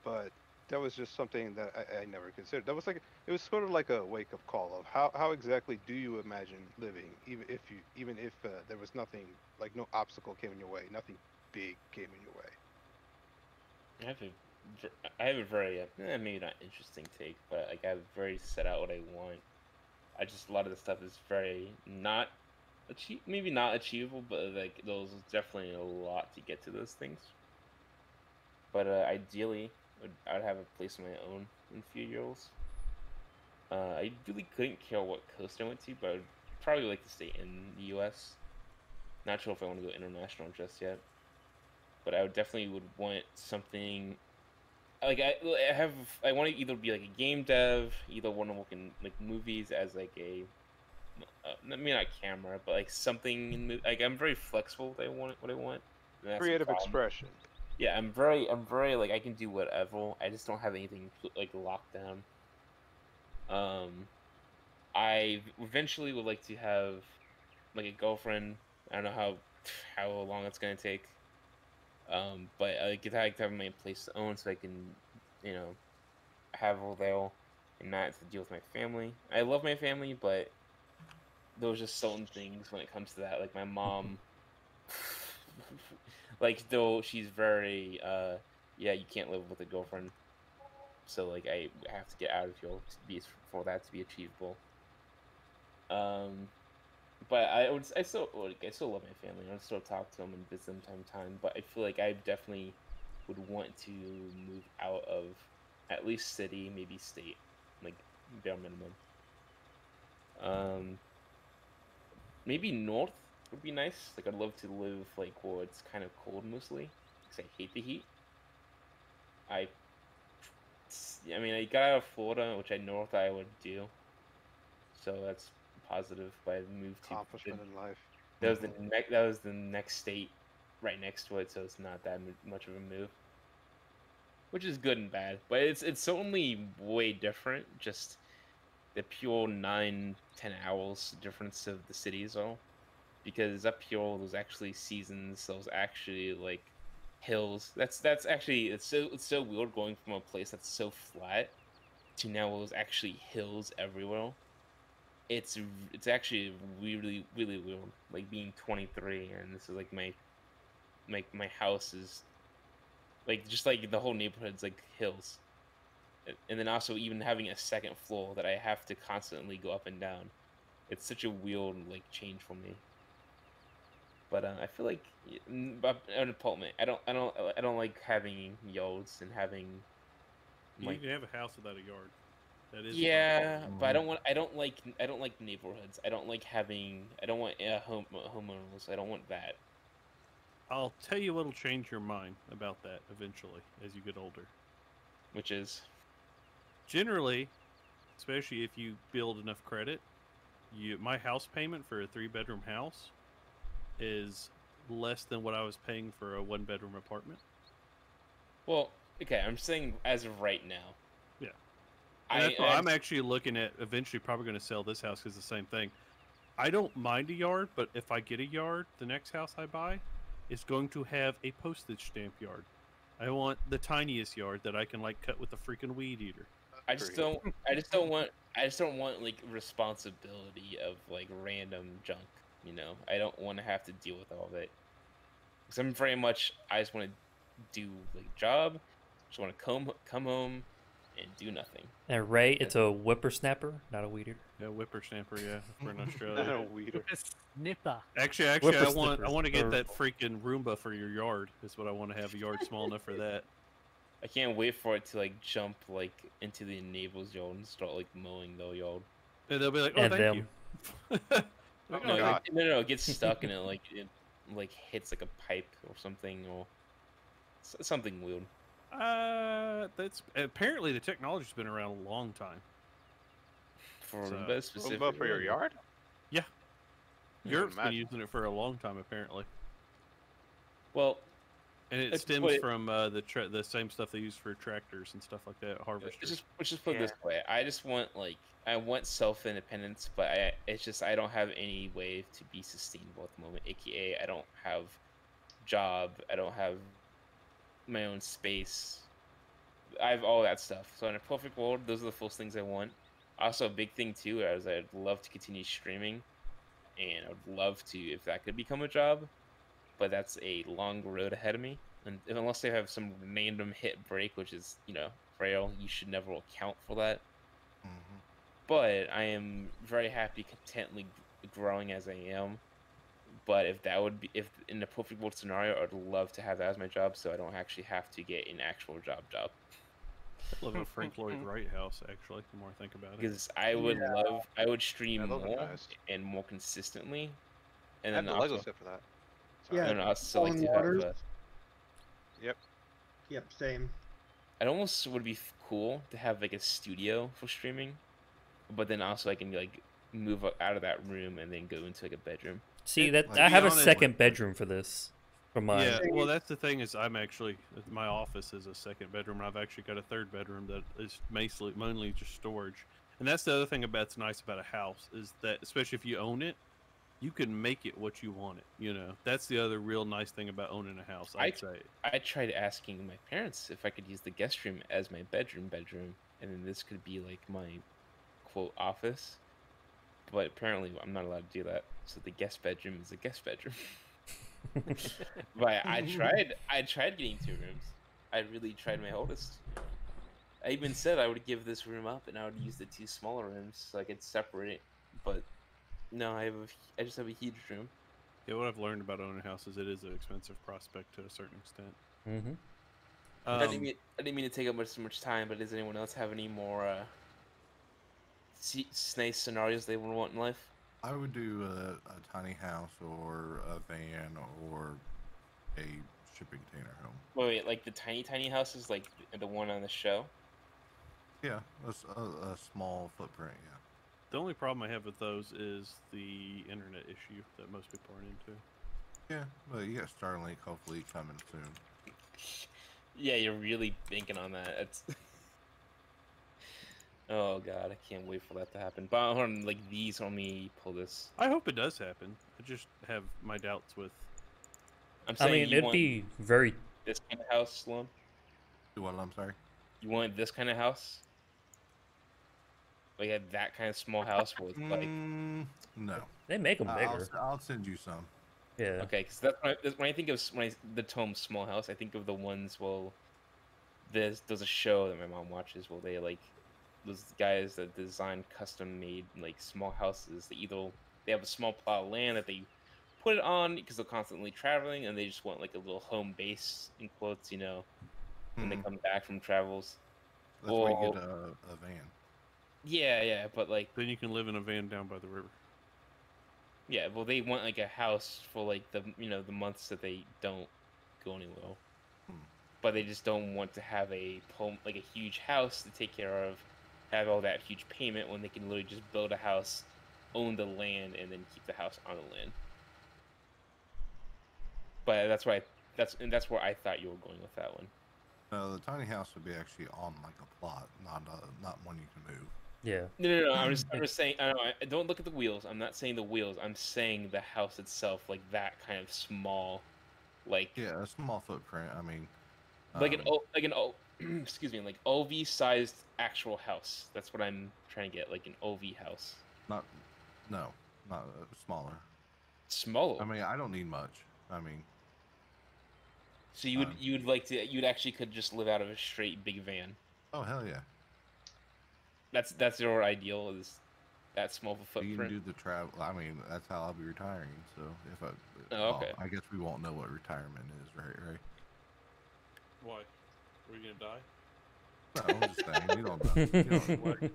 but that was just something that I never considered. That was like it was sort of like a wake up call of how exactly do you imagine living, even if there was nothing like no obstacle came in your way, nothing big came in your way. I have a very maybe not interesting take, but like I have very set out what I want. I just a lot of the stuff is very not maybe not achievable, but like there's definitely a lot to get to those things. But ideally, I'd have a place of my own in a few years. I really couldn't care what coast I went to, but I'd probably like to stay in the U.S. Not sure if I want to go international just yet, but I would definitely would want something like I want to either be like a game dev, either want to work in like movies as like a maybe not camera, but like something like I'm very flexible with what I want. And that's a Creative problem. expression. Yeah, I'm very like I can do whatever. I just don't have anything like locked down. I eventually would like to have like a girlfriend. I don't know how long it's gonna take. But I like to have my place to own so I can, you know, have her there and not have to deal with my family. I love my family, but there's just certain things when it comes to that. Like my mom, like though she's very yeah, you can't live with a girlfriend. So like I have to get out of here to be for that to be achievable. Um, but I still love my family. I would still talk to them and visit them time to time. But I feel like I definitely would want to move out of at least city, maybe state, like bare minimum. Um, maybe north would be nice. Like I'd love to live like where it's kind of cold mostly. because I hate the heat. I mean, I got out of Florida, which I never thought I would do. So that's positive. But I moved to Accomplishment in life. that was the next state right next to it, so it's not that much of a move, which is good and bad. But it's only way different. Just the pure 9-10 hours difference of the cities all, because up here there's actually seasons. There's actually like hills. That's actually it's so weird going from a place that's so flat to now there's actually hills everywhere. It's actually really weird. Like being 23 and this is like my house is like just like the whole neighborhood's like hills, and then also even having a second floor that I have to constantly go up and down. It's such a weird like change for me. But I feel like an apartment. I don't like having yards and having. You can have a house without a yard. That is Yeah, but I don't like neighborhoods. I don't want homeowners. I don't want that. I'll tell you what'll change your mind about that eventually as you get older. Which is generally, especially if you build enough credit, my house payment for a 3-bedroom house is less than what I was paying for a 1-bedroom apartment. Well, okay, I'm saying as of right now. Yeah. I'm actually looking at eventually probably going to sell this house because the same thing. I don't mind a yard, but if I get a yard, the next house I buy is going to have a postage stamp yard. I want the tiniest yard that I can like cut with a freaking weed eater. I just don't want like responsibility of like random junk. You know, I don't want to have to deal with all of it. Because I'm very much I just want to do like job, just want to come home and do nothing. And Ray, it's a whippersnapper, not a weed eater. Yeah, whippersnapper, yeah, for an Australia. Not a weeder. Snipper. Actually, I want to get that freaking Roomba for your yard. Is what I want to have a yard small enough for that. I can't wait for it to like jump like into the neighbor's yard and start like mowing their yard. And they'll be like, "Oh, And thank them. you." No, it gets stuck and it like hits like a pipe or something or something weird. That's apparently the technology's been around a long time. For Roomba specifically. Roomba for your yard? Yeah, Yeah, Europe's been imagine. using it for a long time apparently, Well, and it stems from the same stuff they use for tractors and stuff like that, harvesters. let's just put it this way. I just want I want self-independence, but I don't have any way to be sustainable at the moment. AKA, I don't have job. I don't have my own space. I have all that stuff. So in a perfect world, those are the first things I want. Also, a big thing too is I'd love to continue streaming, and I would love to if that could become a job. But that's a long road ahead of me, and unless they have some random hit break, which is frail, you should never account for that. Mm-hmm. But I am very happy, contently growing as I am. But if in the perfect world scenario, I'd love to have that as my job, so I don't actually have to get an actual job. I love a Frank Lloyd Wright house, actually, the more I think about it. Because I would stream more and more consistently. And I have then the Lego also, set for that. Yeah. and also like Falling to have, Waters. Yep. Same. it almost would be cool to have like a studio for streaming, but then also I can like move out of that room and then go into like a bedroom. See, And that like, I be have a honest second with- bedroom for this. For mine. Yeah, well, that's the thing is my office is a second bedroom, and I've actually got a third bedroom that is mainly just storage. And that's the other thing that's nice about a house is that, especially if you own it, you can make it what you want it. You know, that's the other real nice thing about owning a house. I'd say. I tried asking my parents if I could use the guest room as my bedroom, and then this could be like my quote office. But apparently, I'm not allowed to do that. So the guest bedroom is a guest bedroom. But I tried getting 2 rooms. I really tried my hardest. I even said I would give this room up and I would use the 2 smaller rooms so I could separate it. But no, I just have a huge room. Yeah, what I've learned about owning a house is it is an expensive prospect to a certain extent. Mm-hmm. I didn't mean to take up much time, but does anyone else have any more nice scenarios they would want in life? I would do a tiny house or a van or a shipping container home. Wait, like the tiny houses, like the one on the show? Yeah, a small footprint. Yeah. The only problem I have with those is the internet issue that most people run into. Yeah, but you got Starlink hopefully coming soon. Yeah, you're really banking on that. It's oh god, I can't wait for that to happen. But hold on, like these, let me pull this. I hope it does happen. I just have my doubts with. I'm I saying mean, you it'd want be very. this kind of house, Sloan? Do what? I'm sorry. You want this kind of house? Like that kind of small house with like. No. They make them bigger. I'll send you some. Yeah. Okay, because that's when I think of the Tome Small House, I think of the ones. Well, there's a show that my mom watches. Well, they like those guys that design custom made like small houses. They have a small plot of land that they put it on because they're constantly traveling, and they just want like a little home base in quotes, when they come back from travels. That's why you get a van. Yeah, but like Then you can live in a van down by the river. yeah, well, they want like a house for like the the months that they don't go anywhere. But they just don't want to have like a huge house to take care of, have all that huge payment when they can literally just build a house, own the land, and then keep the house on the land. But that's where I thought you were going with that one. No, the tiny house would be actually on like a plot, not one you can move. Yeah. No. I'm just saying. I don't look at the wheels. I'm not saying the wheels. I'm saying the house itself, like that kind of small, like Yeah, a small footprint. I mean, like excuse me, like OV sized actual house. That's what I'm trying to get, like an OV house. not smaller. Smaller. I mean, I don't need much. I mean, So you'd actually could just live out of a straight big van. oh hell yeah. That's your ideal, is that small of a You footprint. can do the travel. I mean, that's how I'll be retiring. So if I, Oh, okay. I guess we won't know what retirement is, right? Why? Are you gonna die? No, I'm just saying. You don't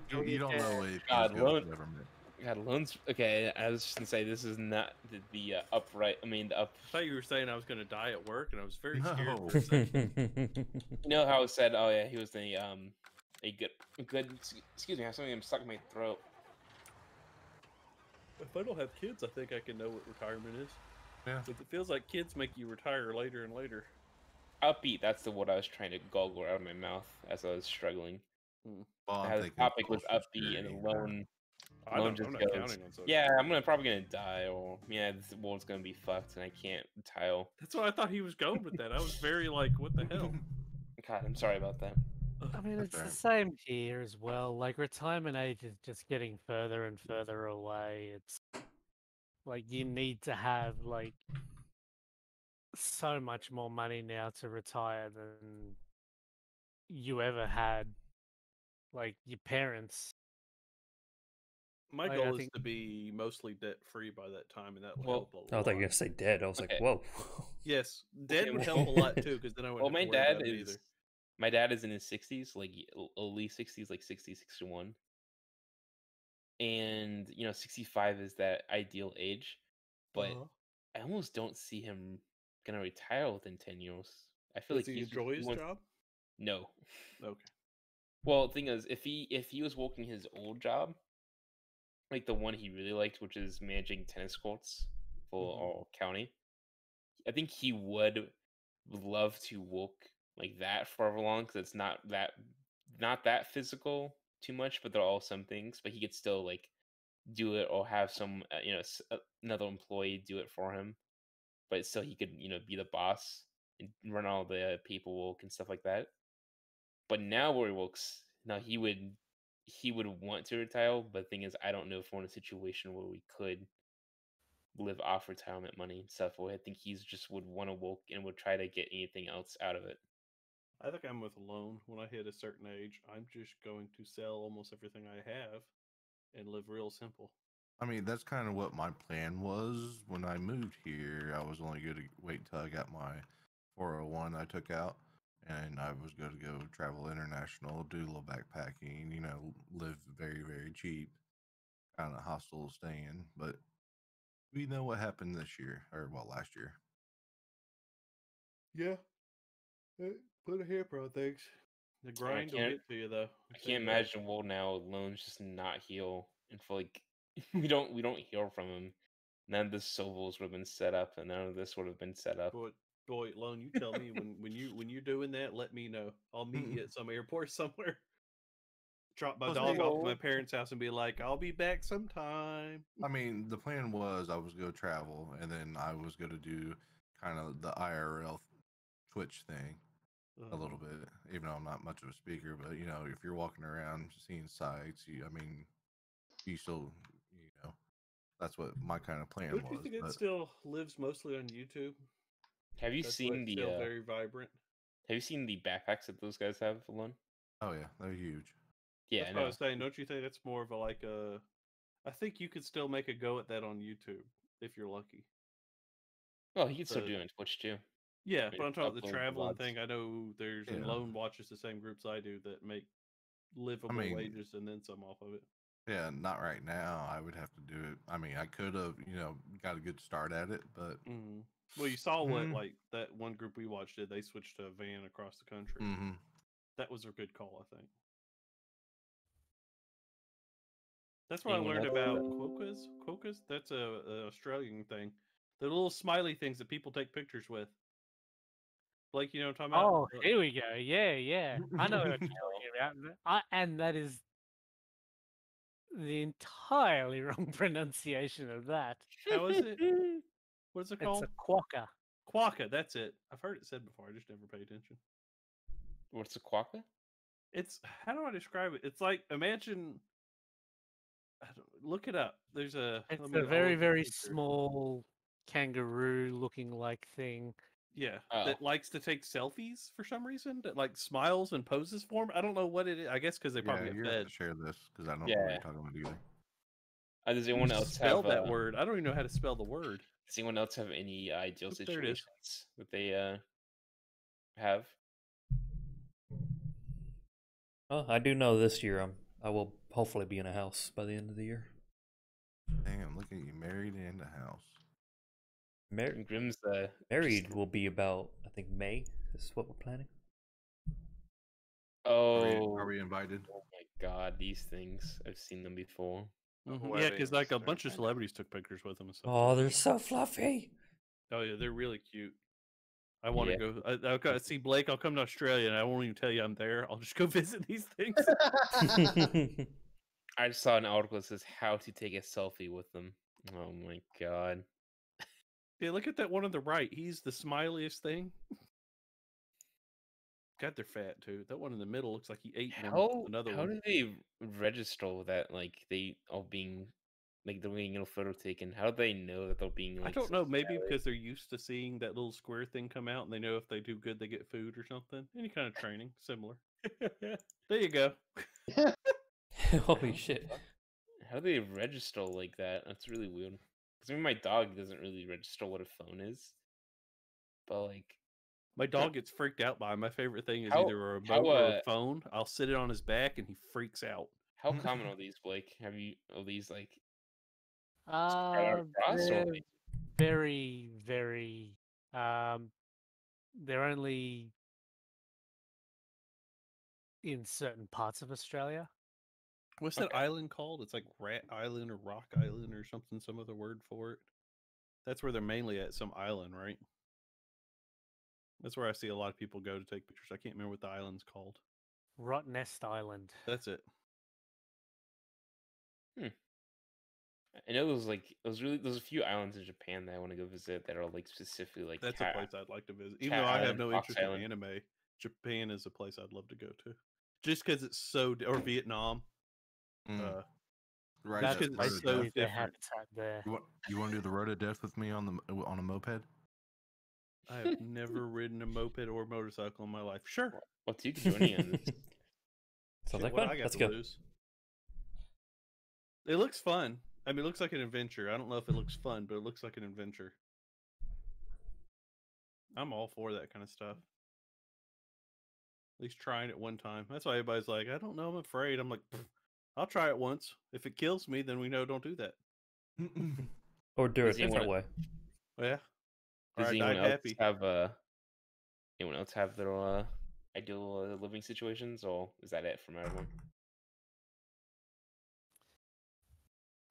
know. You don't know if God, you go to government. God, loans. Okay, I was just gonna say this is not the upright. I mean, the up. I thought you were saying I was gonna die at work, and I was very No. scared for a second. You know how it said, oh yeah, he was a good. Excuse me, I have something stuck in my throat. If I don't have kids, I think I can know what retirement is. Yeah. But it feels like kids make you retire later and later. Upbeat. That's the word I was trying to goggle out of my mouth as I was struggling. Well, The topic was upbeat, and the loan. I'm not just counting goes, on social. yeah, I'm probably gonna die, or yeah, the world's gonna be fucked, and I can't tile. That's what I thought he was going with that. I was very like, what the hell? God, I'm sorry about that. I mean, That's it's fair. the same here as well. Like, retirement age is just getting further and further away. It's like you need to have like so much more money now to retire than you ever had. Like your parents. My Like, goal I is think- to be mostly debt free by that time, and that will Well- help a lot. I thought you were gonna say dead. I was like, Okay. whoa. Yes, debt would well- help a lot too, because then I Well, wouldn't my have to worry dad about it is either. my dad is in his 60s, like early 60s, like 60, 61. And 65 is that ideal age, but Uh-huh. I almost don't see him gonna retire within 10 years. I feel Does like he enjoy his job? No. Okay. Well, the thing is, if he was working his old job, like the one he really liked, which is managing tennis courts for our county, I think he would love to work like that forever long, because it's not that physical too much, but there are all some things. But he could still like do it, or have some another employee do it for him. But still, he could be the boss and run all the paperwork and stuff like that. But now where he works, now he would want to retire, but the thing is, I don't know if we're in a situation where we could live off retirement money and stuff. Where I think he's just would want to work and would try to get anything else out of it. I think I'm with a loan. When I hit a certain age, I'm just going to sell almost everything I have and live real simple. I mean, that's kind of what my plan was when I moved here. I was only going to wait until I got my 401 I took out, and I was going to go travel international, do a little backpacking, live very, very cheap, kind of hostel staying. But we know what happened this year, or well, last year. Yeah. Put a hamper on things. The grind will can't- get to you, though. I can't imagine Will now alone just not heal, and for like we don't heal from him. None of the Sovals would have been set up, and none of this would have been set up. Boy, Lone, you tell me when you're doing that. Let me know. I'll meet you at some airport somewhere. Drop my dog off at my parents' house and be like, "I'll be back sometime." I mean, the plan was I was going to travel, and then I was going to do kind of the IRL Twitch thing a little bit. Even though I'm not much of a speaker, but you know, if you're walking around seeing sights, you still, that's what my kind of plan Don't was. you think it but still lives mostly on YouTube? Have you That's seen the still very vibrant? Have you seen the backpacks that those guys have alone? Oh yeah, they're huge. Yeah, That's I what I know. was saying. Don't you think that's more of a like a? I think you could still make a go at that on YouTube if you're lucky. Well, he could still do it on Twitch too. Yeah, Right, but I'm talking about the upload traveling VODs. thing. I know there's and Yeah. Lone watches the same groups I do that make livable wages and then some off of it. Yeah, not right now. I would have to do it. I mean, I could have, got a good start at it, but Well, you saw what like that one group we watched did. They switched to a van across the country. That was a good call, I think. That's what I learned about quokkas. Quokkas? That's a Australian thing. The little smiley things that people take pictures with. Blake, you know what I'm talking about? Oh, here we go. Yeah. I know what you're talking about. And that is the entirely wrong pronunciation of that. How is it? What is it called? It's a quokka. Quokka, that's it. I've heard it said before. I just never pay attention. What's a quokka? It's how do I describe it? It's like imagine. Look it up. There's a. It's a very small kangaroo-looking like thing. Yeah, that likes to take selfies for some reason. That like smiles and poses for him. I don't know what it is. I guess because they probably you're get gonna fed. have to share this because I don't know what you're talking about either. Does anyone else spell have that word? I don't even know how to spell the word. Does anyone else have any ideal There it is. situations that they have? Well, I do know this year I will hopefully be in a house by the end of the year. Damn, look at you, married and a house. Grim's married will be about, I think, May. Is what we're planning. Oh, are we invited? Oh my god, these things! I've seen them before. Yeah, because like a bunch of celebrities took pictures with them and stuff. Oh, they're so fluffy. Oh yeah, they're really cute. I want to go. I'll go see Blake. I'll come to Australia, and I won't even tell you I'm there. I'll just go visit these things. I just saw an article that says how to take a selfie with them. Oh my god! Yeah, look at that one on the right. He's the smiliest thing. God, they're fat too. That one in the middle looks like he ate another one. How do they register that? Like they all being, like they're getting a photo taken. How do they know that they're being? Like, I don't know. Maybe because they're used to seeing that little square thing come out, and they know if they do good, they get food or something. Any kind of training, similar. There you go. Holy shit! How do they register like that? That's really weird. Because I mean, my dog doesn't really register what a phone is. But like, my dog gets freaked out by it. My favorite thing is either a remote or a phone. I'll sit it on his back, and he freaks out. How common are these, Blake? Are these like? Very, very. They're only in certain parts of Australia. What's that island called? It's like Rat Island or Rock Island or something. Some other word for it. That's where they're mainly at. Some island, right? That's where I see a lot of people go to take pictures. I can't remember what the island's called. Rottnest Island. That's it. I know there's a few islands in Japan that I want to go visit that are like specifically like. That's a place I'd like to visit. Even though I have no interest in anime, Japan is a place I'd love to go to. Just because it's so, or Vietnam. Right. That's because it's so different. There. You want to do the road to death with me on a moped? I have never ridden a moped or motorcycle in my life. Sure. Well, you can do any of this. Sounds like fun. Let's go. It looks fun. I mean, it looks like an adventure. I don't know if it looks fun, but it looks like an adventure. I'm all for that kind of stuff. At least trying it one time. That's why everybody's like, I don't know, I'm afraid. I'm like, I'll try it once. If it kills me, then we know don't do that. Or do it a different way. Yeah. Does anyone else have Anyone else have their ideal living situations, or is that it from everyone?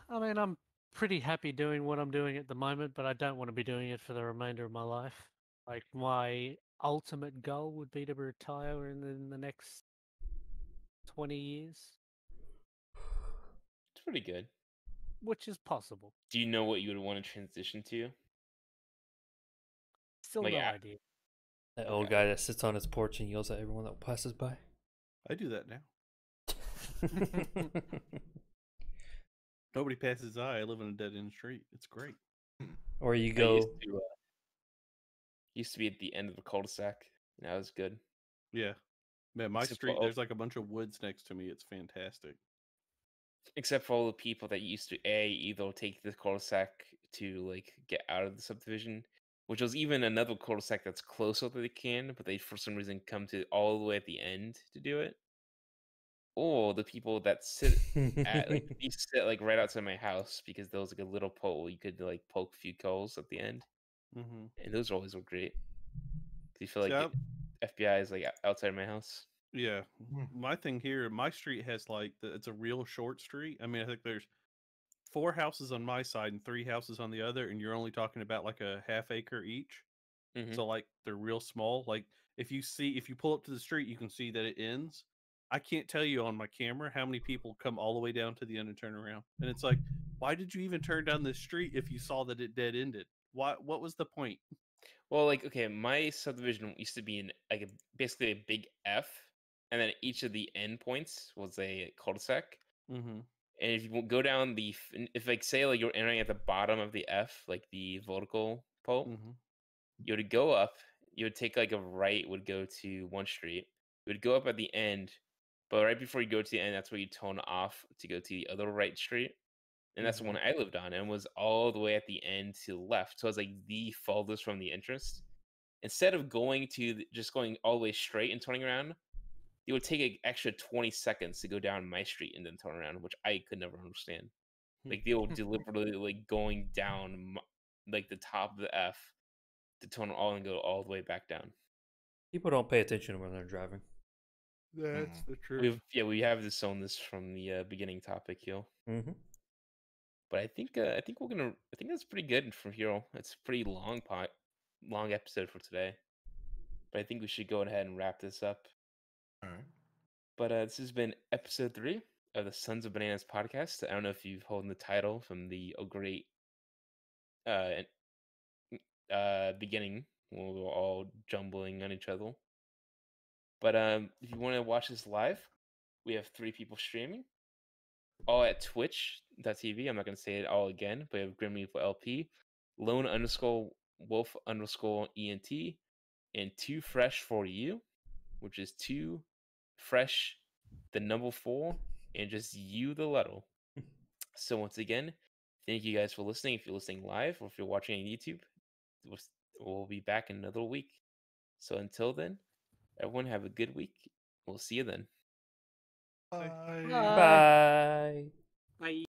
I mean, I'm pretty happy doing what I'm doing at the moment, but I don't want to be doing it for the remainder of my life. Like, my ultimate goal would be to retire in the next 20 years, It's pretty good. which is possible. Do you know what you would want to transition to? Still Like, no idea. That old guy that sits on his porch and yells at everyone that passes by. I do that now. Nobody passes by. I live on a dead end street. It's great. Or you I go. used to be at the end of the cul-de-sac. And that was good. Yeah. Man, my Except street, for- there's like a bunch of woods next to me. It's fantastic. Except for all the people that used to either take the cul-de-sac to like get out of the subdivision, which was even another cul-de-sac that's closer that they can, but they for some reason come to all the way at the end to do it. Or the people that sit at like they sit like right outside my house because there was like a little pole you could like poke a few coals at the end, Mm-hmm. and those always were great. Do you feel See, like the FBI is like outside my house? yeah. My thing here, my street has like, it's a real short street. I mean, I think there's 4 houses on my side and 3 houses on the other, and you're only talking about like a half acre each. Mhm. So like they're real small. Like if you pull up to the street, you can see that it ends. I can't tell you on my camera how many people come all the way down to the end and turn around. And it's like, why did you even turn down this street if you saw that it dead ended? What was the point? Well, like okay, my subdivision used to be in like basically a big F, and then each of the endpoints was a cul-de-sac. Mm-hmm. And if you go down if like say like you're entering at the bottom of the F, like the vertical pole, Mm-hmm. you would go up. You would take like a right, would go to one street. You would go up at the end, but right before you go to the end, that's where you tone off to go to the other right street. And that's the one I lived on, and was all the way at the end to the left. So it was like the farthest from the entrance. Instead of going to just going all the way straight and turning around, it would take an extra 20 seconds to go down my street and then turn around, which I could never understand. Like they will deliberately like going down like the top of the F to turn all and go all the way back down. People don't pay attention when they're driving. That's the truth. We have this on this from the beginning topic here. Mm-hmm. But I think that's pretty good for Hero. It's a pretty long episode for today. But I think we should go ahead and wrap this up. All right. But this has been episode 3 of the Sons of Bananas podcast. I don't know if you've held the title from the great beginning when we were all jumbling on each other. But if you want to watch this live, we have 3 people streaming, all at twitch.tv. I'm not going to say it all again, but we have GrimReaperLP, Lone_Wolf_ENT, and 2 Fresh for You, which is 2 Fresh, the number 4, and just you, the letter. So once again, thank you guys for listening. If you're listening live or if you're watching on YouTube, we'll be back in another week. So until then, everyone have a good week. We'll see you then. Bye. Bye. Bye. Bye.